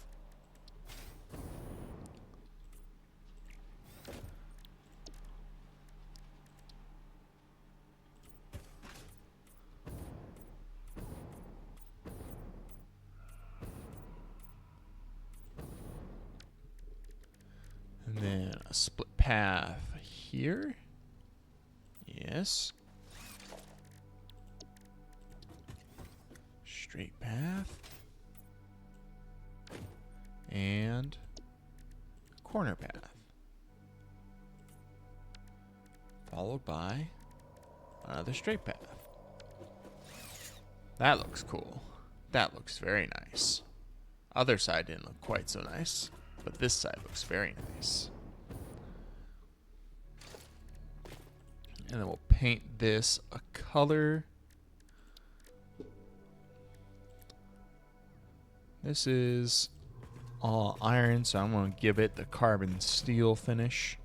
And then a split path here. Yes. Straight path. And corner path. Followed by Another straight path. That looks cool. That looks very nice. Other side didn't look quite so nice, but this side looks very nice. And then we'll paint this a color. This is all iron, so I'm going to give it the carbon steel finish.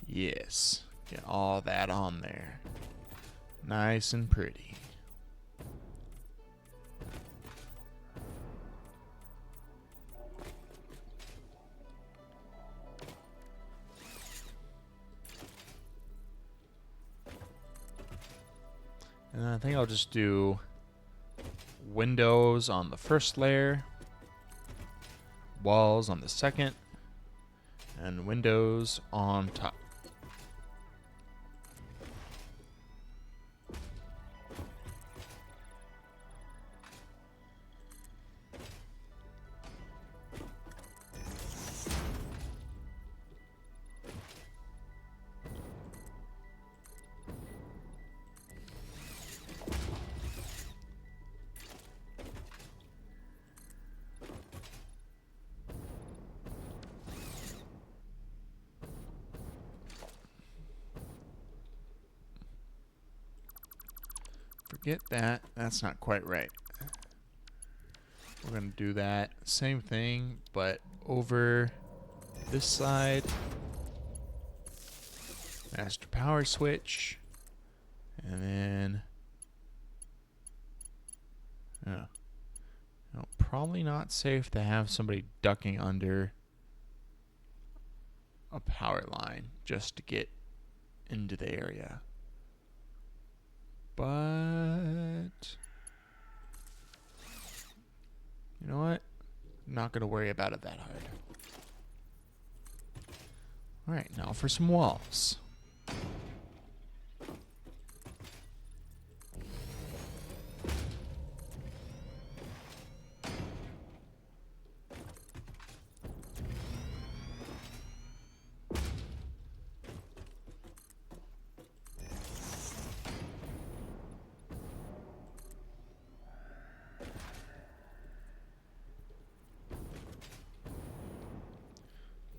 Yes, get all that on there. Nice and pretty. And I think I'll just do windows on the first layer, walls on the second, and windows on top. Forget that. That's not quite right. We're going to do that same thing, but over this side. Master power switch. And then... oh. No, probably not safe to have somebody ducking under a power line just to get into the area. But you know what? I'm not going to worry about it that hard. Alright, now for some walls.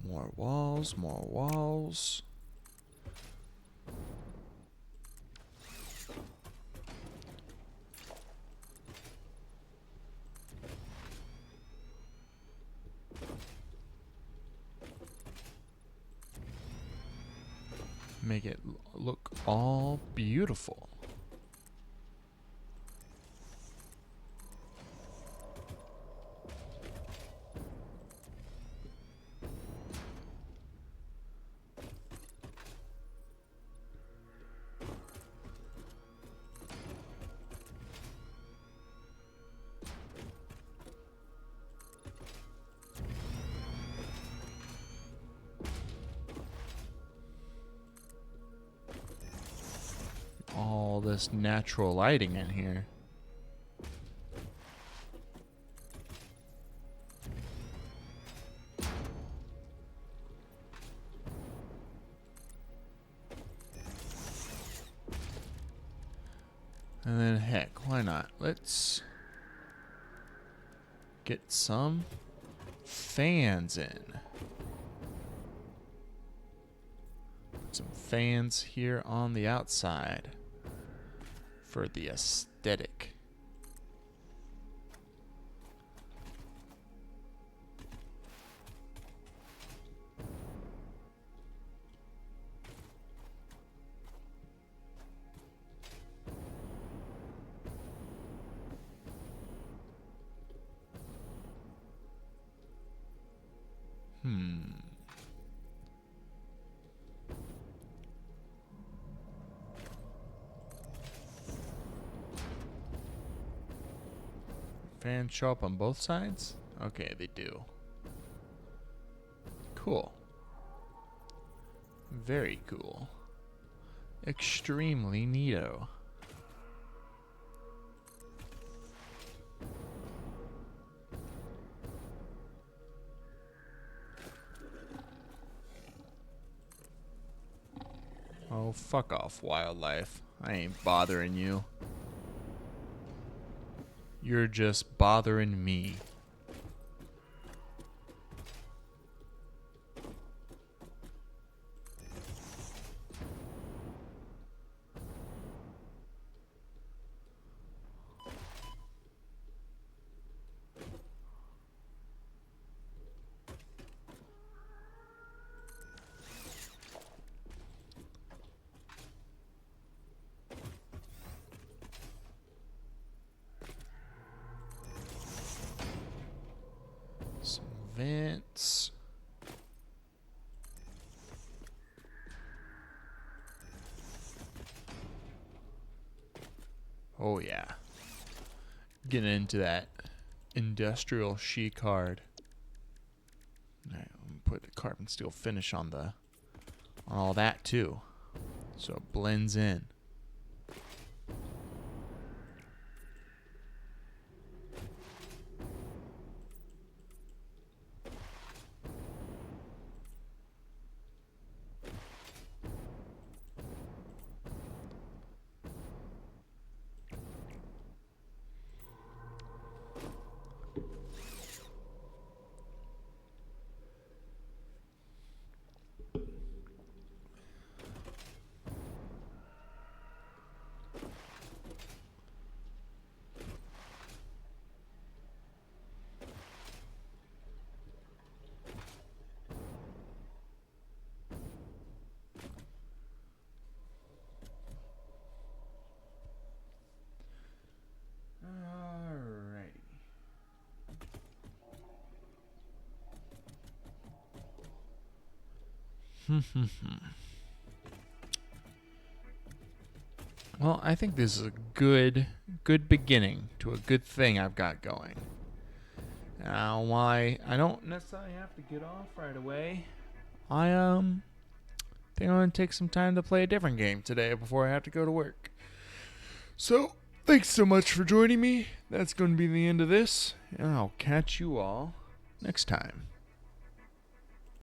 More walls, more walls. Make it look all beautiful. All this natural lighting in here. And then heck, why not? Let's get some fans in. Some fans here on the outside for the aesthetic. Fans show up on both sides? Okay, they do. Cool. Very cool. Extremely neato. Oh, fuck off, wildlife. I ain't bothering you. You're just bothering me. Some vents. Oh yeah. Getting into that industrial chic hard. Alright, I'm gonna put the carbon steel finish on all that too. So it blends in. Alrighty. Well, I think this is a good beginning to a good thing I've got going. Now, why I don't necessarily have to get off right away. I think I'm gonna take some time to play a different game today before I have to go to work. So, thanks so much for joining me. That's going to be the end of this, and I'll catch you all next time.